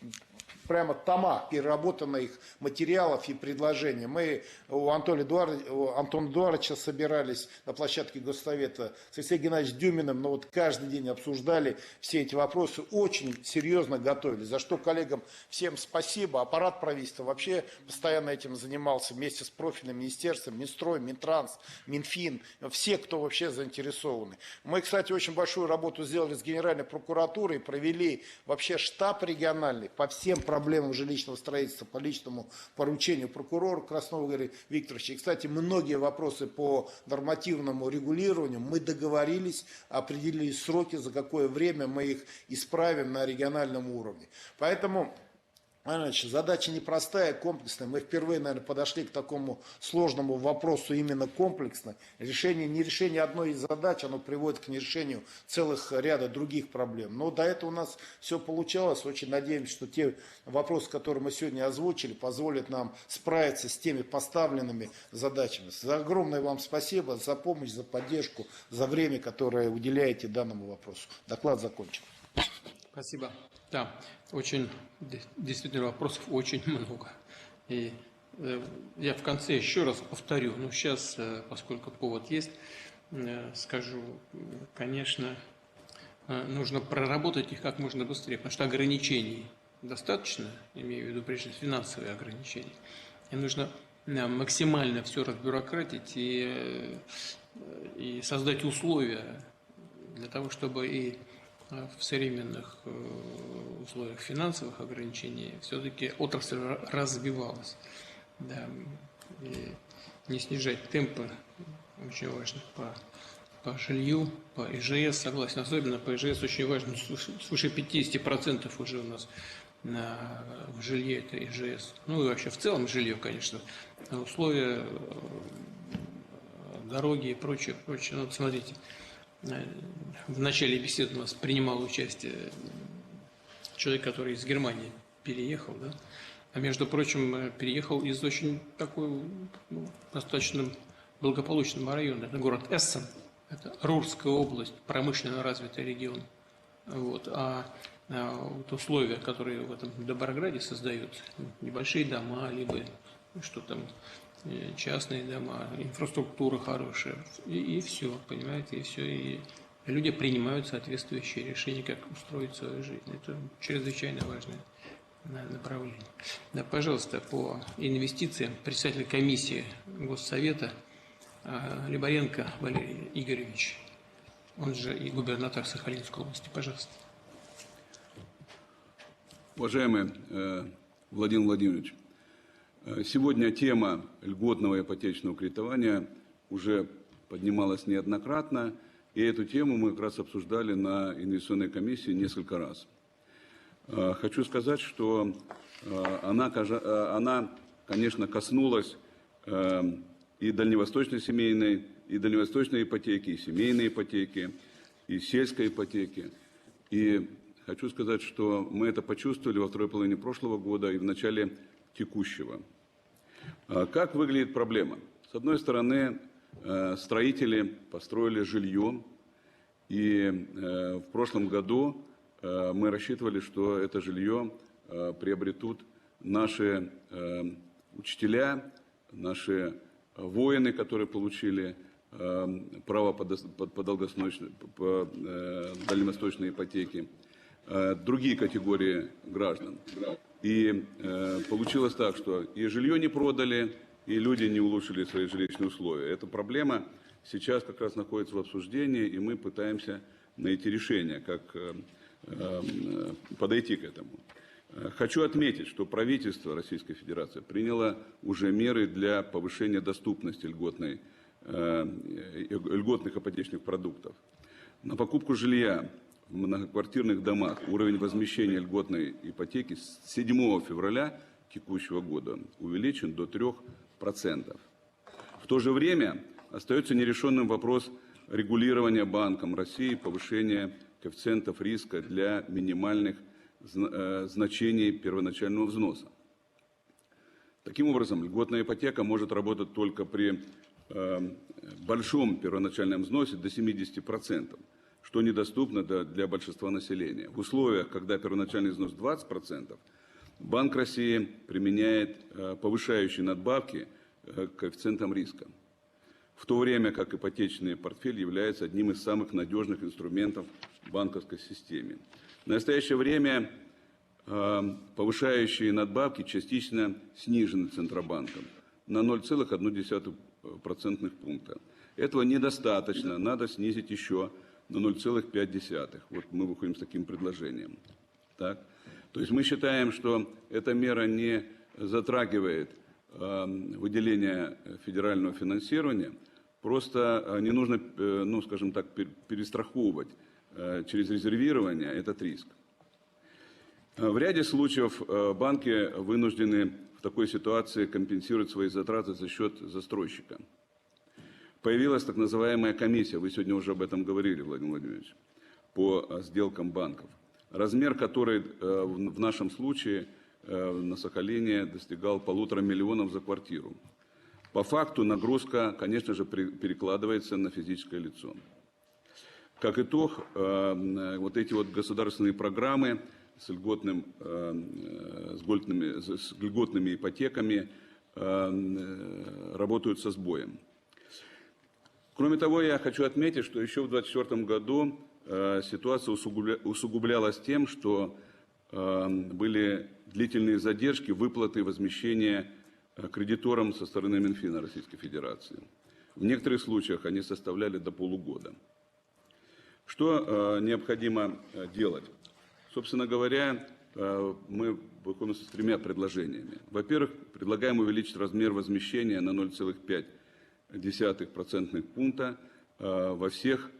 прямо тома переработанных материалов и предложений. Мы у Антона Эдуардовича собирались на площадке Госсовета с Алексеем Геннадьевичем Дюминым, но вот каждый день обсуждали все эти вопросы, очень серьезно готовились, за что коллегам всем спасибо. Аппарат правительства вообще постоянно этим занимался вместе с профильным министерством, Минстрой, Минтранс, Минфин, все, кто вообще заинтересованы. Мы, кстати, очень большую работу сделали с Генеральной прокуратурой, провели вообще штаб региональный по всем проблемам жилищного строительства, по личному поручению прокурора Краснова Игоря Викторовича. И, кстати, многие вопросы по нормативному регулированию мы договорились, определили сроки, за какое время мы их исправим на региональном уровне. Поэтому задача непростая, комплексная. Мы впервые, наверное, подошли к такому сложному вопросу именно комплексно. Не решение одной из задач, оно приводит к нерешению целых ряда других проблем. Но до этого у нас все получалось. Очень надеемся, что те вопросы, которые мы сегодня озвучили, позволят нам справиться с теми поставленными задачами. За огромное вам спасибо, за помощь, за поддержку, за время, которое уделяете данному вопросу. Доклад закончен. Спасибо. Да, действительно вопросов очень много. И я в конце еще раз повторю, но сейчас, поскольку повод есть, скажу, конечно, нужно проработать их как можно быстрее, потому что ограничений достаточно, имею в виду прежде всего финансовые ограничения. И нужно максимально все разбюрократить и создать условия для того, чтобы и в современных условиях финансовых ограничений все-таки отрасль развивалась. Да, и не снижать темпы, очень важно, по жилью, по ИЖС, согласен, особенно по ИЖС очень важно, свыше 50% уже у нас в жилье это ИЖС. Ну и вообще в целом жилье, конечно, условия, дороги и прочее. Ну, вот смотрите. В начале беседы у нас принимал участие человек, который из Германии переехал, да? А между прочим, переехал из очень такой достаточно благополучного района. Это город Эссен, это Рурская область, промышленно развитый регион. Вот. Вот условия, которые в этом Доброграде создаются, небольшие дома, либо что там частные дома, инфраструктура хорошая, и все, понимаете, и все. И люди принимают соответствующие решения, как устроить свою жизнь. Это чрезвычайно важное направление. Да, пожалуйста, по инвестициям председатель комиссии Госсовета Либоренко Валерий Игоревич, он же и губернатор Сахалинской области. Пожалуйста. Уважаемый Владимир Владимирович, сегодня тема льготного ипотечного кредитования уже поднималась неоднократно, и эту тему мы как раз обсуждали на инвестиционной комиссии несколько раз. Хочу сказать, что она, конечно, коснулась и дальневосточной семейной, и дальневосточной ипотеки, и семейной ипотеки, и сельской ипотеки. И хочу сказать, что мы это почувствовали во второй половине прошлого года и в начале текущего. Как выглядит проблема? С одной стороны, строители построили жилье, и в прошлом году мы рассчитывали, что это жилье приобретут наши учителя, наши воины, которые получили право по дальневосточной ипотеке, другие категории граждан. И получилось так, что и жилье не продали, и люди не улучшили свои жилищные условия. Эта проблема сейчас как раз находится в обсуждении, и мы пытаемся найти решение, как подойти к этому. Хочу отметить, что правительство Российской Федерации приняло уже меры для повышения доступности льготных ипотечных продуктов. На покупку жилья в многоквартирных домах уровень возмещения льготной ипотеки с 7 февраля текущего года увеличен до 3%. В то же время остается нерешенным вопрос регулирования Банком России повышения коэффициентов риска для минимальных значений первоначального взноса. Таким образом, льготная ипотека может работать только при большом первоначальном взносе до 70%, что недоступно для большинства населения. В условиях, когда первоначальный взнос 20%, Банк России применяет повышающие надбавки к коэффициентам риска, в то время как ипотечный портфель является одним из самых надежных инструментов в банковской системе. В настоящее время повышающие надбавки частично снижены Центробанком на 0,1% пункта. Этого недостаточно, надо снизить еще на 0,5. Вот мы выходим с таким предложением. Так? То есть мы считаем, что эта мера не затрагивает выделение федерального финансирования, просто не нужно, ну, скажем так, перестраховывать через резервирование этот риск. В ряде случаев банки вынуждены в такой ситуации компенсировать свои затраты за счет застройщика. Появилась так называемая комиссия, вы сегодня уже об этом говорили, Владимир Владимирович, по сделкам банков, размер которой в нашем случае на Сахалине достигал 1,5 миллиона за квартиру. По факту нагрузка, конечно же, перекладывается на физическое лицо. Как итог, вот эти вот государственные программы с льготными ипотеками работают со сбоем. Кроме того, я хочу отметить, что еще в 2024 году ситуация усугублялась тем, что были длительные задержки выплаты и возмещения кредиторам со стороны Минфина Российской Федерации. В некоторых случаях они составляли до полугода. Что необходимо делать? Собственно говоря, мы выходим с 3 предложениями. Во-первых, предлагаем увеличить размер возмещения на 0,5% пункта во всех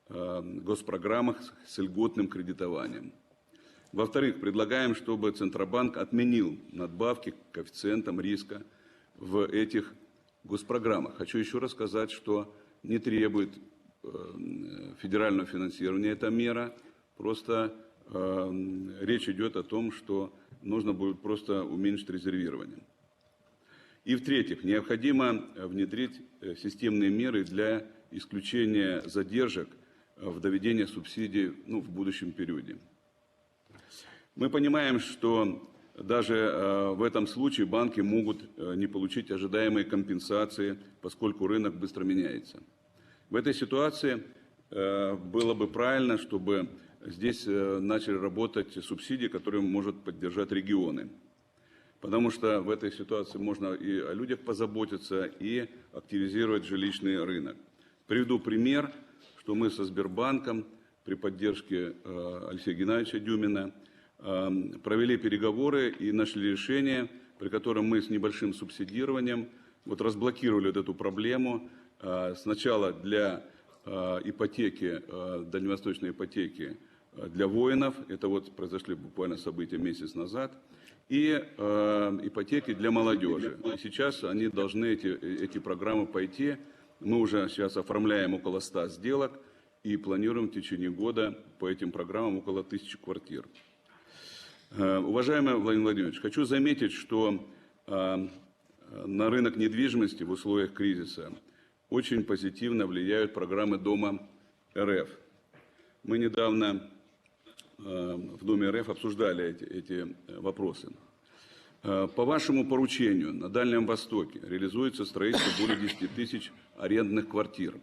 госпрограммах с льготным кредитованием. Во-вторых, предлагаем, чтобы Центробанк отменил надбавки к коэффициентам риска в этих госпрограммах. Хочу еще раз сказать, что не требует федерального финансирования эта мера, просто речь идет о том, что нужно будет просто уменьшить резервирование. И в-третьих, необходимо внедрить системные меры для исключения задержек в доведении субсидий в будущем периоде. Мы понимаем, что даже в этом случае банки могут не получить ожидаемые компенсации, поскольку рынок быстро меняется. В этой ситуации было бы правильно, чтобы здесь начали работать субсидии, которые может поддержать регионы. Потому что в этой ситуации можно и о людях позаботиться, и активизировать жилищный рынок. Приведу пример, что мы со Сбербанком при поддержке Алексея Геннадьевича Дюмина провели переговоры и нашли решение, при котором мы с небольшим субсидированием разблокировали эту проблему. Сначала для ипотеки, дальневосточной ипотеки для воинов, это произошли буквально события месяц назад, и ипотеки для молодежи. И сейчас они должны, эти программы, пойти. Мы уже сейчас оформляем около 100 сделок и планируем в течение года по этим программам около 1000 квартир. Уважаемый Владимир Владимирович, хочу заметить, что на рынок недвижимости в условиях кризиса очень позитивно влияют программы Дома РФ. Мы недавно в Доме РФ обсуждали эти вопросы. По вашему поручению на Дальнем Востоке реализуется строительство более 10 тысяч арендных квартир.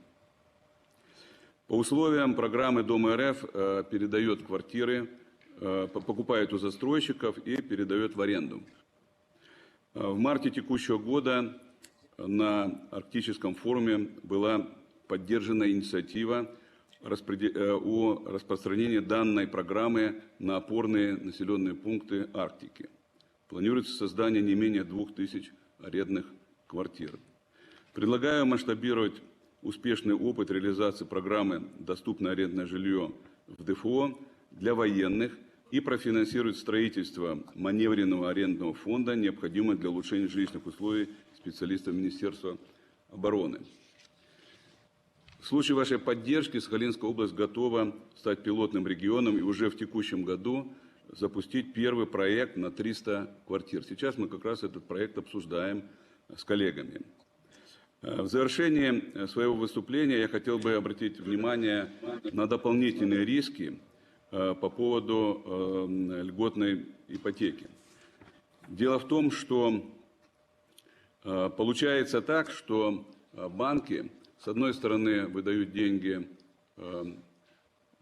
По условиям программы Дома РФ передает квартиры, покупает у застройщиков и передает в аренду. В марте текущего года на Арктическом форуме была поддержана инициатива о распространении данной программы на опорные населенные пункты Арктики. Планируется создание не менее 2000 арендных квартир. Предлагаю масштабировать успешный опыт реализации программы «Доступное арендное жилье» в ДФО для военных и профинансировать строительство маневренного арендного фонда, необходимого для улучшения жилищных условий специалистов Министерства обороны. В случае вашей поддержки Сахалинская область готова стать пилотным регионом и уже в текущем году запустить первый проект на 300 квартир. Сейчас мы как раз этот проект обсуждаем с коллегами. В завершении своего выступления я хотел бы обратить внимание на дополнительные риски по поводу льготной ипотеки. Дело в том, что получается так, что банки, с одной стороны, выдают деньги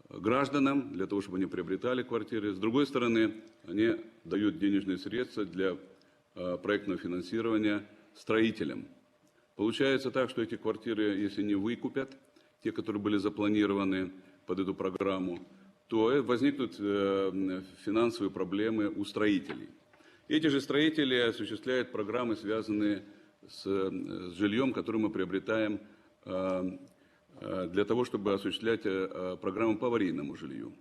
гражданам для того, чтобы они приобретали квартиры, с другой стороны, они дают денежные средства для проектного финансирования строителям. Получается так, что эти квартиры, если не выкупят, те, которые были запланированы под эту программу, то возникнут финансовые проблемы у строителей. Эти же строители осуществляют программы, связанные с жильем, которое мы приобретаем для того, чтобы осуществлять программу по аварийному жилью.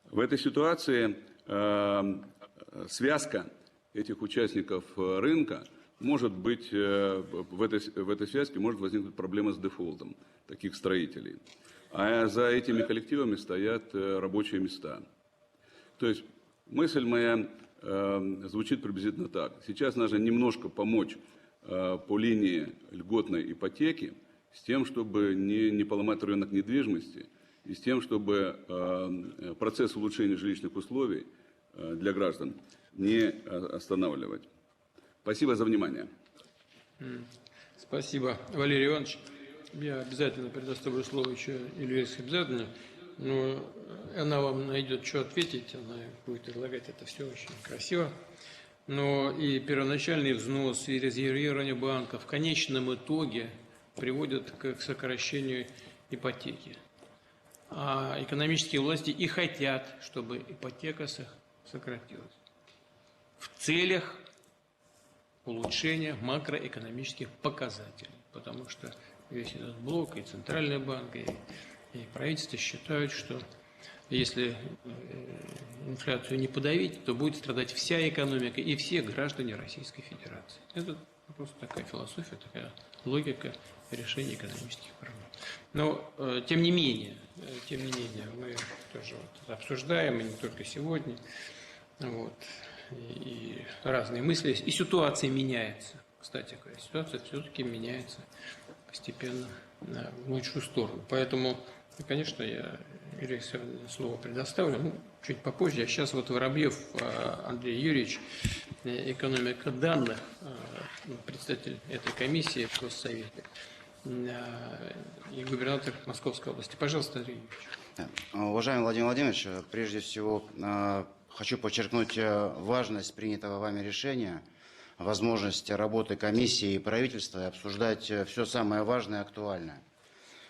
В этой ситуации связка этих участников рынка может быть, в этой связке может возникнуть проблема с дефолтом таких строителей. А за этими коллективами стоят рабочие места. То есть мысль моя звучит приблизительно так. Сейчас нужно немножко помочь по линии льготной ипотеки, с тем, чтобы не поломать рынок недвижимости, и с тем, чтобы процесс улучшения жилищных условий для граждан не останавливать. Спасибо за внимание. Спасибо, Валерий Иванович. Я обязательно предоставлю слово еще Илье Обязательно, но она вам найдет, что ответить, она будет излагать это все очень красиво. Но и первоначальный взнос, и резервирование банков в конечном итоге приводят к сокращению ипотеки. А экономические власти и хотят, чтобы ипотека сократилась в целях улучшения макроэкономических показателей. Потому что весь этот блок, и Центральный банк, и правительство считают, что если инфляцию не подавить, то будет страдать вся экономика и все граждане Российской Федерации. Это просто такая философия, такая логика решения экономических проблем. Но, тем не менее, мы тоже обсуждаем, и не только сегодня, и разные мысли, и ситуация меняется. Кстати говоря, ситуация все-таки меняется постепенно в лучшую сторону. Поэтому Конечно, я Юрию Александровичу слово предоставлю, чуть попозже. А сейчас вот Воробьев Андрей Юрьевич, экономика данных, представитель этой комиссии в Госсовете и губернатор Московской области. Пожалуйста, Андрей Юрьевич. Уважаемый Владимир Владимирович, прежде всего хочу подчеркнуть важность принятого вами решения, возможность работы комиссии и правительства и обсуждать все самое важное и актуальное.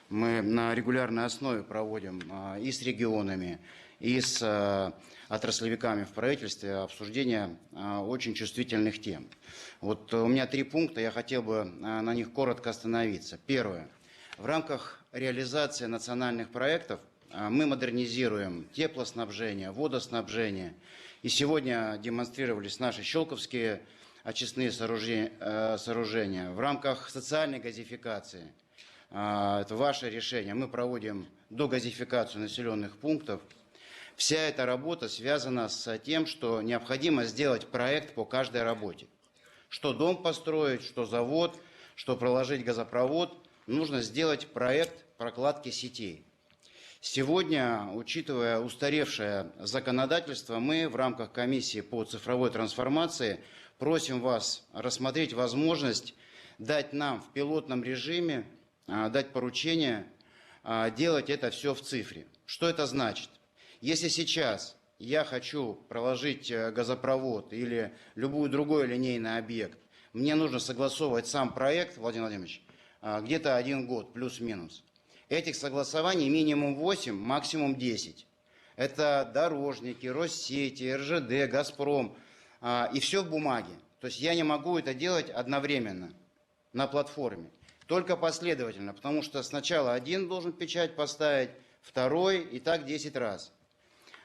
Мы на регулярной основе проводим и с регионами, и с отраслевиками в правительстве обсуждение очень чувствительных тем. Вот у меня 3 пункта, я хотел бы на них коротко остановиться. Первое. В рамках реализации национальных проектов мы модернизируем теплоснабжение, водоснабжение. И сегодня демонстрировались наши щелковские очистные сооружения. В рамках социальной газификации, это ваше решение, мы проводим догазификацию населенных пунктов. Вся эта работа связана с тем, что необходимо сделать проект по каждой работе. Что дом построить, что завод, что проложить газопровод, нужно сделать проект прокладки сетей. Сегодня, учитывая устаревшее законодательство, мы в рамках комиссии по цифровой трансформации просим вас рассмотреть возможность дать нам в пилотном режиме, дать поручение делать это все в цифре. Что это значит? Если сейчас я хочу проложить газопровод или любой другой линейный объект, мне нужно согласовывать сам проект, Владимир Владимирович, где-то 1 год, плюс-минус. Этих согласований минимум 8, максимум 10. Это дорожники, Россети, РЖД, Газпром. И все в бумаге. То есть я не могу это делать одновременно на платформе. Только последовательно, потому что сначала один должен печать поставить, второй и так 10 раз.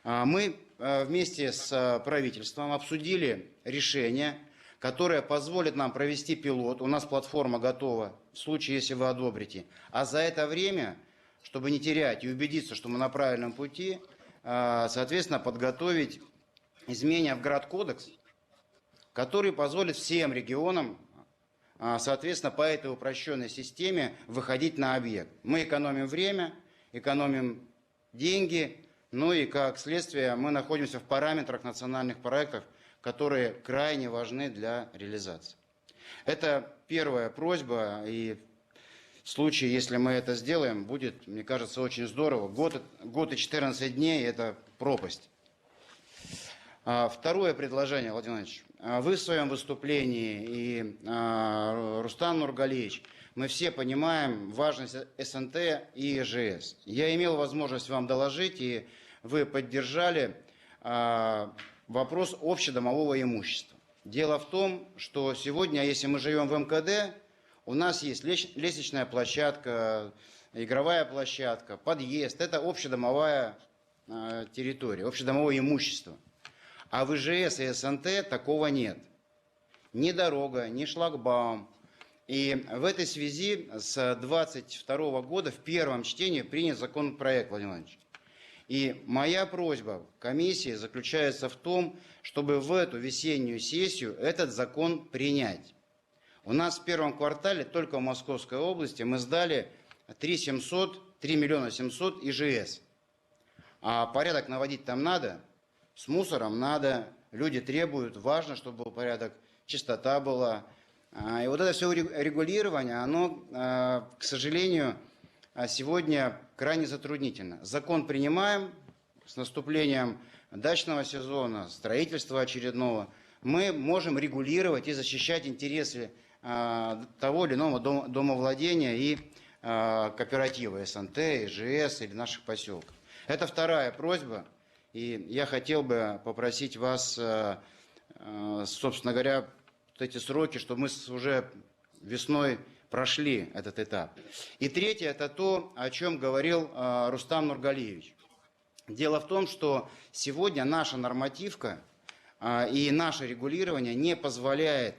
Мы вместе с правительством обсудили решение, которое позволит нам провести пилот. У нас платформа готова, в случае, если вы одобрите. А за это время, чтобы не терять и убедиться, что мы на правильном пути, соответственно, подготовить изменения в Градкодекс, который позволит всем регионам, соответственно, по этой упрощенной системе выходить на объект. Мы экономим время, экономим деньги, ну и как следствие мы находимся в параметрах национальных проектов, которые крайне важны для реализации. Это первая просьба, и в случае, если мы это сделаем, будет, мне кажется, очень здорово. Год и 14 дней – это пропасть. Второе предложение, Владимир Владимирович. Вы в своем выступлении и Рустам Нургалиевич, мы все понимаем важность СНТ и ЕЖС. Я имел возможность вам доложить, и вы поддержали вопрос общедомового имущества. Дело в том, что сегодня, если мы живем в МКД, у нас есть лестничная площадка, игровая площадка, подъезд. Это общедомовая территория, общедомовое имущество. А в ИЖС и СНТ такого нет. Ни дорога, ни шлагбаум. И в этой связи с 2022 года в первом чтении принят законопроект, Владимир Владимирович. И моя просьба комиссии заключается в том, чтобы в эту весеннюю сессию этот закон принять. У нас в первом квартале только в Московской области мы сдали 3 миллиона 700 ИЖС. А порядок наводить там надо. С мусором надо, люди требуют, важно, чтобы был порядок, чистота была. И вот это все регулирование, оно, к сожалению, сегодня крайне затруднительно. Закон принимаем с наступлением дачного сезона, строительства очередного. Мы можем регулировать и защищать интересы того или иного домовладения и кооператива СНТ, ИЖС или наших поселков. Это вторая просьба. И я хотел бы попросить вас, собственно говоря, вот эти сроки, чтобы мы уже весной прошли этот этап. И третье, это то, о чем говорил Рустам Нургалиевич. Дело в том, что сегодня наша нормативка и наше регулирование не позволяет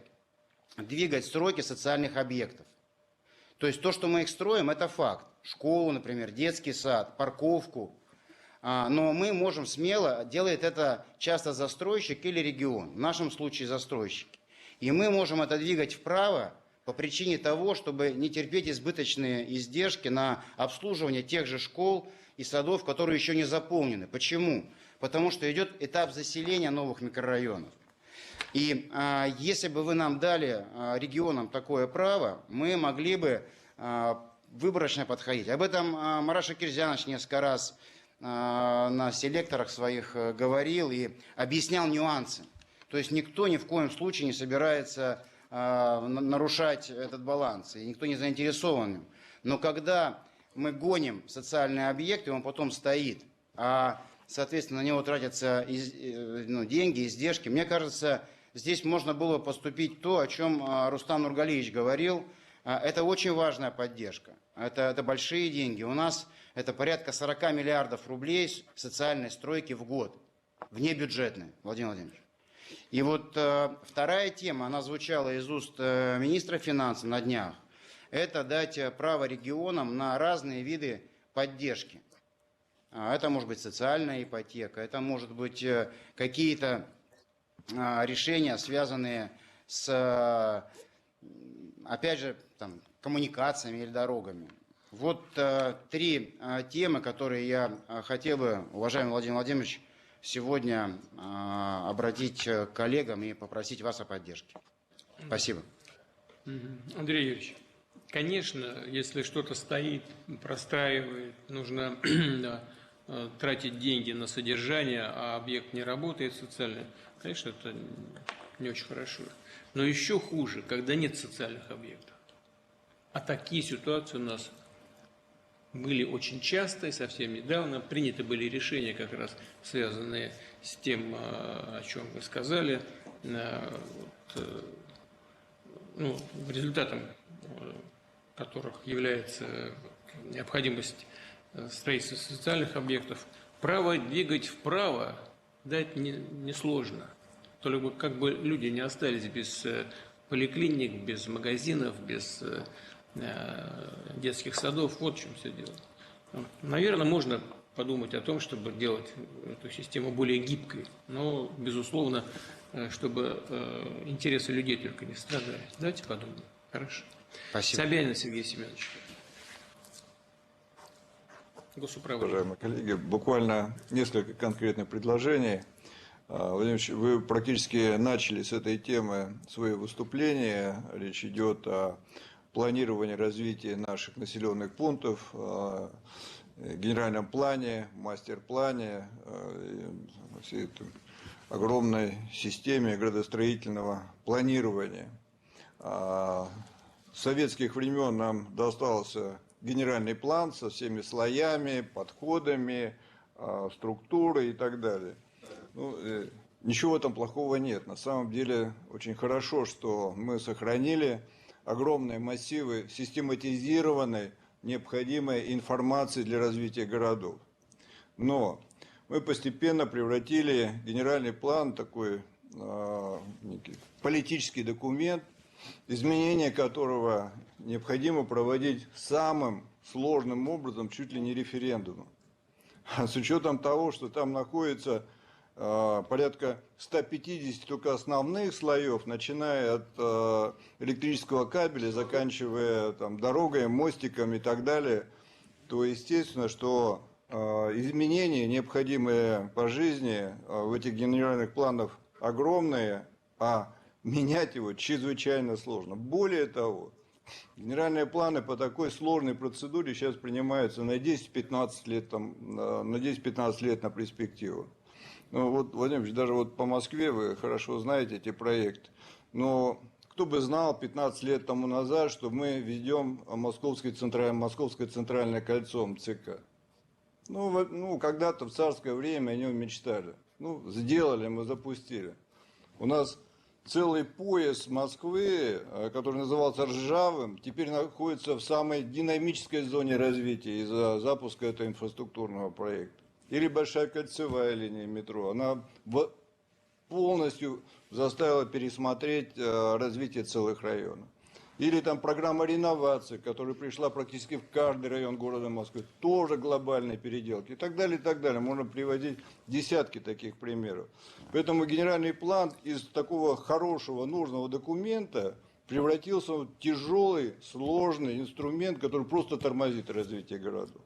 двигать сроки социальных объектов. То есть то, что мы их строим, это факт. Школу, например, детский сад, парковку. Но мы можем смело, делает это часто застройщик или регион, в нашем случае застройщики. И мы можем это двигать вправо, по причине того, чтобы не терпеть избыточные издержки на обслуживание тех же школ и садов, которые еще не заполнены. Почему? Потому что идет этап заселения новых микрорайонов. И если бы вы нам дали, регионам, такое право, мы могли бы выборочно подходить. Об этом Марат Шакирзянович несколько раз на селекторах своих говорил и объяснял нюансы. То есть никто ни в коем случае не собирается нарушать этот баланс, и никто не заинтересован. Но когда мы гоним социальный объект, и он потом стоит, а, соответственно, на него тратятся деньги, издержки, мне кажется, здесь можно было поступить то, о чем Рустам Нургалиевич говорил. Это очень важная поддержка. Это большие деньги. У нас это порядка 40 миллиардов рублей социальной стройки в год, внебюджетной, Владимир Владимирович. И вот вторая тема, она звучала из уст министра финансов на днях, это дать право регионам на разные виды поддержки. Это может быть социальная ипотека, это может быть какие-то решения, связанные с, опять же, там, коммуникациями или дорогами. Вот три темы, которые я хотел бы, уважаемый Владимир Владимирович, сегодня обратить к коллегам и попросить вас о поддержке. Спасибо. Андрей Юрьевич, конечно, если что-то стоит, простраивает, нужно тратить деньги на содержание, а объект не работает социально, конечно, это не очень хорошо. Но еще хуже, когда нет социальных объектов. А такие ситуации у нас были очень часто, и совсем недавно приняты были решения, как раз связанные с тем, о чем вы сказали, результатом которых является необходимость строительства социальных объектов. Право двигать вправо дать несложно. Только как бы люди не остались без поликлиник, без магазинов, без детских садов. Вот в чем все дело. Наверное, можно подумать о том, чтобы делать эту систему более гибкой, но, безусловно, чтобы интересы людей только не страдали. Давайте подумаем. Хорошо. Спасибо. Собянин Сергей Семенович. Госуправление. Уважаемые коллеги, буквально несколько конкретных предложений. Владимир Ильич, вы практически начали с этой темы свое выступление. Речь идет о планировании развития наших населенных пунктов, о генеральном плане, мастер-плане, всей этой огромной системе градостроительного планирования. С советских времен нам достался генеральный план со всеми слоями, подходами, структурой и так далее. Ничего в этом плохого нет. На самом деле очень хорошо, что мы сохранили огромные массивы систематизированной, необходимой информации для развития городов. Но мы постепенно превратили генеральный план в такой некий политический документ, изменение которого необходимо проводить самым сложным образом, чуть ли не референдумом. С учетом того, что там находится порядка 150 только основных слоев, начиная от электрического кабеля, заканчивая там, дорогой, мостиком и так далее, то естественно, что изменения, необходимые по жизни в этих генеральных планах, огромные, а менять его чрезвычайно сложно. Более того, генеральные планы по такой сложной процедуре сейчас принимаются на 10-15 лет, на 10-15 лет на перспективу. Ну, вот, Владимир Ильич, даже вот по Москве вы хорошо знаете эти проекты. Но кто бы знал 15 лет тому назад, что мы ведем Московское центральное кольцо МЦК. Ну, когда-то в царское время о нем мечтали. Ну, сделали, мы запустили. У нас целый пояс Москвы, который назывался Ржавым, теперь находится в самой динамической зоне развития из-за запуска этого инфраструктурного проекта. Или Большая кольцевая линия метро. Она полностью заставила пересмотреть развитие целых районов. Или там программа реновации, которая пришла практически в каждый район города Москвы. Тоже глобальные переделки. И так далее, и так далее. Можно приводить десятки таких примеров. Поэтому генеральный план из такого хорошего, нужного документа превратился в тяжелый, сложный инструмент, который просто тормозит развитие городов.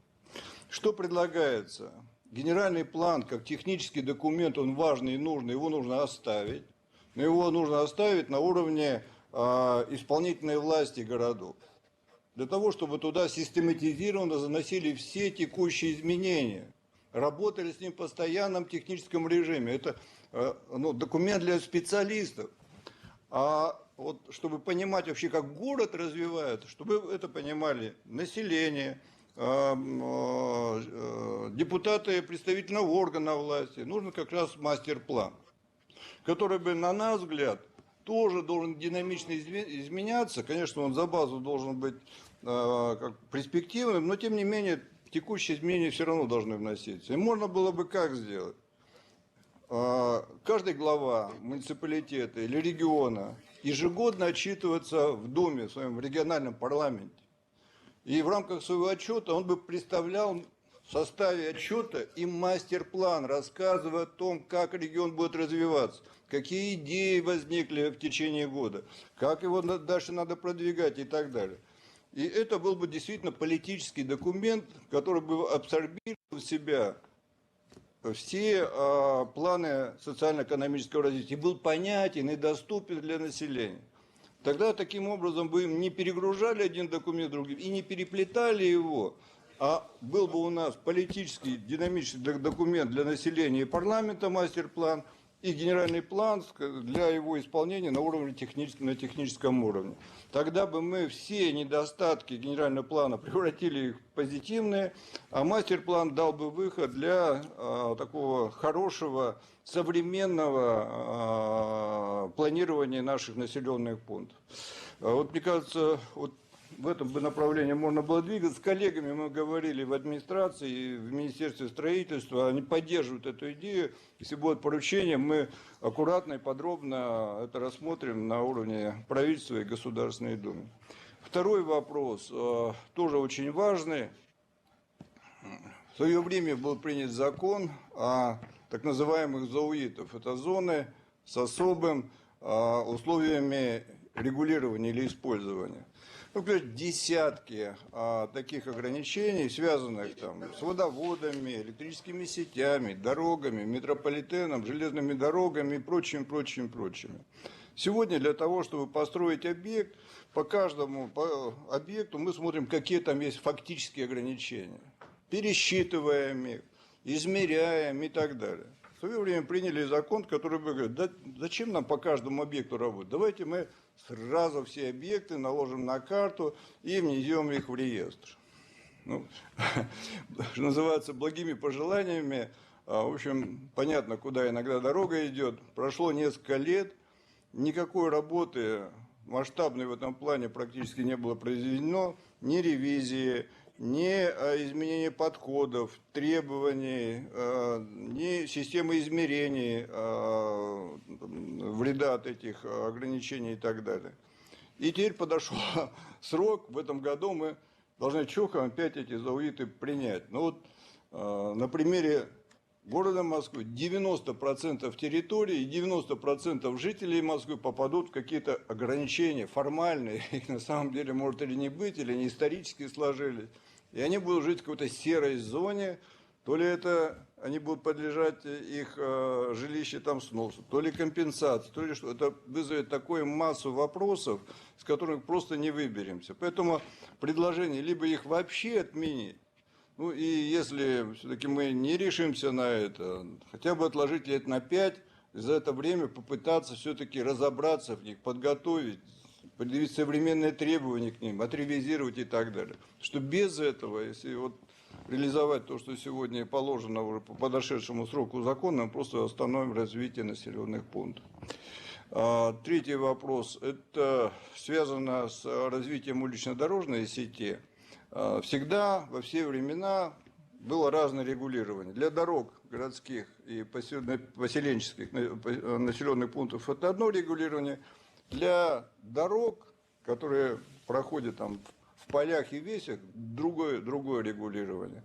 Что предлагается? Генеральный план, как технический документ, он важный и нужный, его нужно оставить. Но его нужно оставить на уровне исполнительной власти городов. Для того, чтобы туда систематизированно заносили все текущие изменения. Работали с ним в постоянном техническом режиме. Это документ для специалистов. А вот, чтобы понимать вообще, как город развивается, чтобы это понимали население, депутаты представительного органа власти, нужно как раз мастер-план, который бы, на наш взгляд, тоже должен динамично изменяться. Конечно, он за базу должен быть перспективным, но тем не менее текущие изменения все равно должны вноситься. И можно было бы как сделать? Каждый глава муниципалитета или региона ежегодно отчитываться в Думе, в своем региональном парламенте. И в рамках своего отчета он бы представлял в составе отчета и мастер-план, рассказывая о том, как регион будет развиваться, какие идеи возникли в течение года, как его дальше надо продвигать и так далее. И это был бы действительно политический документ, который бы абсорбировал в себя все планы социально-экономического развития, и был понятен и доступен для населения. Тогда таким образом бы им не перегружали один документ другим и не переплетали его, а был бы у нас политический динамический документ для населения и парламента, мастер-план, и генеральный план для его исполнения на уровне на техническом уровне. Тогда бы мы все недостатки генерального плана превратили их в позитивные, а мастер-план дал бы выход для такого хорошего, современного планирования наших населенных пунктов. Вот мне кажется, вот в этом бы направлении можно было двигаться. С коллегами мы говорили в администрации и в Министерстве строительства, они поддерживают эту идею. Если будет поручение, мы аккуратно и подробно это рассмотрим на уровне правительства и Государственной Думы. Второй вопрос, тоже очень важный. В свое время был принят закон о так называемых зауитов. Это зоны с особым условиями регулирования или использования. Например, десятки таких ограничений, связанных там, с водоводами, электрическими сетями, дорогами, метрополитеном, железными дорогами и прочим. Сегодня для того, чтобы построить объект, по каждому объекту мы смотрим, какие там есть фактические ограничения. Пересчитываем их, измеряем и так далее. В свое время приняли закон, который говорит, да зачем нам по каждому объекту работать? Давайте мы сразу все объекты наложим на карту и внесем их в реестр. Ну, что называется, благими пожеланиями. В общем, понятно, куда иногда дорога идет. Прошло несколько лет, никакой работы масштабной в этом плане практически не было произведено, ни ревизии, ни изменения подходов, требований, ни системы измерений вреда от этих ограничений и так далее. И теперь подошел срок, в этом году мы должны чухом опять эти зауиты принять. Ну вот на примере города Москвы 90% территории и 90% жителей Москвы попадут в какие-то ограничения формальные. Их на самом деле может или не быть, или они исторически сложились. И они будут жить в какой-то серой зоне, то ли это они будут подлежать их жилище там сносу, то ли компенсации, то ли что. Это вызовет такую массу вопросов, с которых просто не выберемся. Поэтому предложение либо их вообще отменить, ну и если все-таки мы не решимся на это, хотя бы отложить лет на 5, за это время попытаться все-таки разобраться в них, подготовить, предъявить современные требования к ним, отревизировать и так далее. Что без этого, если вот реализовать то, что сегодня положено уже по подошедшему сроку закона, мы просто остановим развитие населенных пунктов. Третий вопрос. Это связано с развитием улично-дорожной сети. Всегда, во все времена, было разное регулирование. Для дорог городских и поселенческих населенных пунктов это одно регулирование. Для дорог, которые проходят там в полях и весях, другое регулирование.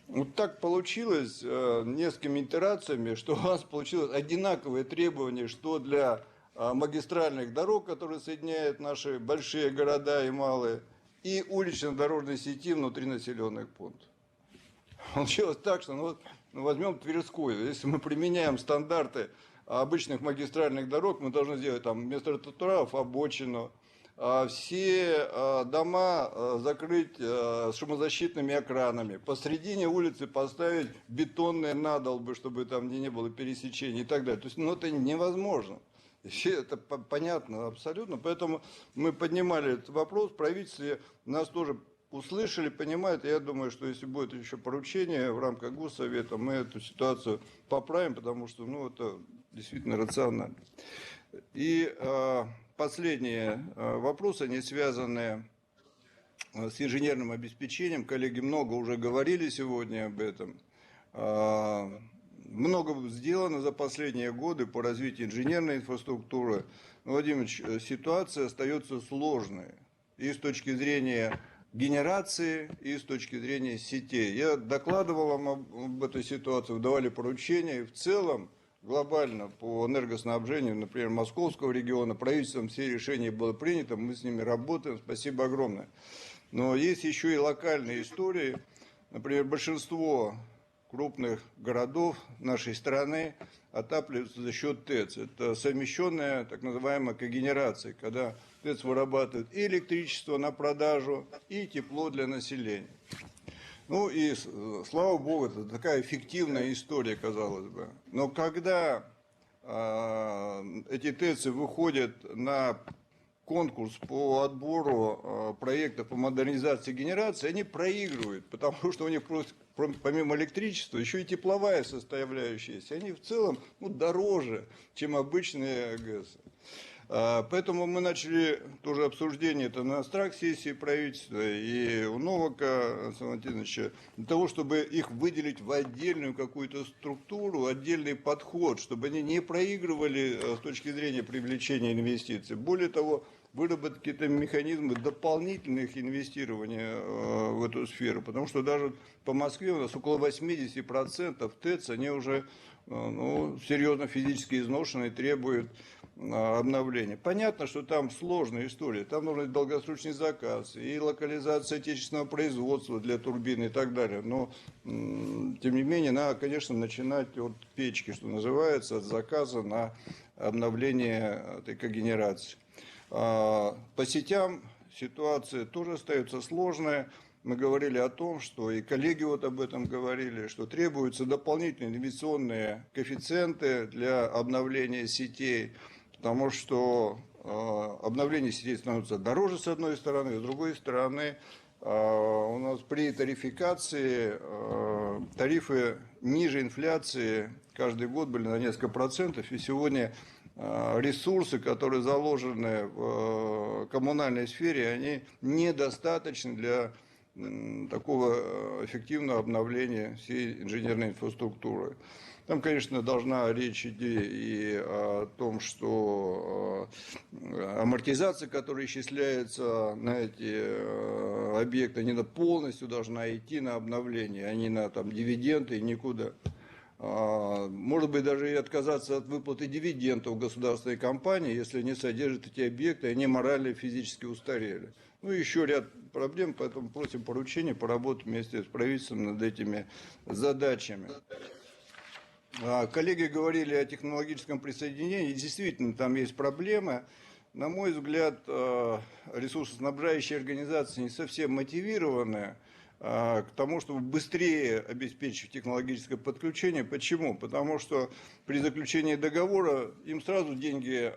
Вот так получилось несколькими итерациями, что у нас получилось одинаковые требования, что для магистральных дорог, которые соединяют наши большие города и малые, и улично-дорожной сети внутри населенных пунктов. Получилось так, что возьмем Тверскую. Если мы применяем стандарты обычных магистральных дорог, мы должны сделать там вместо тротуаров обочину, все дома закрыть шумозащитными экранами, посредине улицы поставить бетонные надолбы, чтобы там не было пересечений и так далее. То есть, это невозможно. И все это понятно абсолютно. Поэтому мы поднимали этот вопрос, правительство нас тоже услышали, понимают. Я думаю, что если будет еще поручение в рамках Госсовета, мы эту ситуацию поправим, потому что это действительно рационально. И последние вопросы, они связаны с инженерным обеспечением. Коллеги много уже говорили сегодня об этом. Много сделано за последние годы по развитию инженерной инфраструктуры. Но, Владимир Ильич, ситуация остается сложной и с точки зрения генерации, и с точки зрения сетей. Я докладывал вам об этой ситуации, давали поручения, и в целом глобально по энергоснабжению, например, Московского региона, правительством все решения было принято, мы с ними работаем, спасибо огромное. Но есть еще и локальные истории, например, большинство крупных городов нашей страны отапливаются за счет ТЭЦ. Это совмещенная так называемая когенерация, когда ТЭЦ вырабатывает и электричество на продажу, и тепло для населения. И слава богу, это такая эффективная история, казалось бы. Но когда эти ТЭЦы выходят на конкурс по отбору проектов по модернизации генерации, они проигрывают, потому что у них помимо электричества еще и тепловая составляющая есть. Они в целом дороже, чем обычные ГЭС. Поэтому мы начали тоже обсуждение это на сессии правительства и у Новака Александра Валентиновича, для того, чтобы их выделить в отдельную какую-то структуру, отдельный подход, чтобы они не проигрывали с точки зрения привлечения инвестиций. Более того, выработать какие-то механизмы дополнительных инвестирования в эту сферу, потому что даже по Москве у нас около 80% ТЭЦ, они уже серьезно физически изношены и требуют обновления. Понятно, что там сложная история, там нужен долгосрочный заказ и локализация отечественного производства для турбин и так далее. Но, тем не менее, надо, конечно, начинать от печки, что называется, от заказа на обновление этой когенерации. По сетям ситуация тоже остается сложная. Мы говорили о том, что и коллеги об этом говорили, что требуются дополнительные инвестиционные коэффициенты для обновления сетей, потому что обновление сетей становится дороже с одной стороны, с другой стороны у нас при тарификации тарифы ниже инфляции каждый год были на несколько процентов, и сегодня ресурсы, которые заложены в коммунальной сфере, они недостаточны для такого эффективного обновления всей инженерной инфраструктуры. Там, конечно, должна речь идти и о том, что амортизация, которая исчисляется на эти объекты, они полностью должна идти на обновление, а не на дивиденды и никуда. Может быть, даже и отказаться от выплаты дивидендов государственной компании, если они содержат эти объекты, они морально и физически устарели. Еще ряд проблем, поэтому просим поручения поработать вместе с правительством над этими задачами. Коллеги говорили о технологическом присоединении, действительно, там есть проблемы. На мой взгляд, ресурсоснабжающие организации не совсем мотивированы к тому, чтобы быстрее обеспечить технологическое подключение. Почему? Потому что при заключении договора им сразу деньги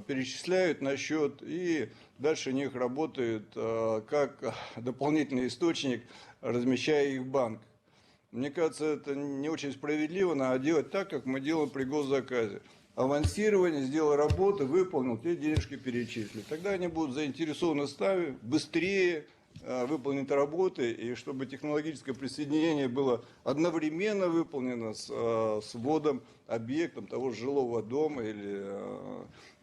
перечисляют на счет, и дальше у них работает как дополнительный источник, размещая их в банк. Мне кажется, это не очень справедливо, надо делать так, как мы делаем при госзаказе. Авансирование, сделал работу, выполнил, те денежки перечислили. Тогда они будут заинтересованы ставить быстрее выполнить работы, и чтобы технологическое присоединение было одновременно выполнено с вводом объектом того же жилого дома или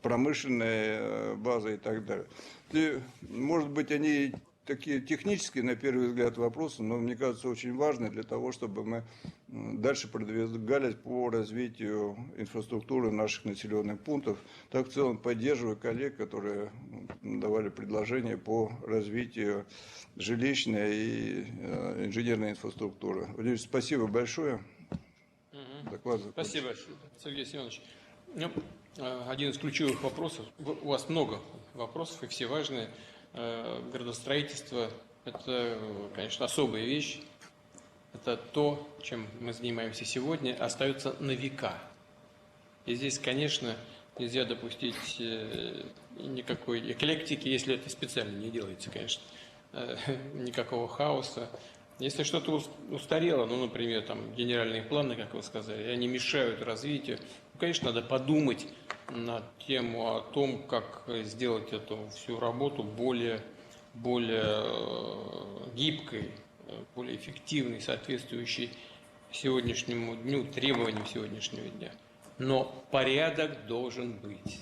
промышленной базы и так далее. И, может быть, они такие технические, на первый взгляд, вопросы, но, мне кажется, очень важные для того, чтобы мы дальше продвигались по развитию инфраструктуры наших населенных пунктов. Так, в целом, поддерживаю коллег, которые давали предложения по развитию жилищной и инженерной инфраструктуры. Владимир, спасибо большое. Доклад закончен. Спасибо, Сергей Семенович. Ну, один из ключевых вопросов, у вас много вопросов, и все важные. Градостроительство – это, конечно, особая вещь. Это то, чем мы занимаемся сегодня, остается на века. И здесь, конечно, нельзя допустить никакой эклектики, если это специально не делается, конечно, никакого хаоса. Если что-то устарело, ну, например, там, генеральные планы, как вы сказали, они мешают развитию, ну, конечно, надо подумать на тему о том, как сделать эту всю работу более гибкой, более эффективной, соответствующей сегодняшнему дню, требованиям сегодняшнего дня. Но порядок должен быть.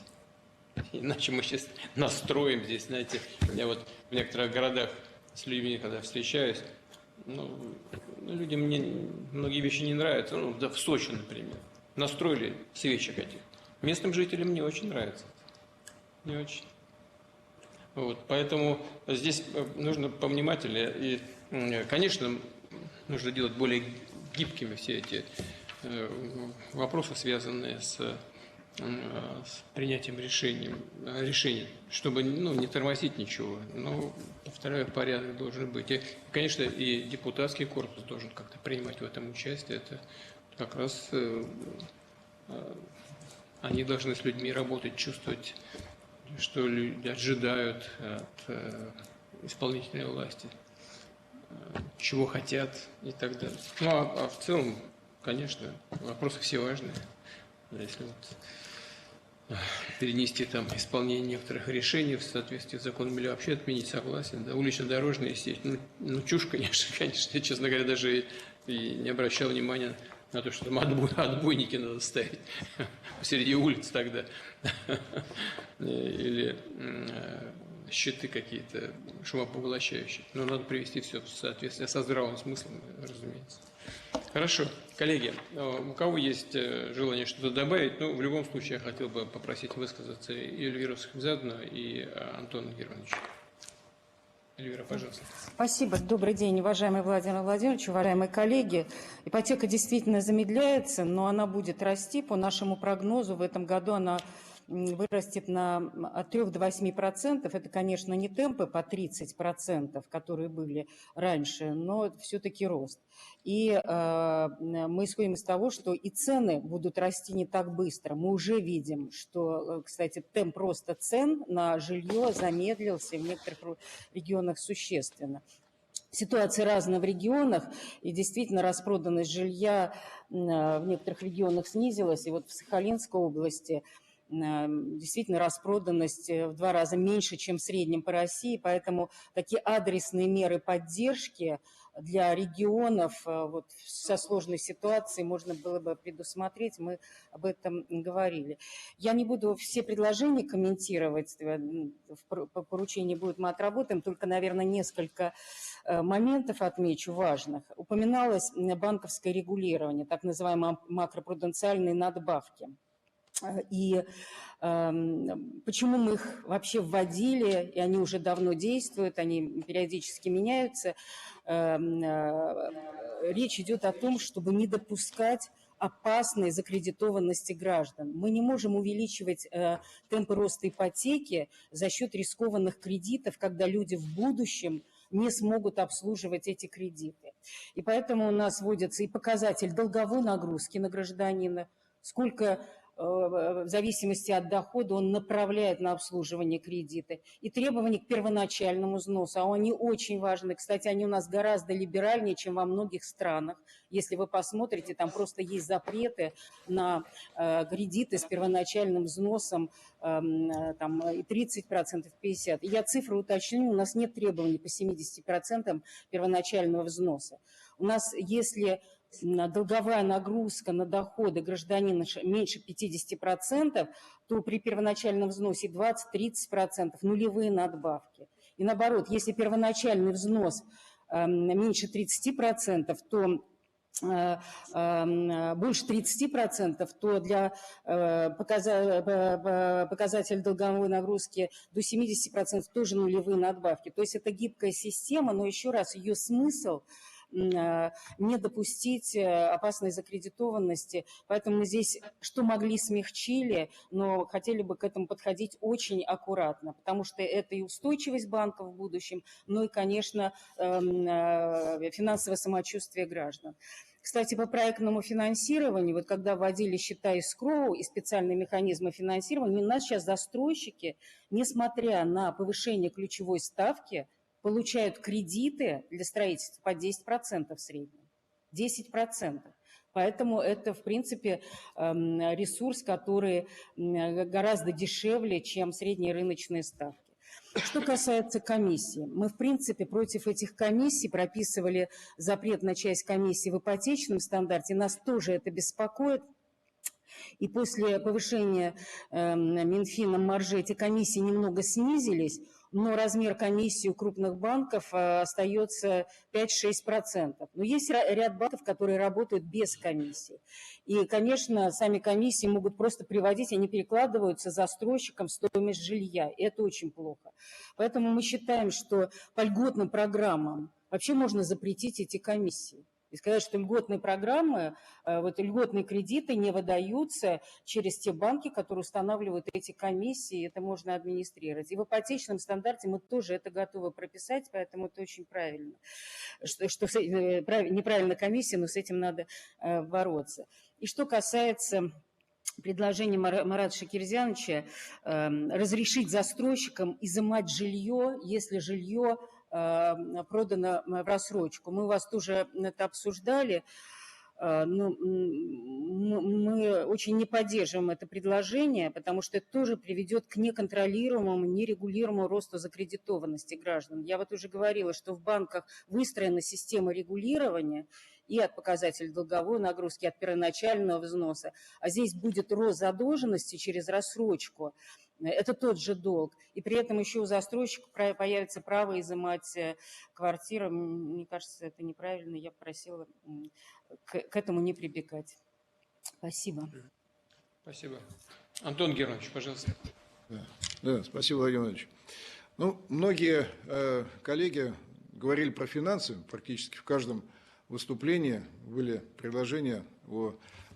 Иначе мы сейчас настроим здесь, знаете, я вот в некоторых городах с людьми, когда встречаюсь, людям многие вещи не нравятся. Ну, да, в Сочи, например, настроили свечек этих. Местным жителям не очень нравится. Не очень. Вот, поэтому здесь нужно повнимательнее. И, конечно, нужно делать более гибкими все эти вопросы, связанные с принятием решений, чтобы не тормозить ничего. Но, повторяю, порядок должен быть. И, конечно, и депутатский корпус должен как-то принимать в этом участие. Это как раз они должны с людьми работать, чувствовать, что люди ожидают от исполнительной власти, чего хотят и так далее. Ну, а в целом, конечно, вопросы все важные. Если вот перенести там исполнение некоторых решений в соответствии с законом или вообще отменить, согласен. Да, улично-дорожные сеть, ну чушь, конечно. Я, честно говоря, даже и не обращал внимания на то, что там отбойники надо ставить посреди улиц тогда. Или щиты какие-то шумопоглощающие. Но надо привести все в соответствие со здравым смыслом, разумеется. Хорошо. Коллеги, у кого есть желание что-то добавить, в любом случае я хотел бы попросить высказаться и Эльвиру Сахибзадовну, и Антона Германовича. Эльвира, пожалуйста. Спасибо. Добрый день, уважаемый Владимир Владимирович, уважаемые коллеги. Ипотека действительно замедляется, но она будет расти. По нашему прогнозу в этом году она вырастет от 3 до 8%. Это, конечно, не темпы по 30%, которые были раньше, но все-таки рост. И мы исходим из того, что и цены будут расти не так быстро. Мы уже видим, что, кстати, темп роста цен на жилье замедлился в некоторых регионах существенно. Ситуация разная в регионах, и действительно распроданность жилья в некоторых регионах снизилась. И вот в Сахалинской области действительно распроданность в 2 раза меньше, чем в среднем по России, поэтому такие адресные меры поддержки для регионов вот, со сложной ситуацией можно было бы предусмотреть, мы об этом говорили. Я не буду все предложения комментировать, по поручению будет, мы отработаем, только, наверное, несколько моментов отмечу важных. Упоминалось банковское регулирование, так называемые макропруденциальные надбавки. И почему мы их вообще вводили, и они уже давно действуют, они периодически меняются. Речь идет о том, чтобы не допускать опасной закредитованности граждан. Мы не можем увеличивать темпы роста ипотеки за счет рискованных кредитов, когда люди в будущем не смогут обслуживать эти кредиты. И поэтому у нас вводится и показатель долговой нагрузки на гражданина, сколько в зависимости от дохода он направляет на обслуживание кредита. И требования к первоначальному взносу, а они очень важны. Кстати, они у нас гораздо либеральнее, чем во многих странах. Если вы посмотрите, там просто есть запреты на кредиты с первоначальным взносом там, и 30%, 50%. Я цифры уточню, у нас нет требований по 70% первоначального взноса. У нас, если долговая нагрузка на доходы гражданина меньше 50%, то при первоначальном взносе 20-30% нулевые надбавки. И наоборот, если первоначальный взнос меньше 30%, то больше 30%, то для показателя долговой нагрузки до 70% тоже нулевые надбавки. То есть это гибкая система, но еще раз, ее смысл не допустить опасной закредитованности. Поэтому мы здесь что могли смягчили, но хотели бы к этому подходить очень аккуратно, потому что это и устойчивость банков в будущем, ну и, конечно, финансовое самочувствие граждан. Кстати, по проектному финансированию, вот когда вводили счета эскроу и специальные механизмы финансирования, у нас сейчас застройщики, несмотря на повышение ключевой ставки, получают кредиты для строительства по 10% в среднем. 10%. Поэтому это, в принципе, ресурс, который гораздо дешевле, чем средние рыночные ставки. Что касается комиссии, мы, в принципе, против этих комиссий прописывали запрет на часть комиссии в ипотечном стандарте. Нас тоже это беспокоит. И после повышения Минфином маржи эти комиссии немного снизились, но размер комиссии у крупных банков остается 5-6%. Но есть ряд банков, которые работают без комиссии. И, конечно, сами комиссии могут просто приводить, они перекладываются застройщикам в стоимость жилья. И это очень плохо. Поэтому мы считаем, что по льготным программам вообще можно запретить эти комиссии. И сказать, что льготные программы, вот льготные кредиты не выдаются через те банки, которые устанавливают эти комиссии, это можно администрировать. И в ипотечном стандарте мы тоже это готовы прописать, поэтому это очень правильно. Неправильно комиссия, но с этим надо бороться. И что касается предложения Марата Шакирзяновича разрешить застройщикам изымать жилье, если жилье продано в рассрочку. Мы у вас тоже это обсуждали. Но мы очень не поддерживаем это предложение, потому что это тоже приведет к неконтролируемому, нерегулируемому росту закредитованности граждан. Я вот уже говорила, что в банках выстроена система регулирования и от показателя долговой нагрузки, от первоначального взноса. А здесь будет рост задолженности через рассрочку. Это тот же долг. И при этом еще у застройщика появится право изымать квартиру. Мне кажется, это неправильно. Я просила к этому не прибегать. Спасибо. Спасибо. Антон Германович, пожалуйста. Да, спасибо, Владимир Владимирович. Ну, многие коллеги говорили про финансы. Практически в каждом выступлении были предложения о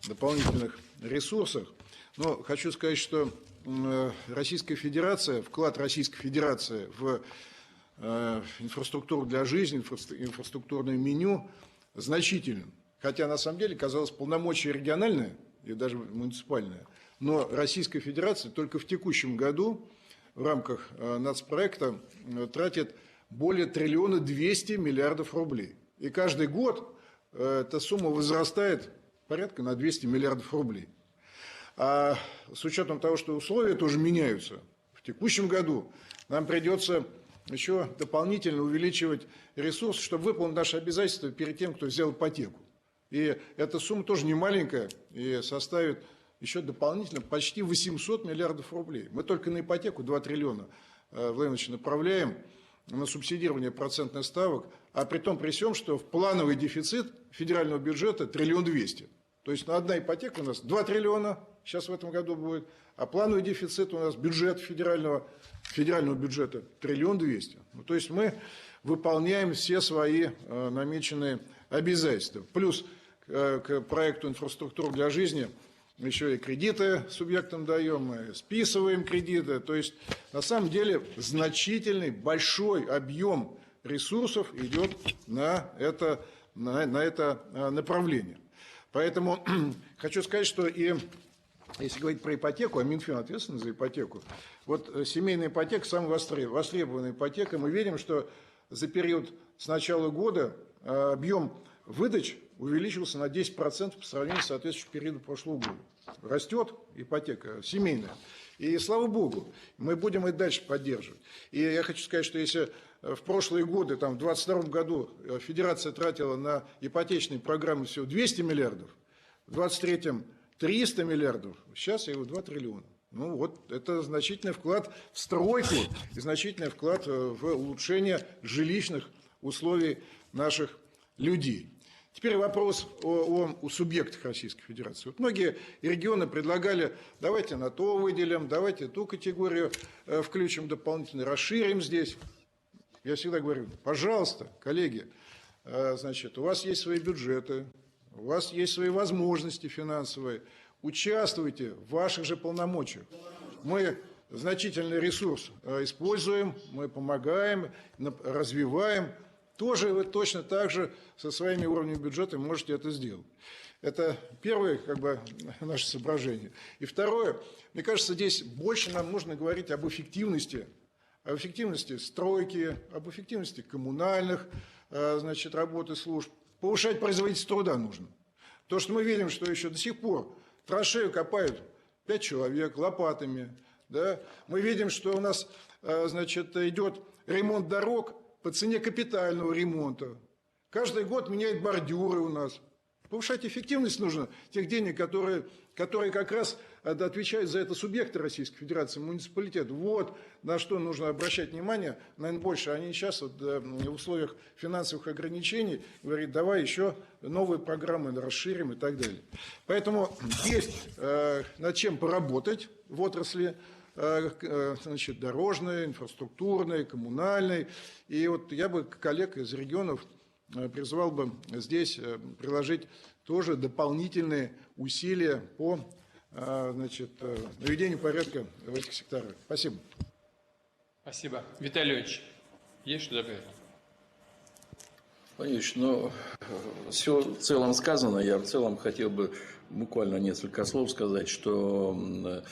дополнительных ресурсах. Но хочу сказать, что Российская Федерация, вклад Российской Федерации в инфраструктуру для жизни, инфраструктурное меню значителен. Хотя на самом деле, казалось, полномочия региональные и даже муниципальные. Но Российская Федерация только в текущем году в рамках нацпроекта тратит более 1 200 000 000 000 рублей. И каждый год эта сумма возрастает порядка на 200 миллиардов рублей. А с учетом того, что условия тоже меняются, в текущем году нам придется еще дополнительно увеличивать ресурс, чтобы выполнить наши обязательства перед тем, кто взял ипотеку. И эта сумма тоже не маленькая и составит еще дополнительно почти 800 миллиардов рублей. Мы только на ипотеку 2 триллиона, Владимир Владимирович, направляем на субсидирование процентных ставок, а при том при всем, что в плановый дефицит федерального бюджета 1 200 000 000. То есть на одна ипотека у нас 2 триллиона сейчас в этом году будет, а плановый дефицит у нас бюджет федерального бюджета 1 200 000 000. Ну, то есть мы выполняем все свои намеченные обязательства. Плюс к проекту «Инфраструктура для жизни» еще и кредиты субъектам даем, мы списываем кредиты. То есть на самом деле значительный, большой объем ресурсов идет на это направление. Поэтому хочу сказать, что и если говорить про ипотеку, а Минфин ответственен за ипотеку, вот семейная ипотека самая востребованная ипотека. Мы видим, что за период с начала года объем выдач увеличился на 10% по сравнению с соответствующим периодом прошлого года. Растет ипотека семейная. И слава богу, мы будем и дальше поддерживать. И я хочу сказать, что если в прошлые годы, там, в 2022 году Федерация тратила на ипотечные программы всего 200 миллиардов, в 2023 300 миллиардов, сейчас я его 2 триллиона. Ну вот, это значительный вклад в стройку и значительный вклад в улучшение жилищных условий наших людей. Теперь вопрос о субъектах Российской Федерации. Вот многие регионы предлагали, давайте на то выделим, давайте ту категорию включим дополнительно, расширим здесь. Я всегда говорю, пожалуйста, коллеги, значит, у вас есть свои бюджеты, у вас есть свои возможности финансовые, участвуйте в ваших же полномочиях. Мы значительный ресурс используем, мы помогаем, развиваем. Тоже вы точно так же со своими уровнями бюджета можете это сделать. Это первое, наше соображение. И второе, мне кажется, здесь больше нам нужно говорить об эффективности стройки, об эффективности коммунальных, значит, работы служб. Повышать производительность труда нужно. То, что мы видим, что еще до сих пор траншею копают 5 человек лопатами. Да? Мы видим, что у нас, значит, идет ремонт дорог по цене капитального ремонта. Каждый год меняют бордюры у нас. Повышать эффективность нужно тех денег, которые как раз отвечают за это субъекты Российской Федерации, муниципалитет. Вот на что нужно обращать внимание, наверное, больше. Они сейчас в условиях финансовых ограничений говорят, давай еще новые программы расширим и так далее. Поэтому есть над чем поработать в отрасли, значит, дорожной, инфраструктурной, коммунальной. И вот я бы коллег из регионов призвал бы здесь приложить тоже дополнительные усилия по, значит, наведению порядка в этих секторах. Спасибо. Спасибо. Виталий Леонидович, есть что добавить? Владимирович, ну, все в целом сказано. Я в целом хотел бы буквально несколько слов сказать, что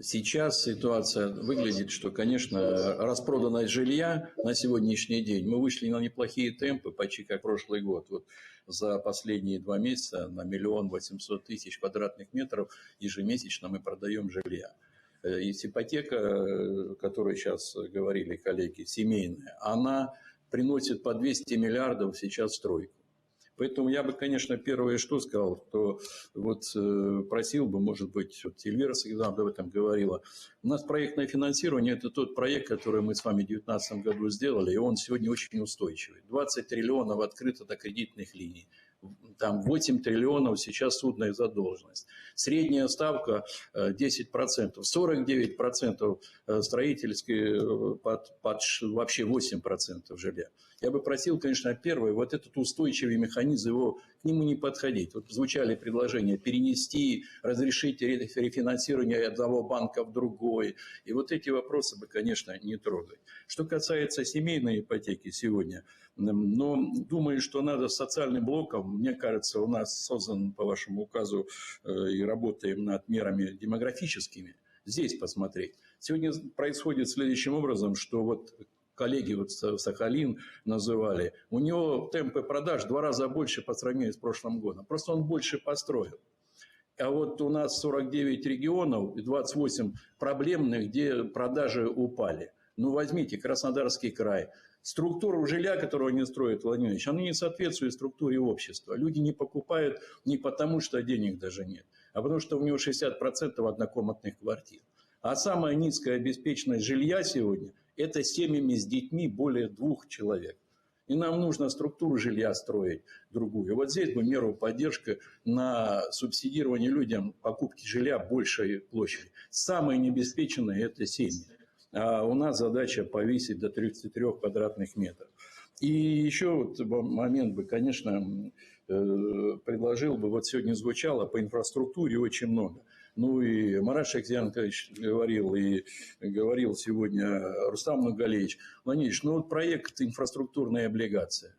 сейчас ситуация выглядит, что, конечно, распроданность жилья на сегодняшний день, мы вышли на неплохие темпы, почти как прошлый год. Вот за последние 2 месяца на 1 800 000 квадратных метров ежемесячно мы продаем жилья. И ипотека, о которой сейчас говорили коллеги, семейная, она приносит по 200 миллиардов сейчас в стройку. Поэтому я бы, конечно, первое, что сказал, то вот просил бы, может быть, вот Эльвира Сагидовна об этом говорила. У нас проектное финансирование – это тот проект, который мы с вами в 2019 году сделали, и он сегодня очень устойчивый. 20 триллионов открыто до кредитных линий. Там 8 триллионов сейчас судная задолженность. Средняя ставка 10%, 49% строительские, вообще 8% жилья. Я бы просил, конечно, первое, вот этот устойчивый механизм, к нему не подходить. Вот звучали предложения перенести, разрешить рефинансирование одного банка в другой. И вот эти вопросы бы, конечно, не трогать. Что касается семейной ипотеки сегодня, но думаю, что надо с социальным блоком, мне кажется, у нас создан по вашему указу и работаем над мерами демографическими. Здесь посмотреть. Сегодня происходит следующим образом, что вот коллеги вот Сахалин называли, у него темпы продаж в 2 раза больше по сравнению с прошлым годом. Просто он больше построил. А вот у нас 49 регионов и 28 проблемных, где продажи упали. Ну, возьмите Краснодарский край. Структура жилья, которую они строят, Владимир Ильич, она не соответствует структуре общества. Люди не покупают не потому, что денег даже нет, а потому что у него 60% однокомнатных квартир. А самая низкая обеспеченность жилья сегодня – это семьями с детьми более 2 человек. И нам нужно структуру жилья строить другую. Вот здесь бы меру поддержки на субсидирование людям покупки жилья большей площади. Самые необеспеченные – это семьи. А у нас задача повысить до 33 квадратных метров. И еще вот момент бы, конечно, предложил бы, вот сегодня звучало по инфраструктуре очень много. Ну и Марат Шахзианович говорил, и говорил сегодня Рустам Нургалиевич. Владимирович, ну вот проект инфраструктурная облигация.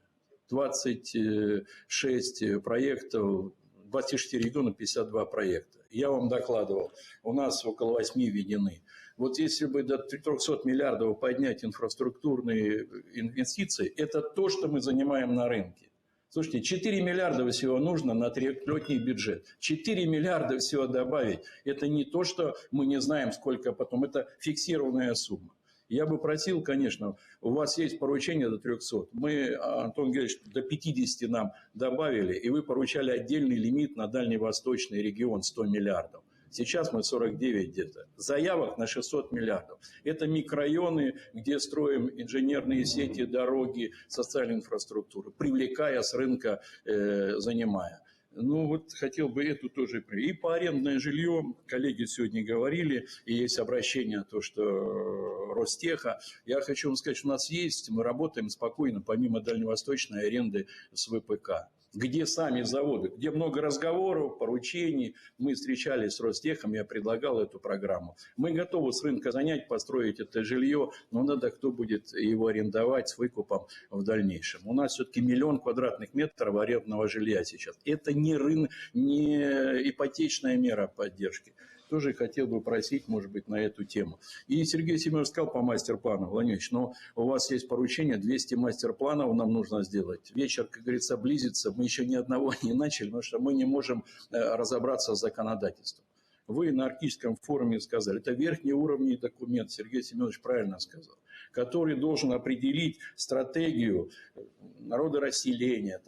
26 проектов, 24 региона, 52 проекта. Я вам докладывал, у нас около 8 введены. Вот если бы до 300 миллиардов поднять инфраструктурные инвестиции, это то, что мы занимаем на рынке. Слушайте, 4 миллиарда всего нужно на 3-летний бюджет. 4 миллиарда всего добавить. Это не то, что мы не знаем, сколько потом. Это фиксированная сумма. Я бы просил, конечно, у вас есть поручение до 300. Мы, Антон Георгиевич, до 50 нам добавили, и вы поручали отдельный лимит на дальневосточный регион 100 миллиардов. Сейчас мы 49 где-то. Заявок на 600 миллиардов. Это микрорайоны, где строим инженерные сети, дороги, социальную инфраструктуру, привлекая с рынка, занимая. Ну вот хотел бы эту тоже... И по арендное жилье, коллеги сегодня говорили, и есть обращение, то, что Ростеха. Я хочу вам сказать, что у нас есть, мы работаем спокойно, помимо дальневосточной аренды с ВПК. Где сами заводы, где много разговоров, поручений. Мы встречались с Ростехом, я предлагал эту программу. Мы готовы с рынка занять, построить это жилье, но надо, кто будет его арендовать с выкупом в дальнейшем. У нас все-таки 1 000 000 квадратных метров арендного жилья сейчас. Это не ипотечная мера поддержки. Тоже хотел бы просить, может быть, на эту тему. И Сергей Семенович сказал по мастер-плану, Владимир Ильич, но у вас есть поручение, 200 мастер-планов нам нужно сделать. Вечер, как говорится, близится, мы еще ни одного не начали, потому что мы не можем разобраться с законодательством. Вы на Арктическом форуме сказали, это верхнеуровневый документ, Сергей Семенович правильно сказал, который должен определить стратегию народорасселения,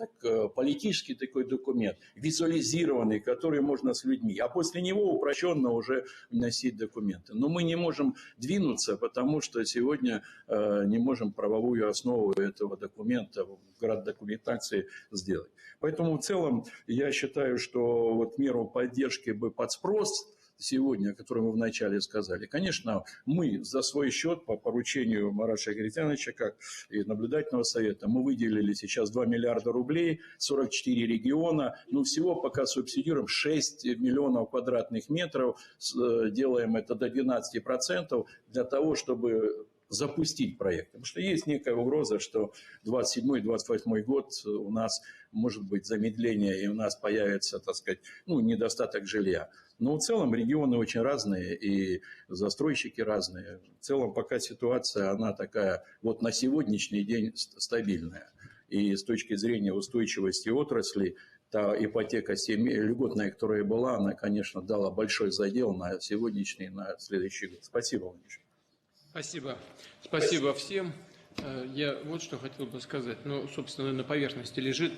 политический такой документ, визуализированный, который можно с людьми, а после него упрощенно уже вносить документы. Но мы не можем двинуться, потому что сегодня не можем правовую основу этого документа в граддокументации сделать. Поэтому в целом я считаю, что вот меру поддержки бы под спрос сегодня, о котором мы вначале сказали, конечно, мы за свой счет по поручению Марата Шакирьяновича, как и наблюдательного совета, мы выделили сейчас 2 миллиарда рублей, 44 региона, но всего пока субсидируем 6 миллионов квадратных метров, делаем это до 12% для того, чтобы запустить проект. Потому что есть некая угроза, что 27-28 год у нас может быть замедление, и у нас появится, так сказать, недостаток жилья. Но в целом регионы очень разные, и застройщики разные. В целом пока ситуация, она такая вот на сегодняшний день стабильная. И с точки зрения устойчивости отрасли, та ипотека льготная, которая была, она, конечно, дала большой задел на сегодняшний и на следующий год. Спасибо, Владимир. Спасибо. Спасибо всем. Я вот что хотел бы сказать. Ну, собственно, на поверхности лежит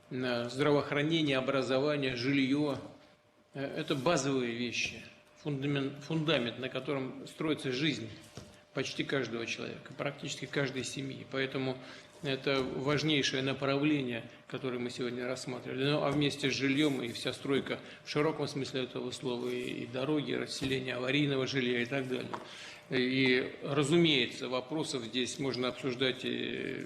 здравоохранение, образование, жилье. Это базовые вещи, фундамент, на котором строится жизнь почти каждого человека, практически каждой семьи. Поэтому это важнейшее направление, которое мы сегодня рассматривали. Ну, а вместе с жильем и вся стройка в широком смысле этого слова, и дороги, расселение аварийного жилья и так далее. И, разумеется, вопросов здесь можно обсуждать и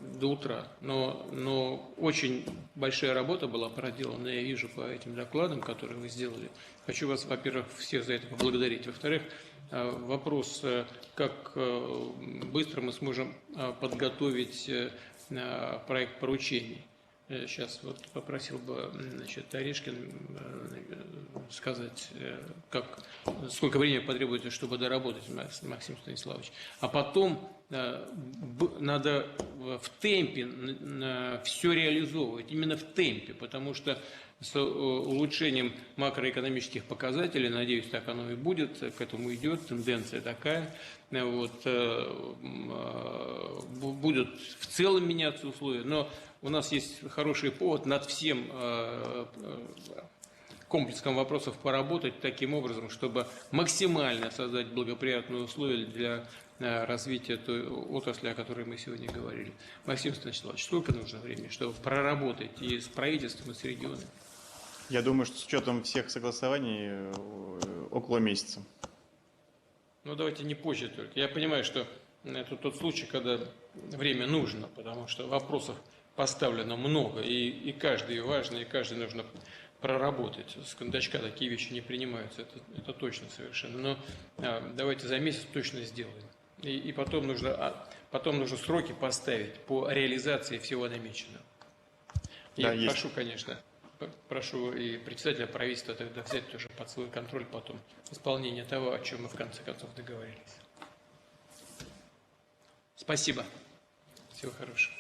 до утра, но очень большая работа была проделана, я вижу по этим докладам, которые вы сделали. Хочу вас, во-первых, всех за это поблагодарить. Во-вторых, вопрос, как быстро мы сможем подготовить проект поручений. Сейчас вот попросил бы, Орешкин сказать, сколько времени потребуется, чтобы доработать, Максим Станиславович. А потом надо в темпе все реализовывать, именно в темпе, потому что с улучшением макроэкономических показателей, надеюсь, так оно и будет, к этому идет, тенденция такая, вот, будут в целом меняться условия, но у нас есть хороший повод над всем комплексом вопросов поработать таким образом, чтобы максимально создать благоприятные условия для развития той отрасли, о которой мы сегодня говорили. Максим Станиславович, сколько нужно времени, чтобы проработать и с правительством, и с регионами? Я думаю, что с учетом всех согласований около месяца. Ну, давайте не позже только. Я понимаю, что это тот случай, когда время нужно, потому что вопросов поставлено много, и каждый важный, и каждый нужно проработать. С кондачка такие вещи не принимаются, это точно совершенно. Но давайте за месяц точно сделаем. И потом нужно сроки поставить по реализации всего намеченного. Я прошу, конечно, прошу и председателя правительства тогда взять тоже под свой контроль потом исполнение того, о чем мы в конце концов договорились. Спасибо. Всего хорошего.